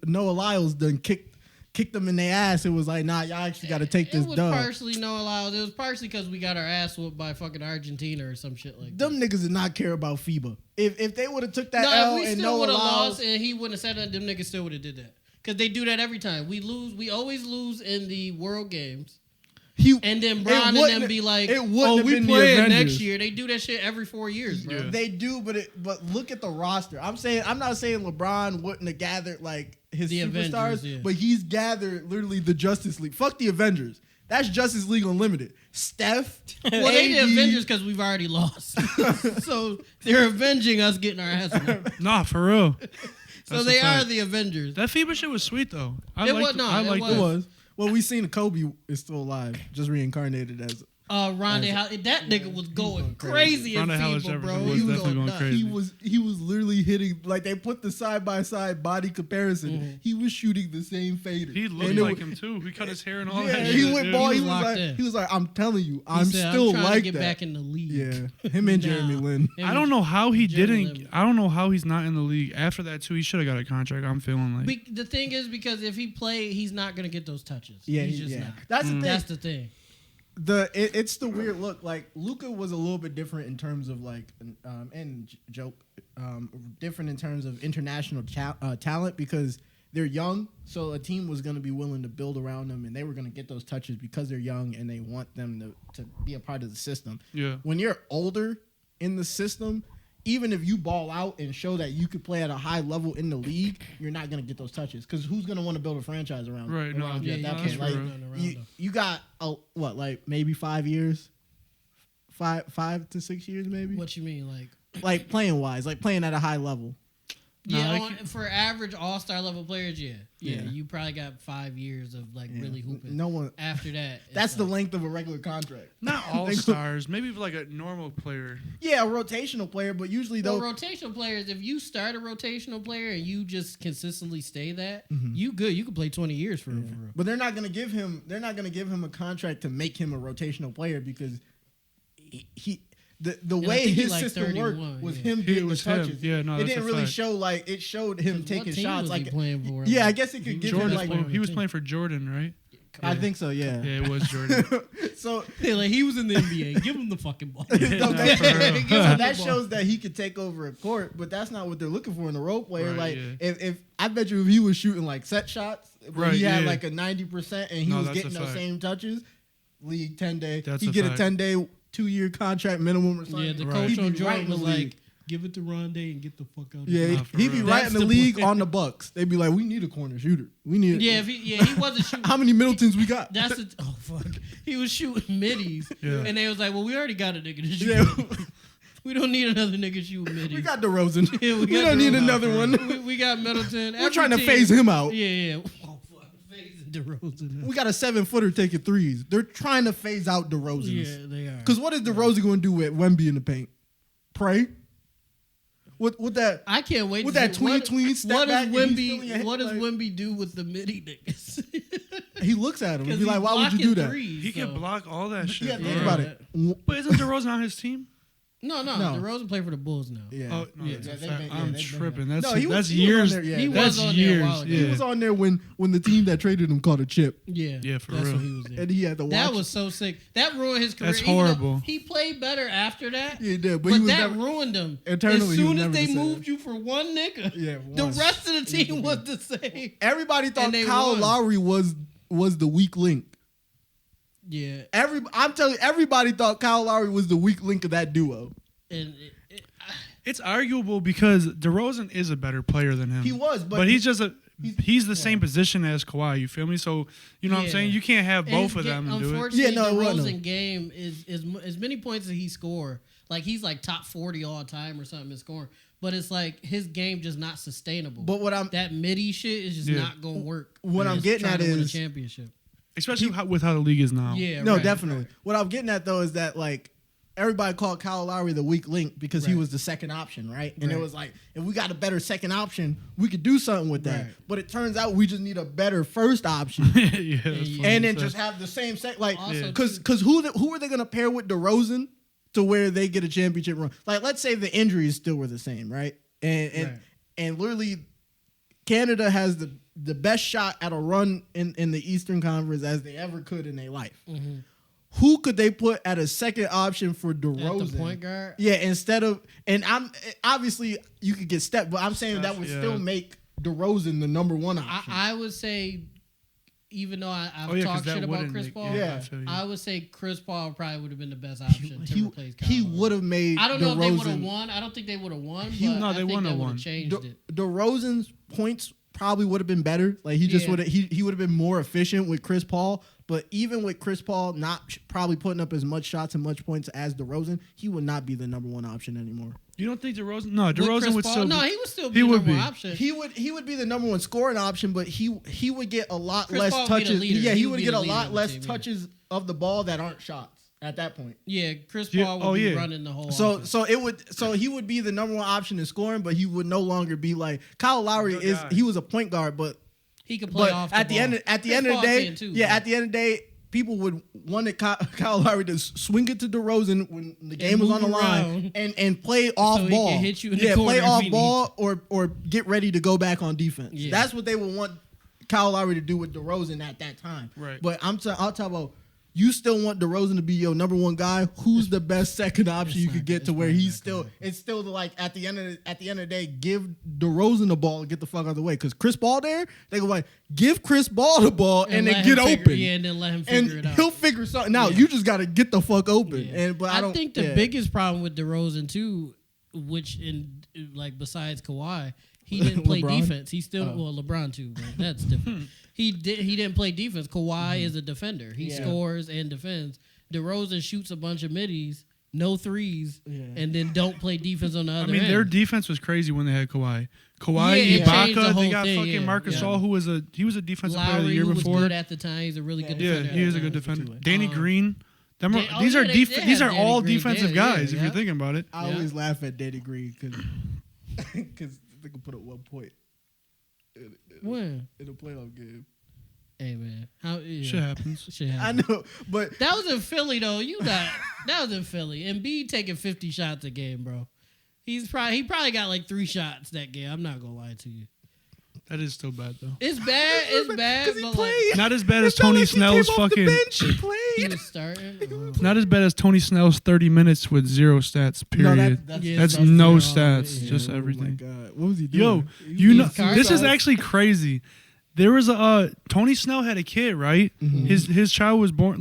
[SPEAKER 1] Noah Lyles done kicked them in their ass. It was like, nah, y'all actually got to take this
[SPEAKER 2] It was
[SPEAKER 1] dub.
[SPEAKER 2] partially no allowed. It was partially because we got our ass whooped by fucking Argentina or some shit like that.
[SPEAKER 1] Them niggas did not care about FIBA. If they would have took that
[SPEAKER 2] No,
[SPEAKER 1] L
[SPEAKER 2] if we
[SPEAKER 1] and
[SPEAKER 2] still
[SPEAKER 1] Noah
[SPEAKER 2] would have
[SPEAKER 1] Lyles,
[SPEAKER 2] lost and he wouldn't have said that, them niggas still would have did that. Because they do that every time. We lose. We always lose in the World Games. And then Bron and them be like,
[SPEAKER 1] it wouldn't
[SPEAKER 2] oh,
[SPEAKER 1] have
[SPEAKER 2] we
[SPEAKER 1] been the
[SPEAKER 2] play it
[SPEAKER 1] Avengers.
[SPEAKER 2] next year. They do that shit every 4 years, bro.
[SPEAKER 3] Yeah.
[SPEAKER 1] They do, but look at the roster. I'm not saying LeBron wouldn't have gathered like his
[SPEAKER 2] The
[SPEAKER 1] superstars,
[SPEAKER 2] Avengers, yeah.
[SPEAKER 1] but he's gathered literally the Justice League. Fuck the Avengers. That's Justice League Unlimited. Steph.
[SPEAKER 2] Well, they the
[SPEAKER 1] AD.
[SPEAKER 2] Avengers because we've already lost. So they're avenging us getting our ass whooped.
[SPEAKER 3] Nah, for real.
[SPEAKER 2] So
[SPEAKER 3] That's
[SPEAKER 2] they
[SPEAKER 3] a
[SPEAKER 2] are
[SPEAKER 3] fact.
[SPEAKER 2] the Avengers.
[SPEAKER 3] That FIBA shit was sweet though. I
[SPEAKER 2] It
[SPEAKER 3] liked
[SPEAKER 2] was- no,
[SPEAKER 3] I
[SPEAKER 2] it
[SPEAKER 3] liked
[SPEAKER 2] was.
[SPEAKER 1] It was. Well, we seen Kobe is still alive, just reincarnated as
[SPEAKER 2] Rondé Hollis, that nigga was going crazy in
[SPEAKER 3] Rondé Hollis
[SPEAKER 2] FIBA, bro.
[SPEAKER 3] Jefferson was definitely going crazy.
[SPEAKER 1] He was literally hitting, like, they put the side by side body comparison.
[SPEAKER 2] Mm-hmm.
[SPEAKER 1] He was shooting the same fader.
[SPEAKER 3] He looked like him too. He cut his hair and all that.
[SPEAKER 1] He
[SPEAKER 3] shit,
[SPEAKER 1] went
[SPEAKER 3] dude.
[SPEAKER 1] ball.
[SPEAKER 2] He
[SPEAKER 1] He
[SPEAKER 2] was
[SPEAKER 1] was
[SPEAKER 2] locked
[SPEAKER 1] like,
[SPEAKER 2] in.
[SPEAKER 1] he was like, I'm telling you,
[SPEAKER 2] He
[SPEAKER 1] I'm
[SPEAKER 2] said,
[SPEAKER 1] still
[SPEAKER 2] I'm trying
[SPEAKER 1] like
[SPEAKER 2] to get
[SPEAKER 1] that.
[SPEAKER 2] back in the league.
[SPEAKER 1] Yeah, him and Jeremy Lin.
[SPEAKER 3] I don't know how he
[SPEAKER 2] Jeremy
[SPEAKER 3] didn't.
[SPEAKER 2] Lin.
[SPEAKER 3] I don't know how he's not in the league after that too. He should have got a contract. I'm feeling like.
[SPEAKER 2] The thing is, because if he played, he's not gonna get those touches.
[SPEAKER 1] Yeah,
[SPEAKER 2] he's just not.
[SPEAKER 1] That's the thing.
[SPEAKER 2] That's the thing.
[SPEAKER 1] It's the weird look. Like Luka was a little bit different in terms of like, different in terms of international talent because they're young. So a team was going to be willing to build around them, and they were going to get those touches because they're young and they want them to be a part of the system.
[SPEAKER 3] Yeah.
[SPEAKER 1] When you're older in the system, even if you ball out and show that you could play at a high level in the league, you're not going to get those touches because who's going to want to build a franchise around you at that point? Like, you got maybe 5 years, 5 to 6 years, maybe.
[SPEAKER 2] What you mean,
[SPEAKER 1] like playing wise, like playing at a high level.
[SPEAKER 2] For average all-star level players, yeah, you probably got 5 years of really hooping.
[SPEAKER 1] No one
[SPEAKER 2] after that.
[SPEAKER 1] That's the length of a regular contract.
[SPEAKER 3] Not all stars, maybe like a normal player.
[SPEAKER 1] Yeah, a rotational player, but usually
[SPEAKER 2] rotational players. If you start a rotational player and you just consistently stay that, you good. You can play 20 years for real.
[SPEAKER 1] But they're not gonna give him. They're not gonna give him a contract to make him a rotational player because the way his system worked was him getting the touches.
[SPEAKER 3] Yeah, no,
[SPEAKER 1] it didn't really show like it showed him taking shots. Like
[SPEAKER 2] playing for?
[SPEAKER 1] Yeah, I guess it could give him like
[SPEAKER 3] he was playing for Jordan, right?
[SPEAKER 1] I think so. Yeah.
[SPEAKER 3] Yeah, it was Jordan.
[SPEAKER 1] So
[SPEAKER 2] he was in the NBA. Give him the fucking ball.
[SPEAKER 1] That shows that he could take over a court, but that's not what they're looking for in a role player.
[SPEAKER 3] Right,
[SPEAKER 1] if I bet you if he was shooting like set shots, he had like a 90% and he was getting those same touches, league 10-day, he get a 10-day 2-year contract minimum or something.
[SPEAKER 2] Yeah, the coach on Jordan was like, give it to Rondé and get the fuck out of here.
[SPEAKER 1] Yeah, he'd be right in the league on the Bucks. They'd be like, we need a corner shooter. We need.
[SPEAKER 2] Yeah, he wasn't shooting.
[SPEAKER 1] How many Middletons we got?
[SPEAKER 2] Fuck. He was shooting middies, and they was like, well, we already got a nigga to shoot.
[SPEAKER 1] Yeah.
[SPEAKER 2] We don't need another nigga shooting middies.
[SPEAKER 1] We got DeRozan.
[SPEAKER 2] Yeah,
[SPEAKER 1] we don't need another one.
[SPEAKER 2] We got Middleton.
[SPEAKER 1] We're trying to phase him out.
[SPEAKER 2] Yeah. Oh, fuck. Phasing DeRozan.
[SPEAKER 1] We got a 7-footer taking threes. They're trying to phase out DeRozan.
[SPEAKER 2] Yeah, they are.
[SPEAKER 1] Because what is DeRozan going to do with Wemby in the paint? Pray? With that,
[SPEAKER 2] I can't wait.
[SPEAKER 1] With that tween step back.
[SPEAKER 2] What does Wemby do with the midi niggas?
[SPEAKER 1] He looks at him and be like, "Why would you do that?"
[SPEAKER 3] He can block all that shit.
[SPEAKER 1] Yeah, think about it.
[SPEAKER 3] But isn't DeRozan on his team?
[SPEAKER 2] No. DeRozan played for the Bulls now.
[SPEAKER 1] Yeah.
[SPEAKER 3] Oh, no,
[SPEAKER 1] yeah.
[SPEAKER 3] I'm tripping. That's
[SPEAKER 1] he
[SPEAKER 3] years.
[SPEAKER 1] He was on
[SPEAKER 3] years.
[SPEAKER 1] There a while ago. He was on there when the team that traded him called a chip.
[SPEAKER 2] Yeah,
[SPEAKER 3] for
[SPEAKER 2] that's
[SPEAKER 3] real.
[SPEAKER 2] What he was there.
[SPEAKER 1] And he had to watch.
[SPEAKER 2] That was so sick. That ruined his career.
[SPEAKER 3] That's horrible.
[SPEAKER 2] He played better after that.
[SPEAKER 1] Yeah, he did.
[SPEAKER 2] But that ruined him.
[SPEAKER 1] Eternally,
[SPEAKER 2] as soon as they moved you for one nigga, the rest of the team was the same.
[SPEAKER 1] Everybody thought Kyle Lowry was the weak link.
[SPEAKER 2] Yeah.
[SPEAKER 1] I'm telling you, everybody thought Kyle Lowry was the weak link of that duo.
[SPEAKER 2] And
[SPEAKER 3] it's arguable because DeRozan is a better player than him.
[SPEAKER 1] He was,
[SPEAKER 3] but he's just he's the same position as Kawhi. You feel me? So you know what I'm saying. You can't have both of them and do it.
[SPEAKER 2] Unfortunately, DeRozan game is as many points as he score. Like he's like top 40 all time or something in scoring. But it's like his game just not sustainable.
[SPEAKER 1] But
[SPEAKER 2] that midi shit is just not gonna work.
[SPEAKER 1] What I'm getting at is
[SPEAKER 2] win a championship,
[SPEAKER 3] especially with how the league is now.
[SPEAKER 2] Yeah,
[SPEAKER 1] no, definitely. Right. What I'm getting at though is that like. Everybody called Kyle Lowry the weak link because he was the second option, right? And it was like, if we got a better second option, we could do something with that. Right. But it turns out we just need a better first option. And then just have the same because who are they going to pair with DeRozan to where they get a championship run? Like, let's say the injuries still were the same, right? And literally, Canada has the best shot at a run in the Eastern Conference as they ever could in their life. Mm-hmm. Who could they put at a second option for DeRozan?
[SPEAKER 2] At the point guard?
[SPEAKER 1] Yeah, instead of obviously you could get Steph, but I'm saying that would still make DeRozan the number one option.
[SPEAKER 2] I would say, even though I've talked shit about Chris Paul, I would say Chris Paul probably would have been the best option to replace Kyle.
[SPEAKER 1] He would have made.
[SPEAKER 2] I don't know if they would have won. I don't think they would have won. But
[SPEAKER 3] they wouldn't have won.
[SPEAKER 2] Changed it.
[SPEAKER 1] DeRozan's points probably would have been better. Like he just would have. He would have been more efficient with Chris Paul. But even with Chris Paul not probably putting up as much shots and much points as DeRozan, he would not be the number one option anymore.
[SPEAKER 3] You don't think DeRozan? No, DeRozan would still.
[SPEAKER 2] No, he would still be the number one option.
[SPEAKER 1] He would be the number one scoring option, but he would get a lot
[SPEAKER 2] Chris
[SPEAKER 1] less
[SPEAKER 2] Paul
[SPEAKER 1] touches.
[SPEAKER 2] Yeah,
[SPEAKER 1] he would get a lot less touches of the ball that aren't shots. at that point.
[SPEAKER 2] Yeah, Chris Paul would be running the whole.
[SPEAKER 1] So he would be the number one option in scoring, but he would no longer be like Kyle Lowry he was a point guard, but
[SPEAKER 2] he could play off.
[SPEAKER 1] At the end of the day, at the end of the day, people would want Kyle Lowry to swing it to DeRozan when the game was on the line and play off ball.
[SPEAKER 2] He can hit you in the corner
[SPEAKER 1] play off ball or get ready to go back on defense.
[SPEAKER 2] Yeah.
[SPEAKER 1] That's what they would want Kyle Lowry to do with DeRozan at that time.
[SPEAKER 3] Right.
[SPEAKER 1] But I'll talk about. You still want DeRozan to be your number one guy? Who's the best second option you could get to where he's still? It's still like at the end of the day, give DeRozan the ball and get the fuck out of the way. Because Chris Paul there, they go like, give Chris Paul the ball and then get open.
[SPEAKER 2] Yeah, and then let him figure it out.
[SPEAKER 1] He'll figure something out. You just got to get the fuck open.
[SPEAKER 2] Yeah.
[SPEAKER 1] But
[SPEAKER 2] I think the biggest problem with DeRozan too, which besides Kawhi, he didn't play defense. He still LeBron too, but that's different. He didn't play defense. Kawhi is a defender. He scores and defends. DeRozan shoots a bunch of middies, no threes, and then don't play defense on the other end.
[SPEAKER 3] Their defense was crazy when they had Kawhi.
[SPEAKER 2] Ibaka,
[SPEAKER 3] they got fucking Marcus All, who was a defensive player the year before.
[SPEAKER 2] Was good at the time. He's a really good defender.
[SPEAKER 3] Yeah, he is a good defender. Danny Green. These are all defensive guys if you're thinking about it.
[SPEAKER 1] I always laugh at Danny Green because they can put up 1 point.
[SPEAKER 2] When?
[SPEAKER 1] In a playoff game.
[SPEAKER 2] Hey man,
[SPEAKER 3] shit happens.
[SPEAKER 1] I know, but
[SPEAKER 2] that was in Philly though. That was in Philly. Embiid taking 50 shots a game, bro. He probably got like 3 shots that game. I'm not gonna lie to you.
[SPEAKER 3] That is still bad though.
[SPEAKER 2] It's bad. It's bad. But like,
[SPEAKER 3] not as bad as Tony Snell's fucking.
[SPEAKER 2] He was starting.
[SPEAKER 3] Not as bad as Tony Snell's 30 minutes with 0 stats. Period. That's no stats, just everything.
[SPEAKER 1] Oh my God. What was he doing?
[SPEAKER 3] This is actually crazy. There was Tony Snell had a kid, right? Mm-hmm. His child was born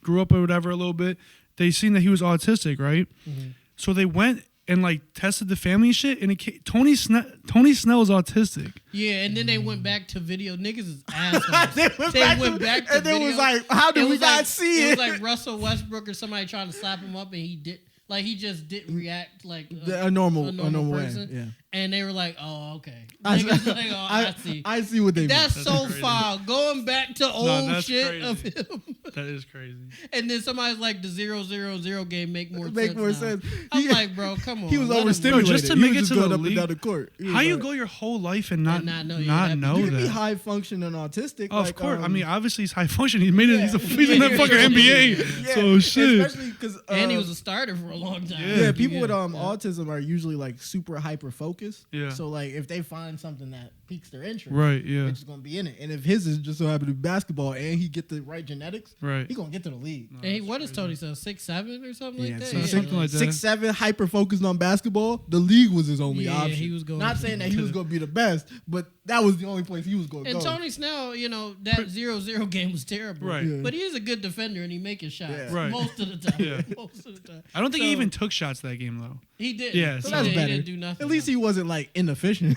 [SPEAKER 3] grew up or whatever a little bit. They seen that he was autistic, right? Mm-hmm. So they went and like tested the family and shit, and Tony Snell is autistic.
[SPEAKER 2] Yeah, and then they went back to video. Niggas is assholes. they went back to
[SPEAKER 1] and
[SPEAKER 2] video.
[SPEAKER 1] And it was like, how did we not see it?
[SPEAKER 2] It was like Russell Westbrook or somebody trying to slap him up, and he did. Like he just didn't react like
[SPEAKER 1] a normal
[SPEAKER 2] person.
[SPEAKER 1] Way. Yeah.
[SPEAKER 2] And they were like, "Oh, okay." I see.
[SPEAKER 1] I see what they mean.
[SPEAKER 2] That's so far going back to old shit
[SPEAKER 3] crazy.
[SPEAKER 2] of him.
[SPEAKER 3] That is crazy.
[SPEAKER 2] And then somebody's like, "The 0-0-0 game make more sense."
[SPEAKER 1] I'm
[SPEAKER 2] like, bro, come on.
[SPEAKER 1] He was overstimulated.
[SPEAKER 3] Just to make it to the
[SPEAKER 1] up
[SPEAKER 3] league.
[SPEAKER 1] And down the court.
[SPEAKER 3] How you go your whole life and not know that?
[SPEAKER 1] You can be high functioning autistic.
[SPEAKER 3] Of course. I mean, obviously he's high functioning. He made it. He's in the fucking NBA. So shit.
[SPEAKER 1] Especially because
[SPEAKER 2] and he was a starter for a long time.
[SPEAKER 1] Yeah, people with autism are usually like super hyper focused.
[SPEAKER 3] Yeah.
[SPEAKER 1] So like if they find something that piques their interest,
[SPEAKER 3] right? Yeah,
[SPEAKER 1] they're just gonna be in it. And if his is just so happen to be basketball and he get the right genetics,
[SPEAKER 3] right,
[SPEAKER 1] he gonna get to the league.
[SPEAKER 2] No, and what is Tony say? 6'7" or something like that?
[SPEAKER 3] Something like that.
[SPEAKER 1] 6'7", hyper focused on basketball. The league was his only option.
[SPEAKER 2] He was going.
[SPEAKER 1] Not saying that he was gonna be the best, but that was the only place he was going to go.
[SPEAKER 2] And Tony Snell, that 0-0 game was terrible.
[SPEAKER 3] Right. Yeah.
[SPEAKER 2] But he is a good defender and he making shots most of the time. Most of the time.
[SPEAKER 3] I don't think he even took shots that game though.
[SPEAKER 2] He did.
[SPEAKER 3] Yeah,
[SPEAKER 1] so that's better.
[SPEAKER 2] He didn't do nothing.
[SPEAKER 1] At least he wasn't like inefficient.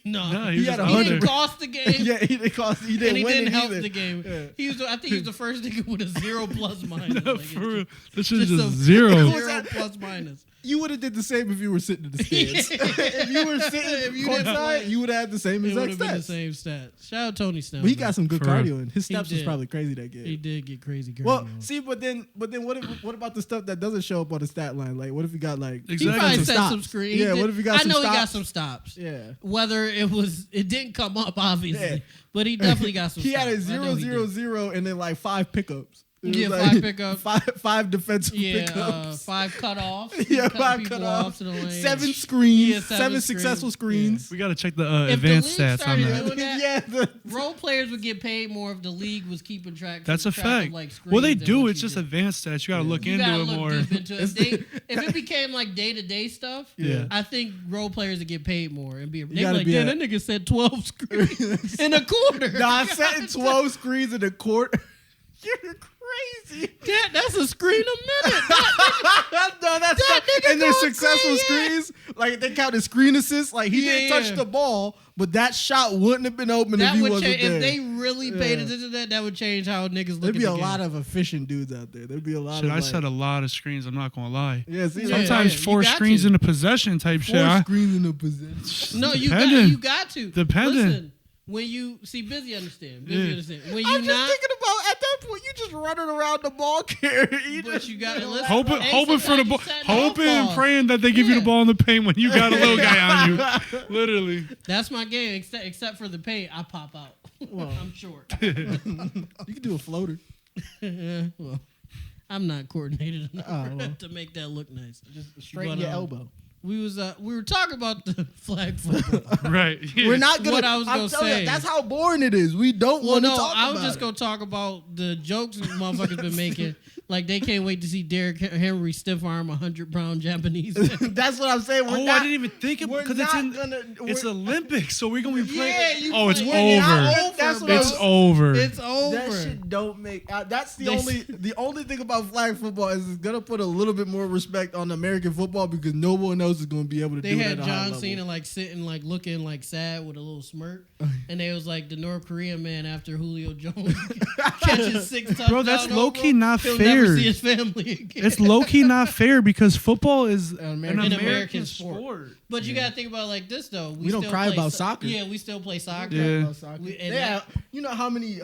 [SPEAKER 2] No,
[SPEAKER 3] he
[SPEAKER 2] had he didn't cost the game.
[SPEAKER 1] Yeah, he didn't cost. He didn't win.
[SPEAKER 2] He didn't help
[SPEAKER 1] either.
[SPEAKER 2] the game. Yeah. I think he was the first nigga with a 0+-
[SPEAKER 3] No, for real. This is just
[SPEAKER 1] 0.
[SPEAKER 2] 0+-.
[SPEAKER 1] You would have did the same if you were sitting in the stands. If you were sitting courtside, you would have had the same exact stats.
[SPEAKER 2] Been the same stats. Shout out Tony Snell.
[SPEAKER 1] But he got some good cardio in. His steps was probably crazy that game.
[SPEAKER 2] He did get crazy cardio.
[SPEAKER 1] Well, see, but then what about the stuff that doesn't show up on the stat line? Like, what if he got like
[SPEAKER 2] he probably set some screens.
[SPEAKER 1] Yeah, what if he got some stops?
[SPEAKER 2] I know he got some stops.
[SPEAKER 1] Yeah.
[SPEAKER 2] Whether it didn't come up obviously, but he definitely got some.
[SPEAKER 1] He
[SPEAKER 2] stops.
[SPEAKER 1] had a 0-0-0 and then like 5 pickups.
[SPEAKER 2] Yeah,
[SPEAKER 1] like
[SPEAKER 2] 5 pickups.
[SPEAKER 1] 5 defensive pickups.
[SPEAKER 2] 5 cutoffs.
[SPEAKER 1] Yeah, 5 cutoffs. 7 screens.
[SPEAKER 2] Yeah,
[SPEAKER 1] 7 successful screens.
[SPEAKER 3] Yeah. We got to check the advanced stats on
[SPEAKER 2] that. Role players would get paid more if the league was keeping track.
[SPEAKER 3] That's a fact.
[SPEAKER 2] Of, like,
[SPEAKER 3] well, they do. It's just advanced stats. You got to look into it more.
[SPEAKER 2] If it became like day-to-day stuff, I think role players would get paid more and be like, yeah, that nigga said 12 screens in a quarter.
[SPEAKER 1] Nah, setting 12 screens in a quarter. You're crazy.
[SPEAKER 2] That's a screen a minute.
[SPEAKER 1] No, that's not. And they're successful screens. Like they count as screen assists. Like he didn't touch the ball, but that shot wouldn't have been open if he wasn't there.
[SPEAKER 2] If they really paid attention to that would change how niggas look.
[SPEAKER 1] There'd be a lot of efficient dudes out there. There'd be a lot.
[SPEAKER 3] I set a lot of screens. I'm not gonna lie.
[SPEAKER 1] Yeah, see,
[SPEAKER 3] sometimes 4 screens in a possession type shit.
[SPEAKER 1] 4 screens in a possession.
[SPEAKER 2] No, you got to.
[SPEAKER 3] Dependent.
[SPEAKER 2] Listen, when you see, Busy understand. When you
[SPEAKER 1] I'm just thinking about at that that point, you just running around the ball carrier.
[SPEAKER 2] But you got to listen.
[SPEAKER 3] Hoping for the ball, hoping and praying that they give you the ball in the paint when you got a little guy on you. Literally.
[SPEAKER 2] That's my game. Except for the paint, I pop out. Well, I'm short.
[SPEAKER 1] You can do a floater.
[SPEAKER 2] Well, I'm not coordinated enough to make that look nice.
[SPEAKER 1] Just straighten your elbow.
[SPEAKER 2] We were talking about the flag football.
[SPEAKER 3] Right. Yeah.
[SPEAKER 1] We're not gonna.
[SPEAKER 2] What I was gonna say.
[SPEAKER 1] That's how boring it is. We don't want to talk about it.
[SPEAKER 2] I was just gonna talk about the jokes motherfuckers been making. Like they can't wait to see Derrick Henry stiff arm 100-pound Japanese.
[SPEAKER 1] That's what I'm saying.
[SPEAKER 3] I didn't even think about because it's Olympics, so we're gonna be playing.
[SPEAKER 2] Yeah,
[SPEAKER 3] it's over. It's over.
[SPEAKER 2] It's over.
[SPEAKER 1] That shit don't make. That's the only thing about flag football is it's gonna put a little bit more respect on American football because no one else is gonna be able to do that.
[SPEAKER 2] They had John Cena like sitting like looking like sad with a little smirk, and they was like the North Korean man after Julio Jones catches 6 touchdowns.
[SPEAKER 3] Bro, that's low key not fair.
[SPEAKER 2] Never see his family again.
[SPEAKER 3] It's low key not fair because football is an
[SPEAKER 2] American sport. But you gotta think about it like this though.
[SPEAKER 1] We don't cry about soccer.
[SPEAKER 2] Yeah, we still play soccer.
[SPEAKER 3] Yeah.
[SPEAKER 1] You know how many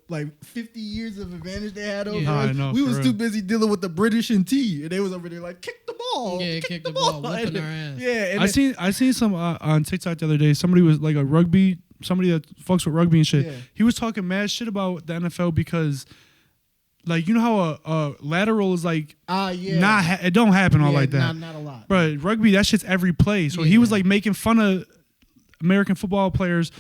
[SPEAKER 1] like 50 years of advantage they had over us?
[SPEAKER 3] I know,
[SPEAKER 1] we was too busy dealing with the British and T, and they was over there like kick the ball.
[SPEAKER 2] Yeah, kick the ball, whipping our ass.
[SPEAKER 1] Yeah,
[SPEAKER 3] and I seen some on TikTok the other day. Somebody was like somebody that fucks with rugby and shit.
[SPEAKER 1] Yeah.
[SPEAKER 3] He was talking mad shit about the NFL because, like, you know how a lateral is like, it don't happen all like that.
[SPEAKER 1] Not a lot.
[SPEAKER 3] But rugby, that shit's every play. So he was like making fun of American football players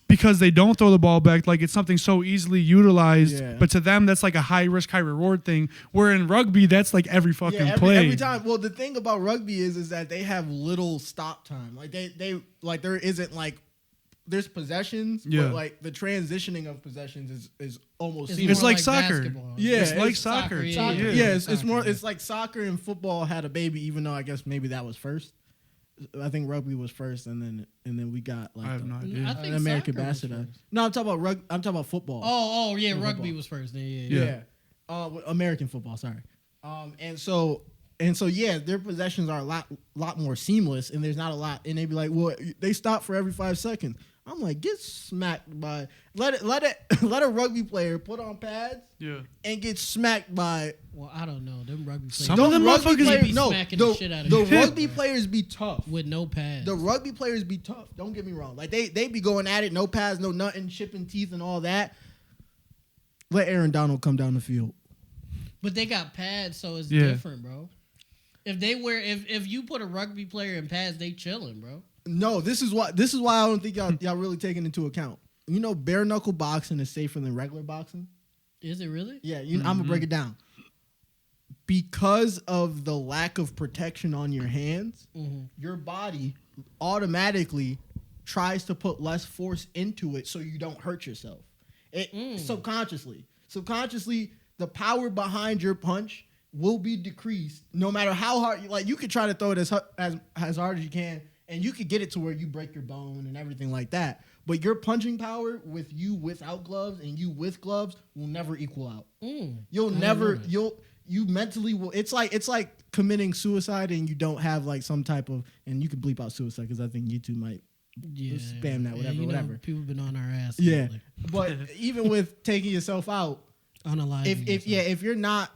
[SPEAKER 3] because they don't throw the ball back. Like it's something so easily utilized. Yeah. But to them, that's like a high risk, high reward thing. Where in rugby, that's like every fucking play.
[SPEAKER 1] Every time. Well, the thing about rugby is that they have little stop time. Like they like there isn't like. There's possessions, but like the transitioning of possessions is almost seamless.
[SPEAKER 3] It's like soccer.
[SPEAKER 2] Basketball.
[SPEAKER 3] Yeah, it's like soccer.
[SPEAKER 1] It's more. It's like soccer and football had a baby, even though I guess maybe that was first. I think rugby was first, and then we got like
[SPEAKER 3] I have no idea.
[SPEAKER 2] I think
[SPEAKER 1] American
[SPEAKER 2] soccer was
[SPEAKER 1] Basketball.
[SPEAKER 2] first.
[SPEAKER 1] No, I'm talking about I'm talking about football.
[SPEAKER 2] Oh yeah, rugby was first. Yeah.
[SPEAKER 1] American football. Sorry. And so yeah, their possessions are a lot more seamless, and there's not a lot. And they be like, well, they stop for every 5 seconds. I'm like, get smacked by let a rugby player put on pads and get smacked by.
[SPEAKER 2] Well, I don't know. Them rugby players.
[SPEAKER 3] Some of them motherfuckers
[SPEAKER 2] be smacking the shit out of
[SPEAKER 1] the
[SPEAKER 2] you.
[SPEAKER 1] rugby players be tough
[SPEAKER 2] with no pads.
[SPEAKER 1] The rugby players be tough. Don't get me wrong. Like they be going at it, no pads, no nothing, chipping teeth and all that. Let Aaron Donald come down the field.
[SPEAKER 2] But they got pads, so it's different, bro. If you put a rugby player in pads, they chilling, bro.
[SPEAKER 1] No, this is why I don't think y'all really taking into account. You know, bare knuckle boxing is safer than regular boxing.
[SPEAKER 2] Is it really?
[SPEAKER 1] Yeah, I'm gonna break it down. Because of the lack of protection on your hands, your body automatically tries to put less force into it so you don't hurt yourself. Subconsciously, the power behind your punch will be decreased no matter how hard you could try to throw it as hard as you can. And you could get it to where you break your bone and everything like that. But your punching power with you without gloves and you with gloves will never equal out. You mentally will. It's like committing suicide and you don't have like some type of, and you can bleep out suicide because I think YouTube might spam that, whatever.
[SPEAKER 2] People been on our ass.
[SPEAKER 1] Yeah.
[SPEAKER 2] Lately.
[SPEAKER 1] But even with taking yourself out, if you're not,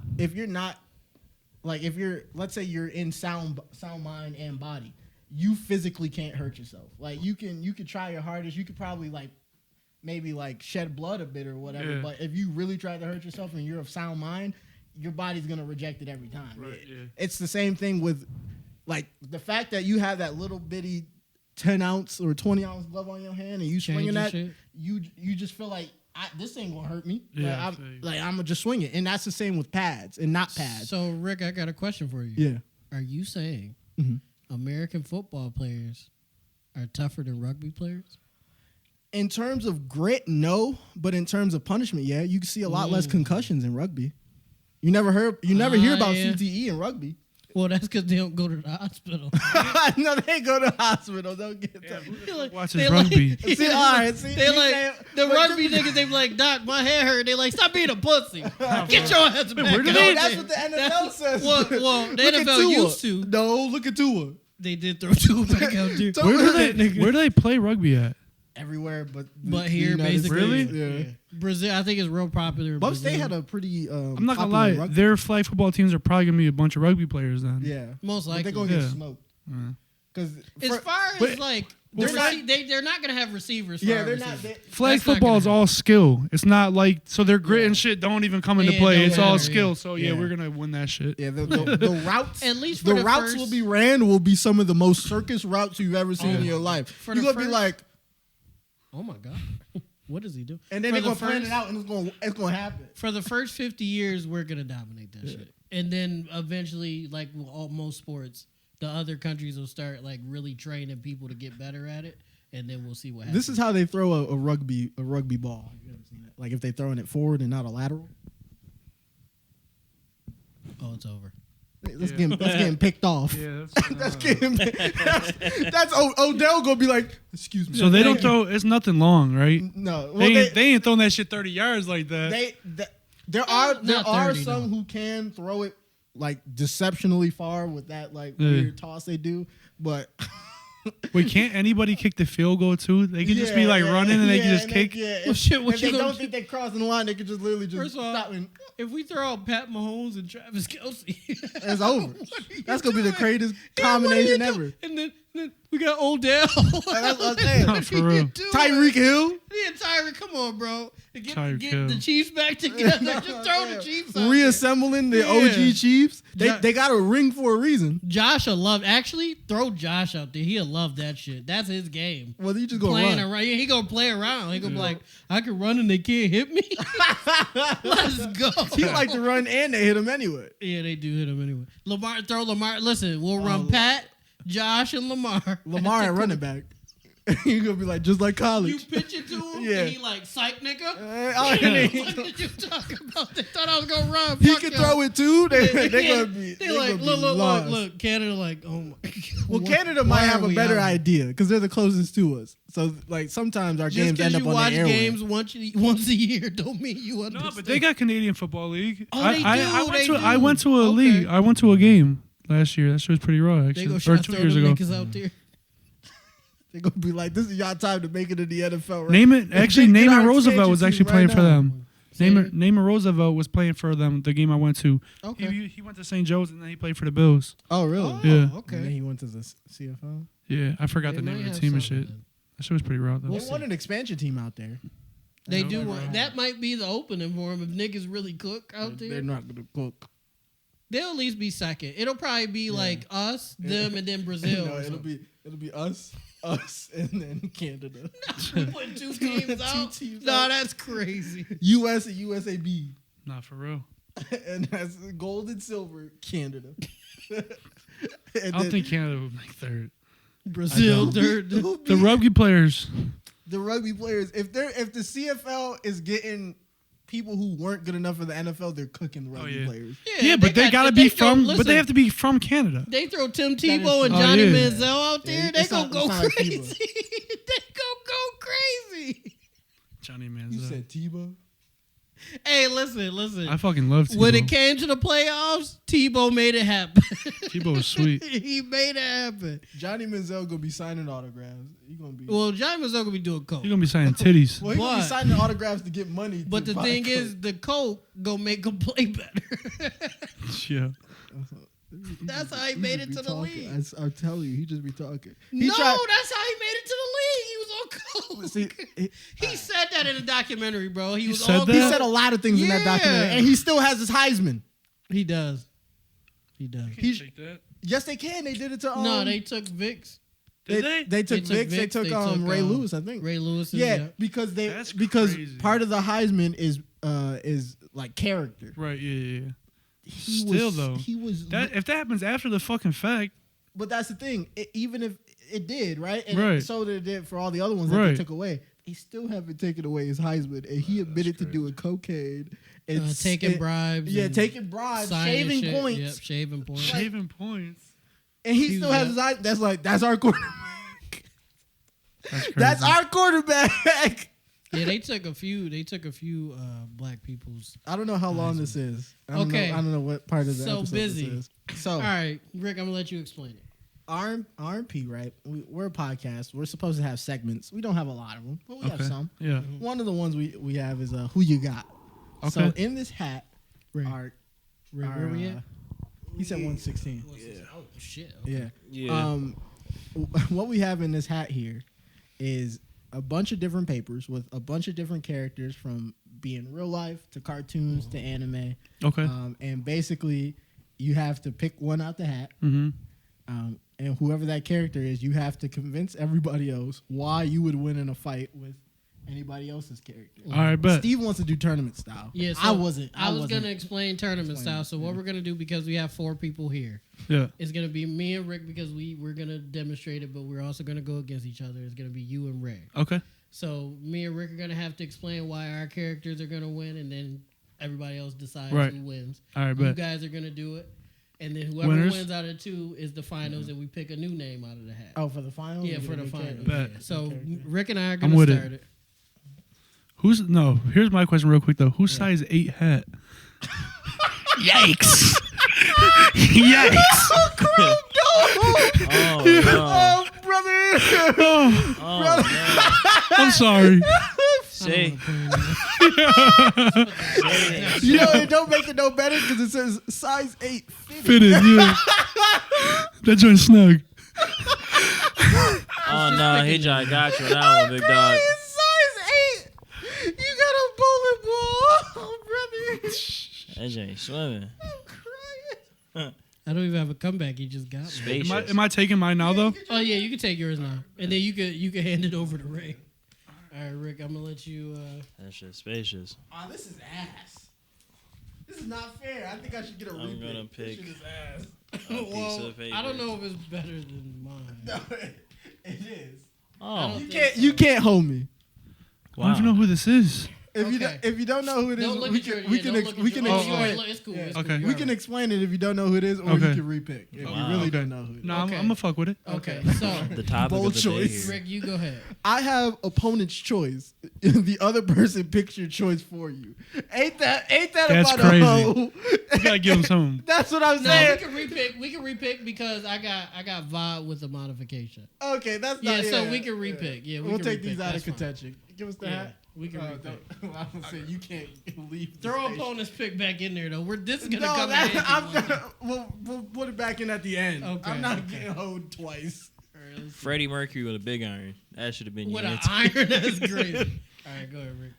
[SPEAKER 1] let's say you're in sound mind and body, you physically can't hurt yourself. Like you could try your hardest. You could probably maybe shed blood a bit or whatever. Yeah. But if you really try to hurt yourself and you're of sound mind, your body's gonna reject it every time. Right, It's the same thing with the fact that you have that little bitty 10-ounce or 20-ounce glove on your hand and you swinging that, you just feel like this ain't gonna hurt me. Yeah, I'm gonna just swing it, and that's the same with pads and not pads.
[SPEAKER 2] So Rick, I got a question for you.
[SPEAKER 1] Yeah,
[SPEAKER 2] are you saying American football players are tougher than rugby players?
[SPEAKER 1] In terms of grit, no. But in terms of punishment, yeah. You can see a lot less concussions in rugby. You never hear about CTE in rugby.
[SPEAKER 2] Well, that's because they don't go to the hospital.
[SPEAKER 1] No, they go to the hospital. Don't get that.
[SPEAKER 3] Watches rugby.
[SPEAKER 1] See, all right. See,
[SPEAKER 2] the rugby niggas. They be like, Doc, my head hurt. They like, stop being a pussy. Get your ass back.
[SPEAKER 1] That's what the NFL says.
[SPEAKER 2] Well, the NFL used to.
[SPEAKER 1] No, look at Tua.
[SPEAKER 2] They did throw Tua back out there.
[SPEAKER 3] Where do they play rugby at?
[SPEAKER 1] everywhere, but
[SPEAKER 2] here, basically.
[SPEAKER 3] Really?
[SPEAKER 1] Yeah.
[SPEAKER 2] Brazil, I think, is real popular.
[SPEAKER 1] Buff
[SPEAKER 2] Brazil.
[SPEAKER 1] State had a pretty.
[SPEAKER 3] I'm not gonna lie. Their flag football teams are probably gonna be a bunch of rugby players then.
[SPEAKER 1] Yeah,
[SPEAKER 2] most likely.
[SPEAKER 1] they're gonna get smoked. Because
[SPEAKER 2] as far as like they're not gonna have receivers.
[SPEAKER 1] Yeah, they're not.
[SPEAKER 3] Flag football is all skill. It's not like so their grit and shit don't even come into play. It's all skill. So we're gonna win that shit.
[SPEAKER 1] Yeah, the routes.
[SPEAKER 2] At least
[SPEAKER 1] the routes will be ran will be some of the most circus routes you've ever seen in your life. You're gonna be like,
[SPEAKER 2] oh my god, what does he do?
[SPEAKER 1] And then they're gonna plan it out, and it's gonna happen.
[SPEAKER 2] For the first 50 years, we're gonna dominate that shit, and then eventually, like most sports, the other countries will start like really training people to get better at it, and then we'll see what happens.
[SPEAKER 1] This is how they throw a rugby ball. You ever seen that? Like if they're throwing it forward and not a lateral.
[SPEAKER 2] Oh, it's over.
[SPEAKER 1] That's getting picked off.
[SPEAKER 3] Yeah,
[SPEAKER 1] that's getting. That's Odell gonna be like, excuse me.
[SPEAKER 3] So they don't throw. It's nothing long, right?
[SPEAKER 1] No,
[SPEAKER 3] well, they ain't throwing that shit 30 yards like that.
[SPEAKER 1] There are some who can throw it like deceptionally far with that like weird toss they do, but.
[SPEAKER 3] Wait, can't anybody kick the field goal too? They can just be like running and they can just kick.
[SPEAKER 2] Well, shit,
[SPEAKER 1] if they don't think they're crossing the line, they can just literally just stop.
[SPEAKER 2] If we throw out Pat Mahomes and Travis Kelce,
[SPEAKER 1] it's over. That's gonna be the greatest combination ever.
[SPEAKER 2] And then we got Odell.
[SPEAKER 1] That's what I'm saying.
[SPEAKER 3] No, for real.
[SPEAKER 1] Tyreek Hill.
[SPEAKER 2] Yeah, Tyreek, come on, bro. Get
[SPEAKER 3] Hill.
[SPEAKER 2] the Chiefs back together. Just throw the Chiefs out
[SPEAKER 1] reassembling the OG Chiefs. They got a ring for a reason.
[SPEAKER 2] Josh will love. Actually, throw Josh out there. He'll love that shit. That's his game.
[SPEAKER 1] Well, he just gonna
[SPEAKER 2] playing
[SPEAKER 1] run.
[SPEAKER 2] around. Yeah, he gonna play around. He gonna be like, I can run and they can't hit me. Let's go.
[SPEAKER 1] He like to run and they hit him anyway.
[SPEAKER 2] Yeah, they do hit him anyway. Throw Lamar. Listen, we'll run Pat, Josh, and Lamar.
[SPEAKER 1] Lamar at running back. You're gonna be like just like college.
[SPEAKER 2] You pitch it to him, and he like, psych, nigga. What did you talk about? They thought I was gonna run.
[SPEAKER 1] He can throw it too. They gonna be.
[SPEAKER 2] They like, look. Canada, like, oh my.
[SPEAKER 1] Well, Canada might have a better idea because they're the closest to us. So, like, sometimes our games end up on the airwaves.
[SPEAKER 2] Just because you watch games once a year don't mean you understand.
[SPEAKER 3] No, but they got Canadian Football League.
[SPEAKER 2] Oh, they do.
[SPEAKER 3] I went to a league. I went to a game last year. That shit was pretty raw, actually.
[SPEAKER 2] Or 2 years ago. Out there.
[SPEAKER 1] They're gonna be like, this is y'all time to make it in the NFL, right?
[SPEAKER 3] Naaman Roosevelt was actually playing for them. Naaman Roosevelt was playing for them the game I went to.
[SPEAKER 1] Okay.
[SPEAKER 3] He went to St. Joe's and then he played for the Bills.
[SPEAKER 1] Oh, really?
[SPEAKER 3] Yeah.
[SPEAKER 2] Okay.
[SPEAKER 1] And then he went to the CFL?
[SPEAKER 3] Yeah, I forgot the name of the team and shit. That shit was pretty raw, though.
[SPEAKER 1] They want an expansion team out there.
[SPEAKER 2] They do want. That might be the opening for them if niggas really cook out there.
[SPEAKER 1] They're not gonna cook.
[SPEAKER 2] They'll at least be second. It'll probably be like us, them, and then Brazil.
[SPEAKER 1] No, it'll be us, and then Canada.
[SPEAKER 2] We putting 2 teams out. No, that's crazy.
[SPEAKER 1] US and USAB.
[SPEAKER 3] Not for real.
[SPEAKER 1] And that's gold and silver, Canada.
[SPEAKER 3] I don't think Canada would make third.
[SPEAKER 2] Brazil third.
[SPEAKER 3] The rugby players.
[SPEAKER 1] The rugby players. If the CFL is getting people who weren't good enough for the NFL, they're cooking the rugby players.
[SPEAKER 3] Yeah, but they gotta be from. But they have to be from Canada.
[SPEAKER 2] They throw Tim Tebow and Johnny Manziel out there. They gonna go crazy. They gonna go crazy.
[SPEAKER 3] Johnny Manziel.
[SPEAKER 1] You said Tebow.
[SPEAKER 2] Hey, listen.
[SPEAKER 3] I fucking love Tebow.
[SPEAKER 2] When it came to the playoffs, Tebow made it happen.
[SPEAKER 3] Tebow was sweet.
[SPEAKER 2] He made it happen.
[SPEAKER 1] Johnny Manziel gonna be signing autographs. He gonna be.
[SPEAKER 2] Well, Johnny Manziel gonna be doing coke.
[SPEAKER 3] You're gonna be signing titties.
[SPEAKER 1] Well, he gonna be signing autographs to get money.
[SPEAKER 2] But the thing is, the coke gonna make him play better.
[SPEAKER 3] Yeah.
[SPEAKER 2] That's how he made it to the league.
[SPEAKER 1] I'm telling you, he just be talking.
[SPEAKER 2] That's how he made it to the league. He was on coke.
[SPEAKER 1] See,
[SPEAKER 2] he said that in a documentary, bro. He was
[SPEAKER 3] said
[SPEAKER 2] on
[SPEAKER 3] that?
[SPEAKER 1] He said a lot of things in that documentary, and he still has his Heisman.
[SPEAKER 2] He does.
[SPEAKER 1] Yes, they can. They did it to.
[SPEAKER 2] No, they took Vicks.
[SPEAKER 3] Did they?
[SPEAKER 1] They took Vicks. They took Ray Lewis, I think.
[SPEAKER 2] Ray Lewis.
[SPEAKER 1] Because
[SPEAKER 3] That's
[SPEAKER 1] because
[SPEAKER 3] crazy.
[SPEAKER 1] part of the Heisman is like character.
[SPEAKER 3] Right. Yeah.
[SPEAKER 1] He was
[SPEAKER 3] If that happens after the fucking fact.
[SPEAKER 1] But that's the thing. Even if it did, right? And
[SPEAKER 3] Right.
[SPEAKER 1] so did it for all the other ones that they took away. They still haven't taken away his Heisman, and he admitted to doing cocaine and
[SPEAKER 2] taking bribes.
[SPEAKER 1] Yeah, taking bribes, shaving points.
[SPEAKER 2] Yep, shaving points.
[SPEAKER 3] Shaving points.
[SPEAKER 1] And he still has his Heisman. That's our quarterback.
[SPEAKER 3] That's crazy.
[SPEAKER 1] That's our quarterback.
[SPEAKER 2] Yeah, they took a few black people's.
[SPEAKER 1] I don't know how long this is. I don't know what part of the episode
[SPEAKER 2] busy.
[SPEAKER 1] this is. So,
[SPEAKER 2] all right, Rick, I'm gonna let you explain it.
[SPEAKER 1] R&P, right? We're a podcast. We're supposed to have segments. We don't have a lot of them, but we have some.
[SPEAKER 3] Yeah.
[SPEAKER 1] One of the ones we have is Who You Got.
[SPEAKER 3] Okay.
[SPEAKER 1] So in this hat
[SPEAKER 2] Ray.
[SPEAKER 1] are
[SPEAKER 2] Where we at?
[SPEAKER 1] he said 116.
[SPEAKER 2] Yeah. Oh shit. Okay.
[SPEAKER 1] Yeah. What we have in this hat here is a bunch of different papers with a bunch of different characters from being real life to cartoons to anime.
[SPEAKER 3] Okay.
[SPEAKER 1] And basically, you have to pick one out the hat.
[SPEAKER 3] Mm-hmm.
[SPEAKER 1] And whoever that character is, you have to convince everybody else why you would win in a fight with anybody else's character.
[SPEAKER 3] All right, bet.
[SPEAKER 1] Steve wants to do tournament style.
[SPEAKER 2] Yeah, so
[SPEAKER 1] I wasn't.
[SPEAKER 2] I was gonna explain tournament style. So what we're gonna do, because we have 4 people here,
[SPEAKER 3] Yeah.
[SPEAKER 2] it's gonna be me and Rick, because we're gonna demonstrate it, but we're also gonna go against each other. It's gonna be you and Ray.
[SPEAKER 3] Okay.
[SPEAKER 2] So me and Rick are gonna have to explain why our characters are gonna win, and then everybody else decides
[SPEAKER 3] Right.
[SPEAKER 2] who wins.
[SPEAKER 3] All right,
[SPEAKER 2] You
[SPEAKER 3] bet.
[SPEAKER 2] guys are gonna do it, and then whoever
[SPEAKER 3] Winners?
[SPEAKER 2] wins out of 2 is the finals, and we pick a new name out of the hat.
[SPEAKER 1] Oh, for the finals?
[SPEAKER 2] Yeah,
[SPEAKER 1] You
[SPEAKER 2] for
[SPEAKER 1] get a
[SPEAKER 2] the
[SPEAKER 1] new
[SPEAKER 2] finals.
[SPEAKER 1] character.
[SPEAKER 3] Bet.
[SPEAKER 2] Yeah. So
[SPEAKER 1] Okay.
[SPEAKER 2] Rick and I are
[SPEAKER 3] I'm
[SPEAKER 2] gonna
[SPEAKER 3] with
[SPEAKER 2] start
[SPEAKER 3] it.
[SPEAKER 2] it.
[SPEAKER 3] Here's my question real quick though. Who's size 8 hat? Yikes. Yikes.
[SPEAKER 4] Oh, no.
[SPEAKER 1] Brother!
[SPEAKER 4] Oh, no.
[SPEAKER 3] I'm sorry.
[SPEAKER 4] Say,
[SPEAKER 1] You know, it don't make it no better because it says size 8 fitted.
[SPEAKER 3] Fitted, yeah. That joint's snug.
[SPEAKER 4] oh, no, he just got you on that one, big dog.
[SPEAKER 1] It's size 8! You got a bowling ball, brother.
[SPEAKER 4] That ain't swimming.
[SPEAKER 1] I'm crying.
[SPEAKER 2] I don't even have a comeback. He just got me.
[SPEAKER 4] Spacious.
[SPEAKER 3] Am I taking mine now though?
[SPEAKER 2] Oh yeah, you can take yours now, and then you can hand it over to Ray. All right, Rick, I'm gonna let you.
[SPEAKER 4] That shit's spacious.
[SPEAKER 1] Oh, this is ass. This is not fair. I think I should get a
[SPEAKER 4] I'm
[SPEAKER 1] repick.
[SPEAKER 4] gonna
[SPEAKER 1] This
[SPEAKER 4] pick
[SPEAKER 1] shit is ass.
[SPEAKER 4] a piece
[SPEAKER 2] Well,
[SPEAKER 4] of paper.
[SPEAKER 2] I don't know if it's better than mine.
[SPEAKER 1] No, it is.
[SPEAKER 4] Oh,
[SPEAKER 1] You can't hold me.
[SPEAKER 3] I don't even know who this is.
[SPEAKER 1] If you don't know who it is,
[SPEAKER 2] Don't look
[SPEAKER 1] we
[SPEAKER 2] at your.
[SPEAKER 1] can we
[SPEAKER 2] yeah,
[SPEAKER 1] can
[SPEAKER 2] don't
[SPEAKER 1] ex-
[SPEAKER 2] look
[SPEAKER 1] we
[SPEAKER 2] at
[SPEAKER 1] can
[SPEAKER 2] your-
[SPEAKER 1] explain.
[SPEAKER 2] look, it's cool.
[SPEAKER 1] Yeah.
[SPEAKER 2] It's cool.
[SPEAKER 3] Okay.
[SPEAKER 2] You're
[SPEAKER 1] We
[SPEAKER 2] all
[SPEAKER 1] can
[SPEAKER 2] right.
[SPEAKER 1] explain it if you don't know who it is, or
[SPEAKER 3] Okay.
[SPEAKER 1] you can repick if
[SPEAKER 4] Wow.
[SPEAKER 1] you really don't know who it is.
[SPEAKER 3] No,
[SPEAKER 2] Okay.
[SPEAKER 3] I'm gonna fuck with it.
[SPEAKER 2] Okay, so
[SPEAKER 4] the topic
[SPEAKER 1] Bold
[SPEAKER 4] of the
[SPEAKER 1] choice.
[SPEAKER 4] day here.
[SPEAKER 2] Rick, you go ahead.
[SPEAKER 1] I have opponent's choice. The other person picks your choice for you. Ain't that
[SPEAKER 3] That's
[SPEAKER 1] about
[SPEAKER 3] crazy.
[SPEAKER 1] a hoe?
[SPEAKER 3] You gotta give him some.
[SPEAKER 1] That's what I'm
[SPEAKER 2] No,
[SPEAKER 1] saying.
[SPEAKER 2] we can repick because I got vibe with the modification.
[SPEAKER 1] Okay, that's
[SPEAKER 2] Yeah,
[SPEAKER 1] not.
[SPEAKER 2] so we can repick. Yeah,
[SPEAKER 1] we'll
[SPEAKER 2] can
[SPEAKER 1] take
[SPEAKER 2] repick.
[SPEAKER 1] these out of
[SPEAKER 2] That's fine.
[SPEAKER 1] contention. Give us the
[SPEAKER 2] Yeah,
[SPEAKER 1] hat.
[SPEAKER 2] we can repick.
[SPEAKER 1] I was saying you can't leave. the
[SPEAKER 2] Throw
[SPEAKER 1] station.
[SPEAKER 2] opponent's pick back in there though. This is gonna
[SPEAKER 1] No,
[SPEAKER 2] come in
[SPEAKER 1] that,
[SPEAKER 2] handy.
[SPEAKER 1] we'll put it back in at the end.
[SPEAKER 2] Okay,
[SPEAKER 1] I'm not
[SPEAKER 2] okay.
[SPEAKER 1] getting hoed twice.
[SPEAKER 2] All right, let's see.
[SPEAKER 4] Freddie Mercury with a big iron. That should have been
[SPEAKER 2] With
[SPEAKER 4] your
[SPEAKER 2] an
[SPEAKER 4] answer.
[SPEAKER 2] iron, that's crazy. All right, go ahead, Rick.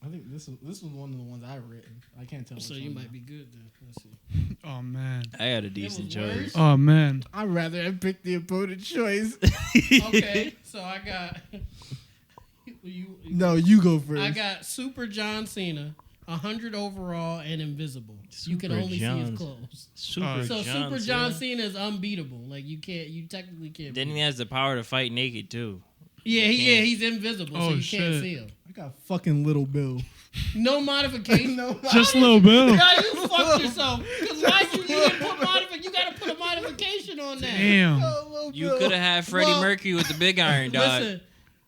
[SPEAKER 1] I think this was one of the ones I've written. I can't tell.
[SPEAKER 2] So
[SPEAKER 1] which
[SPEAKER 2] you
[SPEAKER 1] one
[SPEAKER 2] might
[SPEAKER 1] now.
[SPEAKER 2] be good then. Let's see.
[SPEAKER 3] Oh man.
[SPEAKER 4] I had a decent
[SPEAKER 2] was
[SPEAKER 4] choice.
[SPEAKER 2] worse?
[SPEAKER 3] Oh man.
[SPEAKER 1] I'd rather have picked the opponent's choice.
[SPEAKER 2] Okay, so I got
[SPEAKER 1] No, you go first.
[SPEAKER 2] I got Super John Cena, 100 overall, and invisible. you can
[SPEAKER 4] Super
[SPEAKER 2] only see
[SPEAKER 4] John-
[SPEAKER 2] his clothes.
[SPEAKER 4] Super
[SPEAKER 2] So
[SPEAKER 4] John
[SPEAKER 2] Super John
[SPEAKER 4] Cena.
[SPEAKER 2] Cena is unbeatable. Like you technically can't.
[SPEAKER 4] Then
[SPEAKER 2] beat
[SPEAKER 4] he
[SPEAKER 2] him.
[SPEAKER 4] has the power to fight naked too.
[SPEAKER 2] He's invisible, so
[SPEAKER 3] Oh,
[SPEAKER 2] you
[SPEAKER 3] shit.
[SPEAKER 2] can't see him.
[SPEAKER 1] I got fucking Little Bill.
[SPEAKER 2] No modification.
[SPEAKER 1] No,
[SPEAKER 3] Just Lil Bill.
[SPEAKER 2] Now you fucked yourself. Because why you didn't put modification? You got to put a modification on that.
[SPEAKER 3] Damn.
[SPEAKER 1] Little
[SPEAKER 4] You
[SPEAKER 1] Bill.
[SPEAKER 4] could have had Freddie
[SPEAKER 2] Well,
[SPEAKER 4] Mercury with the big iron, dog.
[SPEAKER 2] Listen,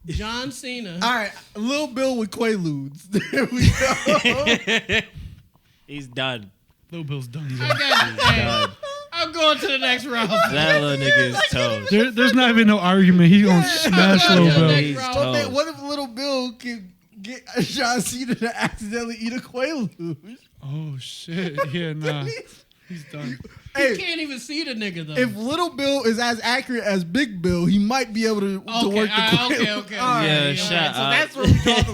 [SPEAKER 2] John Cena.
[SPEAKER 1] All right, Lil Bill with Quaaludes. There we go.
[SPEAKER 4] He's done.
[SPEAKER 3] Lil Bill's done.
[SPEAKER 2] I got hey,
[SPEAKER 4] Done.
[SPEAKER 2] I'm going to the next round.
[SPEAKER 4] That little nigga is toast.
[SPEAKER 3] There's not even no argument. He's gonna smash Lil
[SPEAKER 2] Yeah.
[SPEAKER 3] Bill.
[SPEAKER 2] Next
[SPEAKER 4] He's
[SPEAKER 2] round.
[SPEAKER 4] toast.
[SPEAKER 1] What if Little Bill can get John Cena to accidentally eat a Quaalude?
[SPEAKER 3] Oh shit. Yeah, nah. He's done.
[SPEAKER 2] He
[SPEAKER 1] Hey,
[SPEAKER 2] can't even see the nigga though.
[SPEAKER 1] if Little Bill is as accurate as Big Bill, he might be able to work the Quaalude.
[SPEAKER 2] okay.
[SPEAKER 1] All right,
[SPEAKER 4] Yeah,
[SPEAKER 1] all right,
[SPEAKER 4] shut
[SPEAKER 1] so
[SPEAKER 4] up.
[SPEAKER 1] that's where we draw the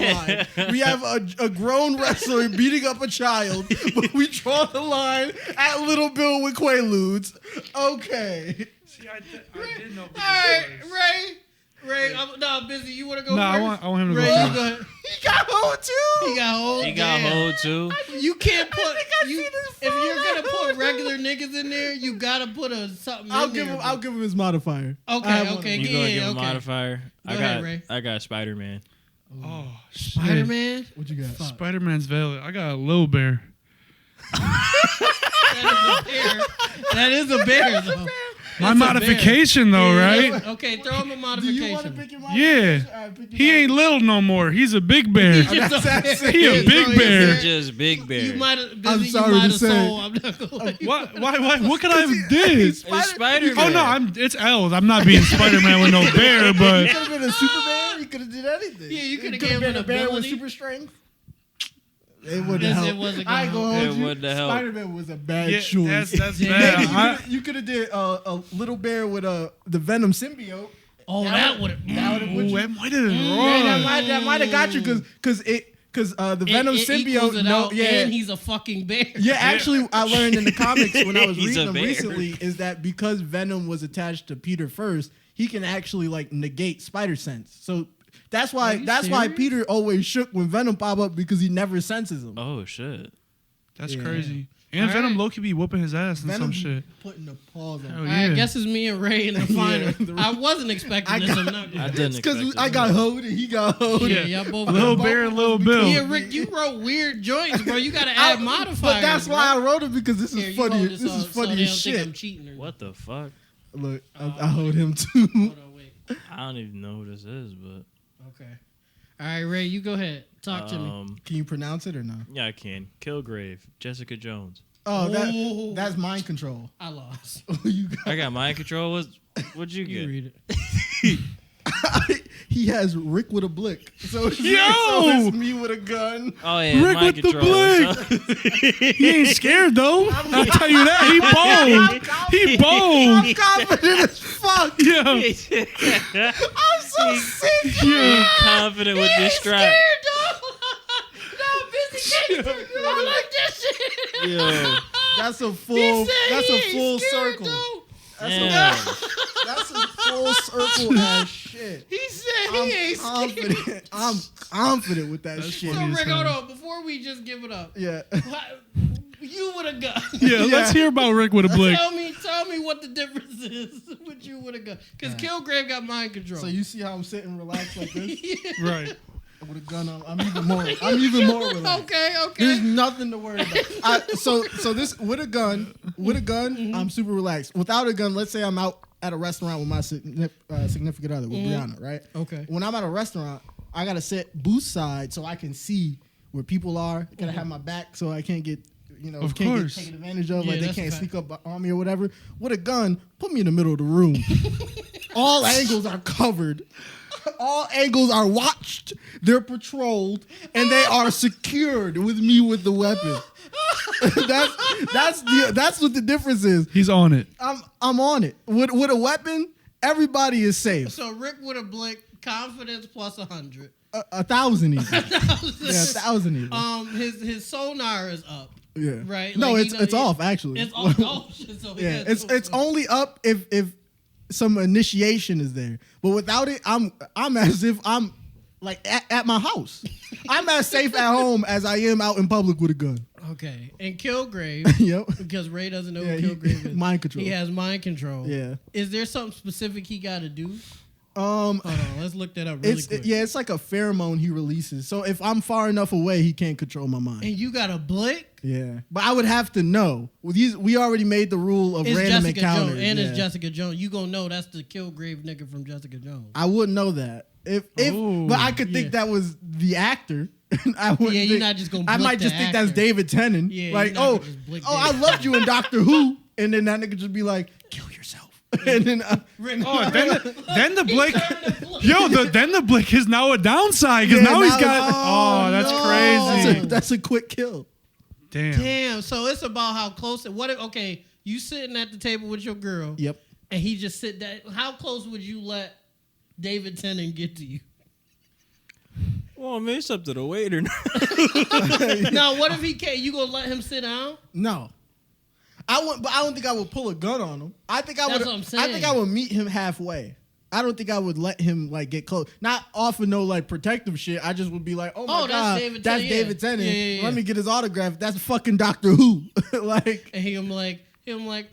[SPEAKER 1] line. We have a grown wrestler beating up a child, but we draw the line at Little Bill with Quaaludes. Okay.
[SPEAKER 3] See, I did know.
[SPEAKER 2] All right, Ray, I'm busy. You want to go
[SPEAKER 3] Nah,
[SPEAKER 2] first?
[SPEAKER 3] I want him to
[SPEAKER 2] Ray,
[SPEAKER 3] go
[SPEAKER 2] you
[SPEAKER 3] first.
[SPEAKER 2] go ahead.
[SPEAKER 1] He got hold too.
[SPEAKER 2] He got hold.
[SPEAKER 4] He got
[SPEAKER 2] damn.
[SPEAKER 4] hold too.
[SPEAKER 2] You can't put.
[SPEAKER 1] think I
[SPEAKER 2] You,
[SPEAKER 1] seen this
[SPEAKER 2] if
[SPEAKER 1] fall
[SPEAKER 2] you're gonna
[SPEAKER 1] out.
[SPEAKER 2] put regular niggas in there, you gotta put something.
[SPEAKER 1] I'll
[SPEAKER 2] in
[SPEAKER 1] give
[SPEAKER 2] there,
[SPEAKER 1] him.
[SPEAKER 2] bro.
[SPEAKER 1] I'll give him his modifier. I have
[SPEAKER 2] Okay,
[SPEAKER 1] one.
[SPEAKER 2] okay,
[SPEAKER 4] You gonna give
[SPEAKER 2] yeah,
[SPEAKER 4] him a
[SPEAKER 2] okay.
[SPEAKER 4] modifier?
[SPEAKER 2] Go ahead, Ray.
[SPEAKER 4] I got Spider Man.
[SPEAKER 3] Oh shit.
[SPEAKER 2] Spider Man.
[SPEAKER 1] What you got?
[SPEAKER 3] Spider Man's valid. I got a Lil Bear.
[SPEAKER 2] That is a bear. That is a bear, though.
[SPEAKER 3] My modification, though, right?
[SPEAKER 2] Okay, throw him a
[SPEAKER 1] Do
[SPEAKER 2] modification.
[SPEAKER 1] you want to pick your modification?
[SPEAKER 3] Yeah. He ain't little no more. He's a big bear. He a big bear.
[SPEAKER 4] Just big bear.
[SPEAKER 2] You might have.
[SPEAKER 1] I'm sorry to say.
[SPEAKER 2] I'm not gonna lie.
[SPEAKER 3] Why? What could I have did?
[SPEAKER 4] It's Spider-Man.
[SPEAKER 3] Oh no, it's L's. I'm not being Spider-Man with no bear, but
[SPEAKER 1] You could have been a Superman. You could have did anything.
[SPEAKER 2] Yeah, you could have
[SPEAKER 1] been
[SPEAKER 2] given
[SPEAKER 1] a bear with
[SPEAKER 2] ability.
[SPEAKER 1] super strength. It wouldn't
[SPEAKER 2] Yes,
[SPEAKER 1] help.
[SPEAKER 2] it wasn't
[SPEAKER 1] I ain't
[SPEAKER 2] gonna
[SPEAKER 1] gonna
[SPEAKER 4] help.
[SPEAKER 1] hold
[SPEAKER 4] It
[SPEAKER 1] you.
[SPEAKER 4] wouldn't help.
[SPEAKER 1] Spider-Man was a bad
[SPEAKER 3] yeah,
[SPEAKER 1] choice.
[SPEAKER 3] that's
[SPEAKER 2] Yeah.
[SPEAKER 3] bad.
[SPEAKER 1] You could have did a little bear with the Venom symbiote.
[SPEAKER 2] Oh, that would have.
[SPEAKER 1] That would have put you.
[SPEAKER 3] That might have been
[SPEAKER 1] Yeah,
[SPEAKER 3] wrong.
[SPEAKER 1] that might have got you because the Venom symbiote.
[SPEAKER 2] And he's a fucking bear.
[SPEAKER 1] Yeah, actually, I learned in the comics when I was
[SPEAKER 4] He's
[SPEAKER 1] reading
[SPEAKER 4] a
[SPEAKER 1] them
[SPEAKER 4] bear.
[SPEAKER 1] recently is that because Venom was attached to Peter first, he can actually like negate spider sense. So that's why
[SPEAKER 2] serious?
[SPEAKER 1] Peter always shook when Venom pop up because he never senses him.
[SPEAKER 4] Oh shit.
[SPEAKER 3] That's
[SPEAKER 1] Yeah.
[SPEAKER 3] crazy. And
[SPEAKER 2] All
[SPEAKER 3] Venom
[SPEAKER 2] right.
[SPEAKER 3] low-key be whooping his ass and
[SPEAKER 1] Venom
[SPEAKER 3] some shit.
[SPEAKER 1] putting the paws on.
[SPEAKER 3] Hell
[SPEAKER 2] All right,
[SPEAKER 3] yeah.
[SPEAKER 2] guess it's me and Ray in the final.
[SPEAKER 1] the-
[SPEAKER 2] I wasn't expecting this. I'm not
[SPEAKER 4] I
[SPEAKER 2] gonna.
[SPEAKER 4] didn't
[SPEAKER 1] Because
[SPEAKER 4] expect
[SPEAKER 1] I
[SPEAKER 4] it.
[SPEAKER 1] got hold and he got hold.
[SPEAKER 2] Yeah, y'all both.
[SPEAKER 3] Little bear and little Bill.
[SPEAKER 2] Yeah, Rick, you wrote weird joints, bro. You gotta add modifiers.
[SPEAKER 1] But that's why I wrote it because this
[SPEAKER 2] Here,
[SPEAKER 1] is
[SPEAKER 2] you
[SPEAKER 1] funny.
[SPEAKER 2] hold
[SPEAKER 1] This
[SPEAKER 2] up
[SPEAKER 1] is
[SPEAKER 2] so
[SPEAKER 1] funny
[SPEAKER 2] they
[SPEAKER 1] as
[SPEAKER 2] don't think I'm
[SPEAKER 1] shit.
[SPEAKER 2] cheating. Or
[SPEAKER 4] What the fuck?
[SPEAKER 1] Look, I hold him too.
[SPEAKER 2] Hold on, wait.
[SPEAKER 4] I don't even know who this is, but
[SPEAKER 2] Okay. All right, Ray, you go ahead. Talk to me.
[SPEAKER 1] Can you pronounce it or no?
[SPEAKER 4] yeah, I can. Kilgrave, Jessica Jones.
[SPEAKER 1] Oh,
[SPEAKER 2] Oh.
[SPEAKER 1] that's mind control.
[SPEAKER 2] I lost.
[SPEAKER 1] You got-
[SPEAKER 4] I got mind control. What'd you
[SPEAKER 2] You
[SPEAKER 4] get?
[SPEAKER 2] read it.
[SPEAKER 1] he has Rick with a blick. So it's,
[SPEAKER 3] Yo!
[SPEAKER 1] so it's me with a gun.
[SPEAKER 4] Oh yeah,
[SPEAKER 3] Rick
[SPEAKER 4] mind
[SPEAKER 3] with the
[SPEAKER 4] control.
[SPEAKER 3] He ain't scared though. I'll tell you that. He bold. He bold.
[SPEAKER 1] I'm confident as fuck.
[SPEAKER 3] Yeah.
[SPEAKER 1] I'm so sick.
[SPEAKER 3] Yeah.
[SPEAKER 4] Confident with this strap.
[SPEAKER 2] I like that shit.
[SPEAKER 4] Yeah.
[SPEAKER 1] That's a
[SPEAKER 2] He
[SPEAKER 1] full.
[SPEAKER 2] said
[SPEAKER 1] That's
[SPEAKER 2] he
[SPEAKER 1] a
[SPEAKER 2] ain't
[SPEAKER 1] full
[SPEAKER 2] scared,
[SPEAKER 1] circle.
[SPEAKER 2] though.
[SPEAKER 4] Damn.
[SPEAKER 1] That's a full circle ass shit.
[SPEAKER 2] He said
[SPEAKER 1] I'm
[SPEAKER 2] he ain't scared.
[SPEAKER 1] confident. I'm confident with that
[SPEAKER 3] That's
[SPEAKER 1] shit.
[SPEAKER 2] So
[SPEAKER 3] funny.
[SPEAKER 2] Rick, hold on. Before we just give it up,
[SPEAKER 1] Yeah.
[SPEAKER 2] you would have got.
[SPEAKER 3] Yeah, let's hear about Rick with a blick.
[SPEAKER 2] Tell me what the difference is with you with a gun. Because Kilgrave got mind control.
[SPEAKER 1] So you see how I'm sitting relaxed like this
[SPEAKER 3] Right.
[SPEAKER 1] with a gun on? I'm even more. I'm even more relaxed.
[SPEAKER 2] Okay.
[SPEAKER 1] There's nothing to worry about. So this with a gun, I'm super relaxed. Without a gun, let's say I'm out at a restaurant with my significant other, with Brianna, right?
[SPEAKER 2] Okay.
[SPEAKER 1] When I'm at a restaurant, I gotta sit booth side so I can see where people are. I gotta have my back so I can't get,
[SPEAKER 3] Of
[SPEAKER 1] can't
[SPEAKER 3] course.
[SPEAKER 1] get taken advantage of.
[SPEAKER 2] Yeah,
[SPEAKER 1] Like they
[SPEAKER 2] that's a
[SPEAKER 1] can't
[SPEAKER 2] fact.
[SPEAKER 1] sneak up on me or whatever. With a gun, put me in the middle of the room. All angles are covered. All angles are watched. They're patrolled, and they are secured with me with the weapon. That's what the difference is.
[SPEAKER 3] He's on it.
[SPEAKER 1] I'm on it with a weapon. Everybody is safe.
[SPEAKER 2] So Rick would have blinked confidence plus 100.
[SPEAKER 1] 1,000 even. Yeah, 1,000 even.
[SPEAKER 2] His sonar is up.
[SPEAKER 1] Yeah.
[SPEAKER 2] Right?
[SPEAKER 1] No,
[SPEAKER 2] Like,
[SPEAKER 1] it's off actually.
[SPEAKER 2] It's off. Oh shit! So
[SPEAKER 1] Yeah, it's only up if some initiation is there. But without it, I'm as if I'm like at my house. I'm as safe at home as I am out in public with a gun.
[SPEAKER 2] Okay. And Kilgrave,
[SPEAKER 1] Yep.
[SPEAKER 2] because Ray doesn't know
[SPEAKER 1] Yeah,
[SPEAKER 2] who Kilgrave is.
[SPEAKER 1] mind control.
[SPEAKER 2] He has mind control.
[SPEAKER 1] Yeah.
[SPEAKER 2] Is there something specific he got to do?
[SPEAKER 1] Um,
[SPEAKER 2] Hold on, let's look that up really quick.
[SPEAKER 1] it's like a pheromone he releases. So if I'm far enough away, he can't control my mind.
[SPEAKER 2] And you got a blick?
[SPEAKER 1] Yeah, but I would have to know. With these, we already made the rule of
[SPEAKER 2] It's
[SPEAKER 1] random
[SPEAKER 2] Jessica
[SPEAKER 1] encounters.
[SPEAKER 2] Jones, and
[SPEAKER 1] yeah.
[SPEAKER 2] it's Jessica Jones. You gonna know that's the Kilgrave nigga from Jessica Jones.
[SPEAKER 1] I wouldn't know that if
[SPEAKER 3] Ooh,
[SPEAKER 1] but I could think
[SPEAKER 2] yeah.
[SPEAKER 1] that was the actor. I wouldn't
[SPEAKER 2] Yeah, you're
[SPEAKER 1] think-
[SPEAKER 2] not just gonna
[SPEAKER 1] I
[SPEAKER 2] blick
[SPEAKER 1] might
[SPEAKER 2] the
[SPEAKER 1] just think that's
[SPEAKER 2] actor.
[SPEAKER 1] David Tennant.
[SPEAKER 2] Yeah,
[SPEAKER 1] like,
[SPEAKER 2] you're not
[SPEAKER 1] oh,
[SPEAKER 2] gonna just blick
[SPEAKER 1] I
[SPEAKER 2] David.
[SPEAKER 1] loved you in Doctor Who, and then that nigga just be like, kill yourself, and then
[SPEAKER 3] Oh, then the blick. Yo, then the blick is now a downside because
[SPEAKER 1] Yeah,
[SPEAKER 3] now he's
[SPEAKER 1] now
[SPEAKER 3] got.
[SPEAKER 1] it's-
[SPEAKER 3] Oh, that's crazy.
[SPEAKER 1] That's a quick kill.
[SPEAKER 3] Damn.
[SPEAKER 2] Damn. So it's about how close. What? Okay, you sitting at the table with your girl.
[SPEAKER 1] Yep.
[SPEAKER 2] And he just sit that. How close would you let David Tennant get to you?
[SPEAKER 4] Well, I mean, it's up to the waiter.
[SPEAKER 2] Now, what if he can't? You gonna let him sit down?
[SPEAKER 1] No. I wouldn't, but I don't think I would pull a gun on him. I think I
[SPEAKER 2] That's
[SPEAKER 1] would.
[SPEAKER 2] what I'm
[SPEAKER 1] I
[SPEAKER 2] saying.
[SPEAKER 1] think I would meet him halfway. I don't think I would let him like get close. Not offer no like protective shit. I just would be like, oh my
[SPEAKER 2] Oh, that's
[SPEAKER 1] god,
[SPEAKER 2] David
[SPEAKER 1] that's
[SPEAKER 2] Tennant, yeah.
[SPEAKER 1] David Tennant.
[SPEAKER 2] Yeah, yeah, yeah.
[SPEAKER 1] Let me get his autograph. That's fucking Doctor Who. Like,
[SPEAKER 2] And him like,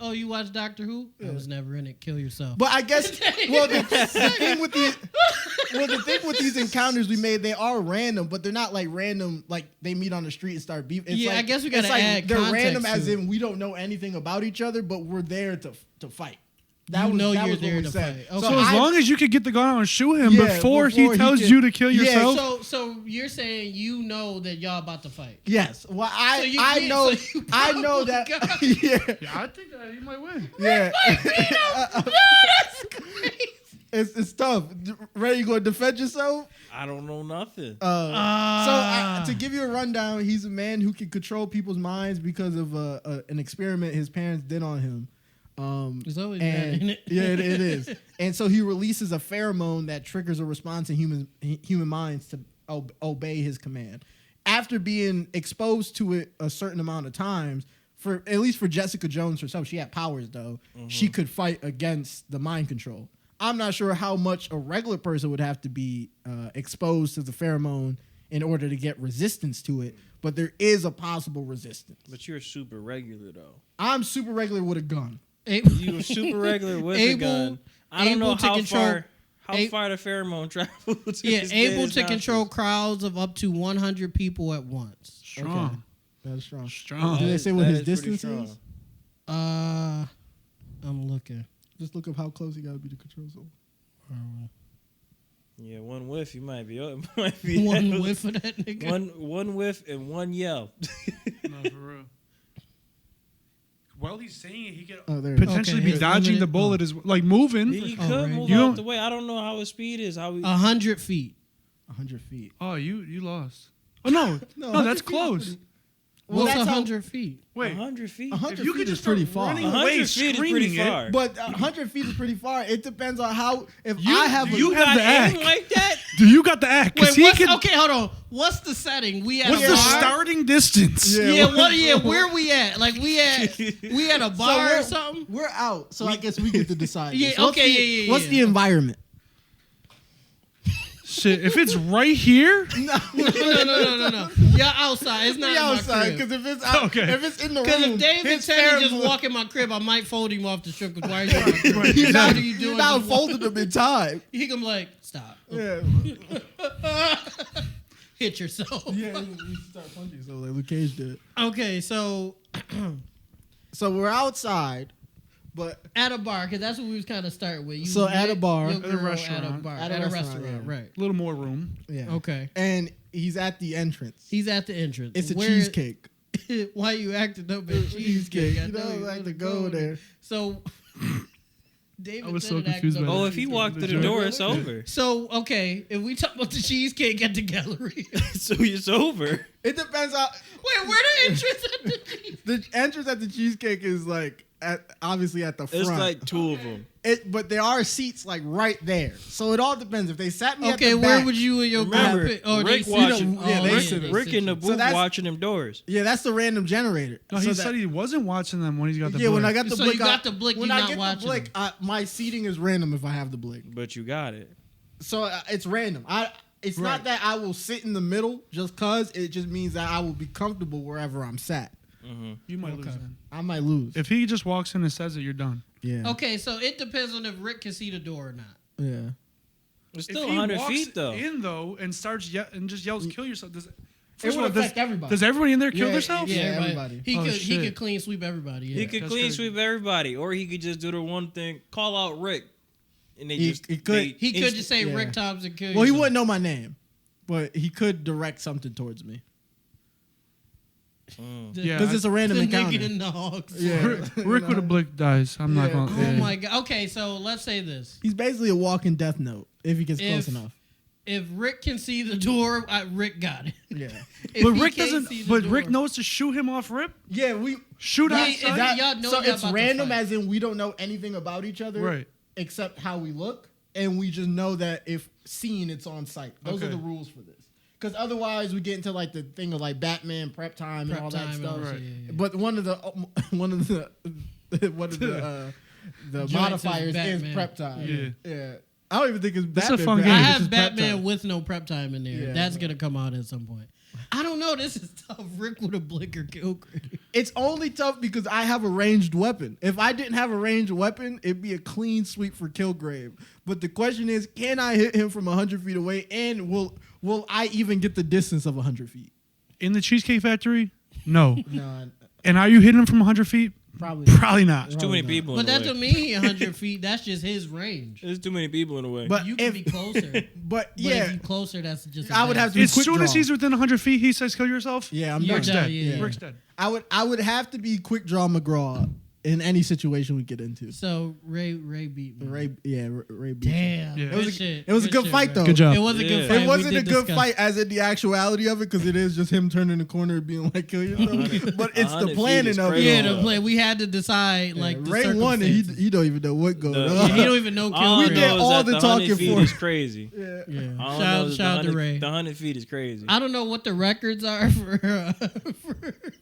[SPEAKER 2] oh, you watch Doctor Who? I was never in it. Kill yourself.
[SPEAKER 1] but I guess the thing with these encounters we made, they are random, but they're not like random like they meet on the street and start beefing. It's
[SPEAKER 2] Yeah,
[SPEAKER 1] like,
[SPEAKER 2] I guess we gotta
[SPEAKER 1] it's like
[SPEAKER 2] add
[SPEAKER 1] they're
[SPEAKER 2] context
[SPEAKER 1] random
[SPEAKER 2] to
[SPEAKER 1] as
[SPEAKER 2] it.
[SPEAKER 1] in we don't know anything about each other, but we're there to fight. That
[SPEAKER 2] you
[SPEAKER 1] was,
[SPEAKER 2] know
[SPEAKER 1] that
[SPEAKER 2] you're
[SPEAKER 1] was
[SPEAKER 2] there
[SPEAKER 1] what we
[SPEAKER 2] to
[SPEAKER 1] said.
[SPEAKER 2] fight. Okay.
[SPEAKER 3] So as long as you could get the gun out and shoot him
[SPEAKER 1] Yeah,
[SPEAKER 3] before he
[SPEAKER 1] before he
[SPEAKER 3] tells
[SPEAKER 1] can-
[SPEAKER 3] you to kill
[SPEAKER 1] Yeah,
[SPEAKER 3] yourself.
[SPEAKER 2] So you're saying you know that y'all about to fight.
[SPEAKER 1] Yes. Well,
[SPEAKER 2] So you-
[SPEAKER 1] I
[SPEAKER 2] yeah,
[SPEAKER 1] know.
[SPEAKER 2] so you
[SPEAKER 1] I know that.
[SPEAKER 2] probably
[SPEAKER 1] Yeah.
[SPEAKER 3] Yeah, I think that he might win.
[SPEAKER 1] Yeah.
[SPEAKER 2] That's crazy.
[SPEAKER 1] It's tough. Ray, you gonna defend yourself?
[SPEAKER 4] I don't know nothing.
[SPEAKER 1] To give you a rundown, he's a man who can control people's minds because of an experiment his parents did on him.
[SPEAKER 2] It's always
[SPEAKER 1] And
[SPEAKER 2] bad, isn't it?
[SPEAKER 1] yeah, it is. And so he releases a pheromone that triggers a response in human minds to obey his command. After being exposed to it a certain amount of times, at least for Jessica Jones herself, she had powers though. She could fight against the mind control. I'm not sure how much a regular person would have to be exposed to the pheromone in order to get resistance to it, but there is a possible resistance.
[SPEAKER 4] But you're super regular though.
[SPEAKER 1] I'm super regular with a gun.
[SPEAKER 4] You were super regular with a gun. I don't know
[SPEAKER 2] able to
[SPEAKER 4] how
[SPEAKER 2] control-
[SPEAKER 4] far the pheromone travels.
[SPEAKER 2] Yeah, able to control crowds of up to 100 people at once.
[SPEAKER 3] Strong.
[SPEAKER 1] Okay. That's strong.
[SPEAKER 3] Strong.
[SPEAKER 1] Do they say what
[SPEAKER 4] That
[SPEAKER 1] his
[SPEAKER 4] is pretty
[SPEAKER 1] distance is?
[SPEAKER 4] strong.
[SPEAKER 2] I'm looking.
[SPEAKER 1] Just look up how close he got to be to control zone.
[SPEAKER 4] Yeah, one whiff, you might be. Might be
[SPEAKER 2] One whiff of that nigga.
[SPEAKER 4] one whiff and one yell.
[SPEAKER 3] No, for real. While he's saying it, he could
[SPEAKER 1] There it is.
[SPEAKER 3] potentially
[SPEAKER 2] Okay,
[SPEAKER 3] be
[SPEAKER 2] it's
[SPEAKER 3] dodging the
[SPEAKER 2] limited.
[SPEAKER 3] bullet, as like moving.
[SPEAKER 4] He
[SPEAKER 2] Oh,
[SPEAKER 4] could
[SPEAKER 2] right.
[SPEAKER 4] move
[SPEAKER 3] You
[SPEAKER 4] out
[SPEAKER 3] don't-
[SPEAKER 4] the way. I don't know how his speed is. How we
[SPEAKER 2] 100 feet.
[SPEAKER 1] 100 feet.
[SPEAKER 3] Oh, you lost. Oh no, no, that's
[SPEAKER 1] 100 feet is
[SPEAKER 3] close.
[SPEAKER 1] pretty- Well,
[SPEAKER 2] What's
[SPEAKER 1] that's how-
[SPEAKER 2] 100 feet?
[SPEAKER 3] Wait,
[SPEAKER 4] 100 feet.
[SPEAKER 1] 100
[SPEAKER 3] if you
[SPEAKER 1] feet
[SPEAKER 3] could
[SPEAKER 1] is
[SPEAKER 3] just
[SPEAKER 1] pretty
[SPEAKER 3] start
[SPEAKER 1] far.
[SPEAKER 3] running
[SPEAKER 4] 100
[SPEAKER 3] away,
[SPEAKER 4] feet is pretty
[SPEAKER 3] screaming it.
[SPEAKER 4] far.
[SPEAKER 1] But 100 feet is pretty far. It depends on how. If
[SPEAKER 3] You-
[SPEAKER 1] I have,
[SPEAKER 3] you
[SPEAKER 1] a,
[SPEAKER 3] have
[SPEAKER 4] got
[SPEAKER 3] the act.
[SPEAKER 4] aim like that?
[SPEAKER 3] Do you got the act?
[SPEAKER 2] Wait,
[SPEAKER 3] Because he
[SPEAKER 2] what's,
[SPEAKER 3] can.
[SPEAKER 2] okay, hold on. What's the setting? We at
[SPEAKER 3] What's
[SPEAKER 2] a
[SPEAKER 3] the
[SPEAKER 2] bar?
[SPEAKER 3] starting distance?
[SPEAKER 1] Yeah.
[SPEAKER 2] Yeah, what? Yeah, where we at? Like we at a bar
[SPEAKER 1] we're,
[SPEAKER 2] or something?
[SPEAKER 1] We're out, so I guess we get to decide.
[SPEAKER 2] Yeah,
[SPEAKER 1] this. What's
[SPEAKER 2] okay,
[SPEAKER 1] the-
[SPEAKER 2] yeah,
[SPEAKER 1] What's
[SPEAKER 2] yeah.
[SPEAKER 1] the environment?
[SPEAKER 3] Shit, if it's right here,
[SPEAKER 2] No. Y'all outside. It's not
[SPEAKER 1] We
[SPEAKER 2] in my
[SPEAKER 1] outside
[SPEAKER 2] crib.
[SPEAKER 1] because if it's out,
[SPEAKER 3] Okay.
[SPEAKER 1] if it's in the room,
[SPEAKER 2] Because if David
[SPEAKER 1] his
[SPEAKER 2] said he just
[SPEAKER 1] pheromone-
[SPEAKER 2] walk in my crib, I might fold him off the strip. Because why are you? in my crib?
[SPEAKER 1] You're not,
[SPEAKER 2] What are you doing?
[SPEAKER 1] you're not
[SPEAKER 2] Just walk-
[SPEAKER 1] folding them in time.
[SPEAKER 2] He can be like, stop.
[SPEAKER 1] Yeah,
[SPEAKER 2] Hit yourself.
[SPEAKER 1] yeah. You start punching, so like Luke Cage did.
[SPEAKER 2] Okay, so
[SPEAKER 1] So we're outside, but
[SPEAKER 2] at a bar, because that's what we was kind of starting with. You
[SPEAKER 1] So at a bar.
[SPEAKER 2] your
[SPEAKER 1] At
[SPEAKER 3] a
[SPEAKER 2] girl
[SPEAKER 3] restaurant.
[SPEAKER 2] At a bar.
[SPEAKER 1] At a restaurant, yeah.
[SPEAKER 2] right.
[SPEAKER 3] a little more room.
[SPEAKER 1] yeah,
[SPEAKER 2] Okay.
[SPEAKER 1] And he's at the entrance.
[SPEAKER 2] He's at the entrance.
[SPEAKER 1] It's a
[SPEAKER 2] Where-
[SPEAKER 1] cheesecake.
[SPEAKER 2] Why you acting up at
[SPEAKER 1] Cheesecake.
[SPEAKER 2] cheesecake? I
[SPEAKER 1] You know,
[SPEAKER 2] you
[SPEAKER 1] like
[SPEAKER 2] wanna
[SPEAKER 1] to go there.
[SPEAKER 2] So David
[SPEAKER 3] I was
[SPEAKER 2] said
[SPEAKER 3] so
[SPEAKER 2] it acting
[SPEAKER 3] confused
[SPEAKER 2] up
[SPEAKER 3] by
[SPEAKER 2] at
[SPEAKER 4] Oh,
[SPEAKER 3] that.
[SPEAKER 4] if he
[SPEAKER 2] cheesecake.
[SPEAKER 4] walked through the door, it's over.
[SPEAKER 2] So okay, if we talk about the cheesecake at the gallery,
[SPEAKER 4] So it's over.
[SPEAKER 1] It depends on
[SPEAKER 2] wait, where the entrance at the cheesecake?
[SPEAKER 1] the entrance at the cheesecake is like obviously at the front.
[SPEAKER 4] It's like two of them.
[SPEAKER 1] But there are seats like right there. So it all depends. If they sat me at
[SPEAKER 2] Okay,
[SPEAKER 1] the
[SPEAKER 2] where
[SPEAKER 1] back,
[SPEAKER 2] would you and your girl
[SPEAKER 4] Remember,
[SPEAKER 2] pick? Oh,
[SPEAKER 4] Rick
[SPEAKER 2] they
[SPEAKER 4] watching.
[SPEAKER 2] sit
[SPEAKER 1] yeah, they
[SPEAKER 2] Rick,
[SPEAKER 1] sit-
[SPEAKER 4] Rick in the booth
[SPEAKER 1] that's-
[SPEAKER 4] watching them doors.
[SPEAKER 1] Yeah, that's the random generator.
[SPEAKER 3] No,
[SPEAKER 1] So
[SPEAKER 3] he
[SPEAKER 1] that-
[SPEAKER 3] said he wasn't watching them when he's got the.
[SPEAKER 1] yeah, when
[SPEAKER 3] blick.
[SPEAKER 1] I got the
[SPEAKER 2] So
[SPEAKER 1] blick,
[SPEAKER 2] you got the blick,
[SPEAKER 1] when
[SPEAKER 2] you're
[SPEAKER 1] I
[SPEAKER 2] not
[SPEAKER 1] get
[SPEAKER 2] watching
[SPEAKER 1] the blick, my seating is random if I have the blick.
[SPEAKER 4] But you got it.
[SPEAKER 1] So it's random. It's
[SPEAKER 3] Right.
[SPEAKER 1] not that I will sit in the middle just cause. It just means that I will be comfortable wherever I'm sat.
[SPEAKER 3] You might lose then.
[SPEAKER 1] I might lose.
[SPEAKER 3] If he just walks in and says it, you're done.
[SPEAKER 1] Yeah.
[SPEAKER 2] Okay, so it depends on if Rick can see the door or not.
[SPEAKER 1] Yeah.
[SPEAKER 4] It's
[SPEAKER 3] If
[SPEAKER 4] still
[SPEAKER 3] he
[SPEAKER 4] 100
[SPEAKER 3] walks
[SPEAKER 4] feet though.
[SPEAKER 3] in though and starts and just yells, "Kill yourself!" Does
[SPEAKER 1] It
[SPEAKER 3] first
[SPEAKER 1] would
[SPEAKER 3] of all,
[SPEAKER 1] affect everybody.
[SPEAKER 3] does everybody in there kill
[SPEAKER 1] Yeah,
[SPEAKER 3] themselves?
[SPEAKER 1] yeah. everybody.
[SPEAKER 2] He
[SPEAKER 3] Oh,
[SPEAKER 2] could
[SPEAKER 3] shit.
[SPEAKER 2] clean sweep everybody. Yeah.
[SPEAKER 4] He could
[SPEAKER 3] That's
[SPEAKER 4] clean
[SPEAKER 3] crazy.
[SPEAKER 4] sweep everybody, or he could just do the one thing, call out Rick, and they
[SPEAKER 1] He
[SPEAKER 4] just
[SPEAKER 1] could-
[SPEAKER 4] they
[SPEAKER 2] He could
[SPEAKER 4] inst-
[SPEAKER 2] just say
[SPEAKER 1] yeah.
[SPEAKER 2] Rick Thompson kill.
[SPEAKER 1] Well, he
[SPEAKER 2] yourself.
[SPEAKER 1] wouldn't know my name, but he could direct something towards me.
[SPEAKER 3] Yeah,
[SPEAKER 1] Because it's a random
[SPEAKER 2] the
[SPEAKER 1] encounter.
[SPEAKER 2] nigga in the hogs.
[SPEAKER 1] Yeah.
[SPEAKER 3] Rick with a blick dies. I'm not
[SPEAKER 1] Yeah.
[SPEAKER 3] going.
[SPEAKER 2] Oh
[SPEAKER 3] Yeah.
[SPEAKER 2] my god. Okay, so let's say this:
[SPEAKER 1] He's basically a walking death note if he gets close
[SPEAKER 2] If-
[SPEAKER 1] enough.
[SPEAKER 2] if Rick can see the door, Rick got it.
[SPEAKER 1] Yeah.
[SPEAKER 2] If
[SPEAKER 3] But
[SPEAKER 2] he
[SPEAKER 3] Rick
[SPEAKER 2] can't
[SPEAKER 3] doesn't.
[SPEAKER 2] see the
[SPEAKER 3] But
[SPEAKER 2] door-
[SPEAKER 3] Rick knows to shoot him off rip.
[SPEAKER 1] Yeah, we
[SPEAKER 3] Shoot
[SPEAKER 2] Yeah,
[SPEAKER 3] outside.
[SPEAKER 2] if y'all know
[SPEAKER 1] so
[SPEAKER 2] y'all
[SPEAKER 1] it's
[SPEAKER 2] about to
[SPEAKER 1] random
[SPEAKER 2] fight.
[SPEAKER 1] as in we don't know anything about each other
[SPEAKER 3] Right.
[SPEAKER 1] except how we look, and we just know that if seen, it's on site. Those are
[SPEAKER 3] Okay.
[SPEAKER 1] the rules for this. Because otherwise, we get into like the thing of like Batman prep time and
[SPEAKER 2] Prep
[SPEAKER 1] all
[SPEAKER 2] time
[SPEAKER 1] that
[SPEAKER 2] and
[SPEAKER 1] stuff.
[SPEAKER 2] all
[SPEAKER 3] that,
[SPEAKER 2] yeah, yeah.
[SPEAKER 1] But one of the
[SPEAKER 2] Joints
[SPEAKER 1] modifiers
[SPEAKER 2] is
[SPEAKER 1] is
[SPEAKER 2] Batman.
[SPEAKER 1] prep time.
[SPEAKER 3] Yeah.
[SPEAKER 1] Yeah. I don't even think it's
[SPEAKER 3] That's
[SPEAKER 1] Batman.
[SPEAKER 3] a fun
[SPEAKER 1] prep
[SPEAKER 3] game.
[SPEAKER 2] I
[SPEAKER 1] time, it's
[SPEAKER 2] have
[SPEAKER 1] just prep
[SPEAKER 2] Batman
[SPEAKER 1] time.
[SPEAKER 2] with no prep time in there.
[SPEAKER 1] Yeah.
[SPEAKER 2] That's gonna come out at some point. I don't know. This is tough. Rick with a blicker kill.
[SPEAKER 1] It's only tough because I have a ranged weapon. If I didn't have a ranged weapon, it'd be a clean sweep for Kilgrave. But the question is, can I hit him from 100 feet away, and will I even get the distance of 100 feet?
[SPEAKER 3] In the Cheesecake Factory? No.
[SPEAKER 1] No.
[SPEAKER 3] And are you hitting him from 100 feet? Probably not.
[SPEAKER 4] There's too many people
[SPEAKER 2] But
[SPEAKER 4] in the
[SPEAKER 2] that
[SPEAKER 4] way.
[SPEAKER 2] don't mean 100 feet. That's just his range.
[SPEAKER 4] There's too many people in the way.
[SPEAKER 1] But
[SPEAKER 2] You can be closer.
[SPEAKER 1] But
[SPEAKER 2] But
[SPEAKER 1] yeah,
[SPEAKER 2] if you closer, that's just.
[SPEAKER 1] I would have to.
[SPEAKER 3] As
[SPEAKER 1] quick
[SPEAKER 3] soon as
[SPEAKER 1] draw.
[SPEAKER 3] he's within 100 feet, he says, "Kill yourself."
[SPEAKER 1] Yeah, I'm
[SPEAKER 2] You're
[SPEAKER 1] done.
[SPEAKER 3] Rick's
[SPEAKER 2] done,
[SPEAKER 3] dead.
[SPEAKER 2] yeah.
[SPEAKER 3] Rick's dead.
[SPEAKER 1] I would have to be quick draw McGraw in any situation we get into.
[SPEAKER 2] So Ray beat me.
[SPEAKER 1] Ray beat.
[SPEAKER 2] Damn.
[SPEAKER 3] Yeah.
[SPEAKER 1] It was
[SPEAKER 2] Good
[SPEAKER 1] a,
[SPEAKER 2] shit.
[SPEAKER 1] it was a good
[SPEAKER 2] shit,
[SPEAKER 1] fight
[SPEAKER 2] Ray.
[SPEAKER 1] though.
[SPEAKER 3] Good job.
[SPEAKER 2] It was a good
[SPEAKER 4] Yeah.
[SPEAKER 2] fight.
[SPEAKER 1] It wasn't
[SPEAKER 2] We
[SPEAKER 1] a
[SPEAKER 2] did
[SPEAKER 1] good
[SPEAKER 2] discuss.
[SPEAKER 1] fight as in the actuality of it because it is just him turning the corner and being like kill yourself. But it's the
[SPEAKER 4] 100 feet
[SPEAKER 1] planning
[SPEAKER 4] is
[SPEAKER 1] of it.
[SPEAKER 4] crazy.
[SPEAKER 2] Yeah, the play. We had to decide like the
[SPEAKER 1] Ray won and
[SPEAKER 2] circumstances.
[SPEAKER 1] he don't even know what goes
[SPEAKER 4] The-
[SPEAKER 1] on.
[SPEAKER 2] Yeah, he don't even know.
[SPEAKER 4] All
[SPEAKER 2] Kill
[SPEAKER 4] I
[SPEAKER 1] We
[SPEAKER 2] Ray.
[SPEAKER 1] did
[SPEAKER 4] know is
[SPEAKER 1] all
[SPEAKER 4] that
[SPEAKER 1] the
[SPEAKER 4] 100
[SPEAKER 1] talking
[SPEAKER 4] feet
[SPEAKER 1] for
[SPEAKER 4] is
[SPEAKER 1] it.
[SPEAKER 4] crazy.
[SPEAKER 1] Yeah.
[SPEAKER 2] Yeah.
[SPEAKER 4] All I know is
[SPEAKER 2] Shout out
[SPEAKER 4] the
[SPEAKER 2] to Ray.
[SPEAKER 4] The 100 feet is crazy.
[SPEAKER 2] I don't know what the records are for.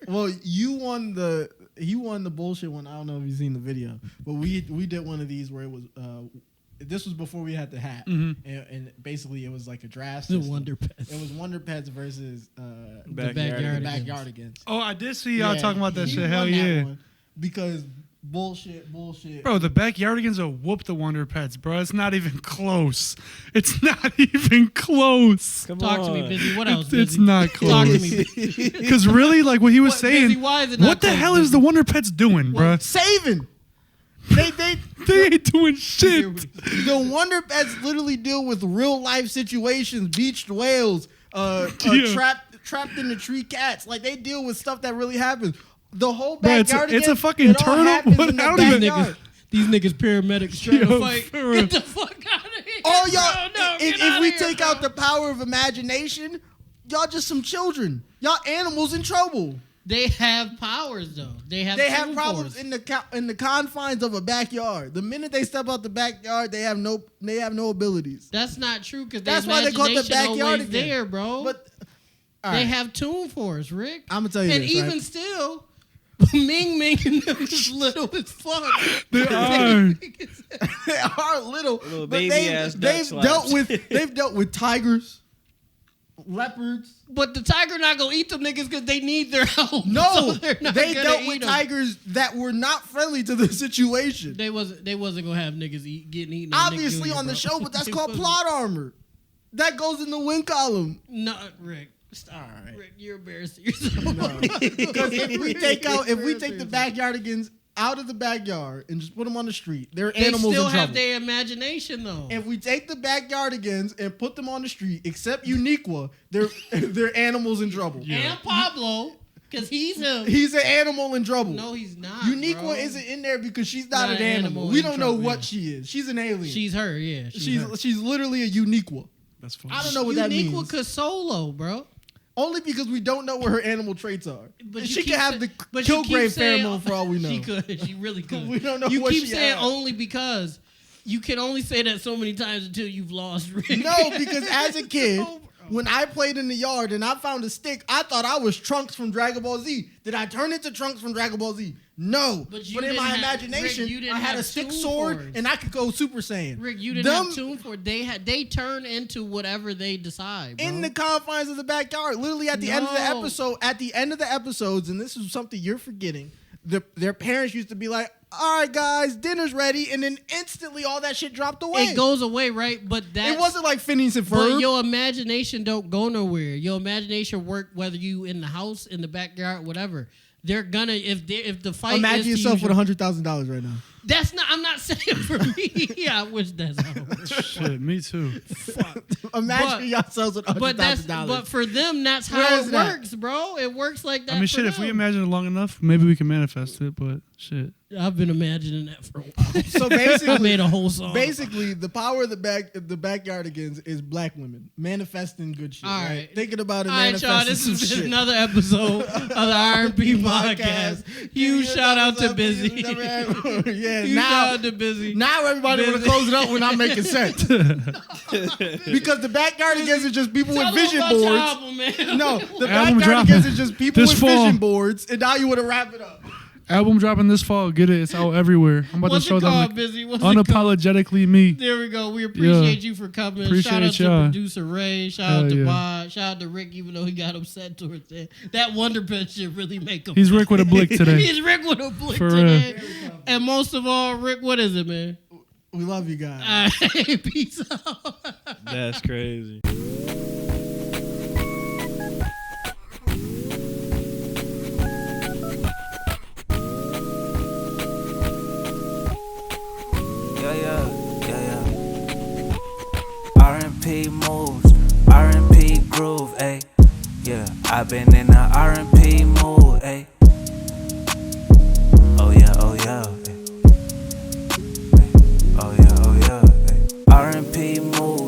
[SPEAKER 1] Well, he won the bullshit one. I don't know if you've seen the video, but we did one of these where it was this was before we had the hat, and basically it was like a draft
[SPEAKER 2] The
[SPEAKER 1] system.
[SPEAKER 2] Wonder Pets.
[SPEAKER 1] It was Wonder Pets versus
[SPEAKER 2] Backyard
[SPEAKER 1] Backyardigans.
[SPEAKER 3] Oh, I did see y'all
[SPEAKER 1] Yeah,
[SPEAKER 3] talking about that
[SPEAKER 1] he
[SPEAKER 3] shit.
[SPEAKER 1] won
[SPEAKER 3] Hell
[SPEAKER 1] that
[SPEAKER 3] yeah.
[SPEAKER 1] one because bullshit.
[SPEAKER 3] Bro, the Backyardigans will whoop the Wonder Pets, bro. It's not even close. It's not even close.
[SPEAKER 4] Come
[SPEAKER 2] Talk
[SPEAKER 4] on.
[SPEAKER 2] to me, Busy. What else?
[SPEAKER 3] It's
[SPEAKER 2] Busy?
[SPEAKER 3] not
[SPEAKER 2] Talk
[SPEAKER 3] close.
[SPEAKER 2] to me.
[SPEAKER 3] Because really, like what he was
[SPEAKER 2] What,
[SPEAKER 3] saying,
[SPEAKER 2] Busy, why is it not
[SPEAKER 3] what the
[SPEAKER 2] close,
[SPEAKER 3] hell is
[SPEAKER 2] Busy?
[SPEAKER 3] the Wonder Pets doing, bro?
[SPEAKER 1] Saving. They
[SPEAKER 3] They ain't doing shit.
[SPEAKER 1] the Wonder Pets literally deal with real life situations, beached whales,
[SPEAKER 3] Yeah.
[SPEAKER 1] trapped in the tree cats. Like they deal with stuff that really happens. The whole
[SPEAKER 3] Bro, it's a-
[SPEAKER 1] backyard.
[SPEAKER 3] it's a fucking turtle. What-
[SPEAKER 1] In the
[SPEAKER 3] I don't even-
[SPEAKER 1] backyard.
[SPEAKER 2] These niggas paramedics trying
[SPEAKER 3] Yo,
[SPEAKER 2] to fight.
[SPEAKER 3] for real.
[SPEAKER 2] Get the fuck out of here.
[SPEAKER 1] Oh y'all!
[SPEAKER 2] Bro, no,
[SPEAKER 1] if
[SPEAKER 2] get outta
[SPEAKER 1] we
[SPEAKER 2] here,
[SPEAKER 1] take
[SPEAKER 2] bro.
[SPEAKER 1] out the power of imagination, y'all just some children. Y'all animals in trouble.
[SPEAKER 2] They have powers though. They have
[SPEAKER 1] They
[SPEAKER 2] two
[SPEAKER 1] problems
[SPEAKER 2] force.
[SPEAKER 1] in the confines of a backyard. The minute they step out the backyard, they have no abilities.
[SPEAKER 2] That's not true because
[SPEAKER 1] That's why they call it the backyard
[SPEAKER 2] always
[SPEAKER 1] again.
[SPEAKER 2] there, bro.
[SPEAKER 1] But all
[SPEAKER 2] they
[SPEAKER 1] right,
[SPEAKER 2] have tune force, Rick.
[SPEAKER 1] I'm gonna tell you
[SPEAKER 2] and
[SPEAKER 1] this,
[SPEAKER 2] even
[SPEAKER 1] right?
[SPEAKER 2] still, Ming Ming and them is little as fuck.
[SPEAKER 3] They are.
[SPEAKER 1] they are little,
[SPEAKER 4] Little
[SPEAKER 1] but
[SPEAKER 4] baby ass duck
[SPEAKER 1] they've
[SPEAKER 4] slaps.
[SPEAKER 1] dealt with tigers, leopards.
[SPEAKER 2] But the tiger not gonna eat them niggas because they need their help.
[SPEAKER 1] No,
[SPEAKER 2] So they're not
[SPEAKER 1] they
[SPEAKER 2] gonna
[SPEAKER 1] dealt
[SPEAKER 2] eat
[SPEAKER 1] with
[SPEAKER 2] 'em.
[SPEAKER 1] tigers that were not friendly to the situation.
[SPEAKER 2] They wasn't gonna have niggas getting eaten. on Nick
[SPEAKER 1] Obviously
[SPEAKER 2] Jr.,
[SPEAKER 1] on the
[SPEAKER 2] bro.
[SPEAKER 1] show, but that's
[SPEAKER 2] They
[SPEAKER 1] called
[SPEAKER 2] wasn't.
[SPEAKER 1] plot armor. That goes in the win column.
[SPEAKER 2] No, Rick. Stop.
[SPEAKER 1] All right.
[SPEAKER 2] Rick, you're embarrassing yourself.
[SPEAKER 1] Because if we take the backyardigans out of the backyard and just put them on the street, they're
[SPEAKER 2] They
[SPEAKER 1] animals
[SPEAKER 2] still
[SPEAKER 1] in
[SPEAKER 2] have
[SPEAKER 1] trouble.
[SPEAKER 2] their imagination though.
[SPEAKER 1] If we take the backyardigans and put them on the street, except Uniqua, they're animals in trouble.
[SPEAKER 2] And Pablo, because he's him.
[SPEAKER 1] He's an animal in trouble.
[SPEAKER 2] No, he's not.
[SPEAKER 1] Uniqua
[SPEAKER 2] bro.
[SPEAKER 1] isn't in there because she's not
[SPEAKER 2] Not
[SPEAKER 1] an animal. We
[SPEAKER 2] in
[SPEAKER 1] don't know
[SPEAKER 2] trouble,
[SPEAKER 1] what
[SPEAKER 2] yeah.
[SPEAKER 1] she is. She's an alien.
[SPEAKER 2] She's her, yeah. her.
[SPEAKER 1] She's literally a Uniqua.
[SPEAKER 3] That's fine.
[SPEAKER 1] I don't know what that
[SPEAKER 2] Uniqua
[SPEAKER 1] means.
[SPEAKER 2] Solo, bro.
[SPEAKER 1] Only because we don't know what her animal traits are.
[SPEAKER 2] But
[SPEAKER 1] She
[SPEAKER 2] you
[SPEAKER 1] could have
[SPEAKER 2] keep
[SPEAKER 1] the
[SPEAKER 2] sa- but you keep
[SPEAKER 1] Kilgrave
[SPEAKER 2] saying-
[SPEAKER 1] pheromone for all we know.
[SPEAKER 2] She could. She really could.
[SPEAKER 1] We don't know
[SPEAKER 2] You
[SPEAKER 1] what
[SPEAKER 2] keep
[SPEAKER 1] she
[SPEAKER 2] saying
[SPEAKER 1] has.
[SPEAKER 2] only because you can only say that so many times until you've lost Rick.
[SPEAKER 1] No, because as a kid,
[SPEAKER 2] No, bro.
[SPEAKER 1] when I played in the yard and I found a stick, I thought I was Trunks from Dragon Ball Z. Did I turn into Trunks from Dragon Ball Z? No.
[SPEAKER 2] But you
[SPEAKER 1] in
[SPEAKER 2] didn't
[SPEAKER 1] my
[SPEAKER 2] have-
[SPEAKER 1] imagination,
[SPEAKER 2] Rick, you didn't
[SPEAKER 1] I had
[SPEAKER 2] have
[SPEAKER 1] a stick
[SPEAKER 2] Toon
[SPEAKER 1] sword
[SPEAKER 2] Force.
[SPEAKER 1] and I could go Super Saiyan.
[SPEAKER 2] Rick, you didn't
[SPEAKER 1] Them-
[SPEAKER 2] have tune for it. They turn into whatever they decide, bro.
[SPEAKER 1] in the confines of the backyard, literally at the end of the
[SPEAKER 2] No.
[SPEAKER 1] episode, at the end of the episodes, and this is something you're forgetting. Their parents used to be like, "All right, guys, dinner's ready," and then instantly all that shit dropped away.
[SPEAKER 2] It goes away, right? But that
[SPEAKER 1] It wasn't like Phineas and
[SPEAKER 2] But
[SPEAKER 1] Ferb.
[SPEAKER 2] your imagination don't go nowhere. Your imagination work whether you in the house, in the backyard, whatever. They're gonna if the fight.
[SPEAKER 1] Imagine
[SPEAKER 2] is to
[SPEAKER 1] yourself
[SPEAKER 2] use
[SPEAKER 1] with
[SPEAKER 2] your-
[SPEAKER 1] $100,000 right now.
[SPEAKER 2] That's not. I'm not saying for me. Yeah, I wish that's how.
[SPEAKER 3] Shit, me too.
[SPEAKER 1] Imagine yourselves with
[SPEAKER 2] But that's
[SPEAKER 1] $100,000.
[SPEAKER 2] but for them, that's
[SPEAKER 1] Where
[SPEAKER 2] how
[SPEAKER 1] is
[SPEAKER 2] it
[SPEAKER 1] that?
[SPEAKER 2] works, bro. It works like that.
[SPEAKER 3] I mean,
[SPEAKER 2] for
[SPEAKER 3] shit, if we
[SPEAKER 2] them.
[SPEAKER 3] imagine it long enough, maybe we can manifest it, but shit.
[SPEAKER 2] I've been imagining that for a while.
[SPEAKER 1] So
[SPEAKER 2] I
[SPEAKER 1] basically,
[SPEAKER 2] made a whole song.
[SPEAKER 1] basically, the power of the backyardigans is black women manifesting good shit.
[SPEAKER 2] All
[SPEAKER 1] right?
[SPEAKER 2] right.
[SPEAKER 1] Thinking about it,
[SPEAKER 2] All right, y'all.
[SPEAKER 1] manifesting
[SPEAKER 2] This
[SPEAKER 1] some
[SPEAKER 2] is
[SPEAKER 1] shit.
[SPEAKER 2] another episode of the R&P podcast. Huge shout out to Busy.
[SPEAKER 1] Yeah,
[SPEAKER 2] Huge
[SPEAKER 1] now
[SPEAKER 2] shout out to Busy.
[SPEAKER 1] now everybody want to
[SPEAKER 2] Busy.
[SPEAKER 1] close it up when I'm making sense. Because the backyardigans are just people with
[SPEAKER 2] Tell them
[SPEAKER 1] vision
[SPEAKER 2] about your
[SPEAKER 1] boards.
[SPEAKER 2] album, man.
[SPEAKER 1] No, the
[SPEAKER 3] Album
[SPEAKER 1] backyardigans
[SPEAKER 3] dropping
[SPEAKER 1] is just people
[SPEAKER 3] this
[SPEAKER 1] with
[SPEAKER 3] fall.
[SPEAKER 1] vision boards, and now you want to wrap it up.
[SPEAKER 3] Album dropping this fall. Get it. It's out everywhere. I'm about
[SPEAKER 2] What's
[SPEAKER 3] to show
[SPEAKER 2] it
[SPEAKER 3] them.
[SPEAKER 2] called,
[SPEAKER 3] Like,
[SPEAKER 2] Busy? What's it called?
[SPEAKER 3] Unapologetically Me.
[SPEAKER 2] There we go. We appreciate you for coming.
[SPEAKER 3] Appreciate
[SPEAKER 2] Shout out to
[SPEAKER 3] y'all.
[SPEAKER 2] producer Ray. Shout
[SPEAKER 3] Hell
[SPEAKER 2] out to
[SPEAKER 3] yeah.
[SPEAKER 2] Bob. Shout out to Rick, even though he got upset towards that. That Wonder Pet shit really make him.
[SPEAKER 3] He's Rick with a blick today.
[SPEAKER 2] He's Rick with a blick
[SPEAKER 3] For
[SPEAKER 2] today. And most of all, Rick, what is it, man?
[SPEAKER 1] We love you guys.
[SPEAKER 2] All right, peace out.
[SPEAKER 4] That's crazy.
[SPEAKER 8] R&P moves, R&P groove, ayy. Yeah, I've been in the R&P mood, ayy. Oh yeah, oh yeah, ayy. Oh yeah, ayy. R&P mood.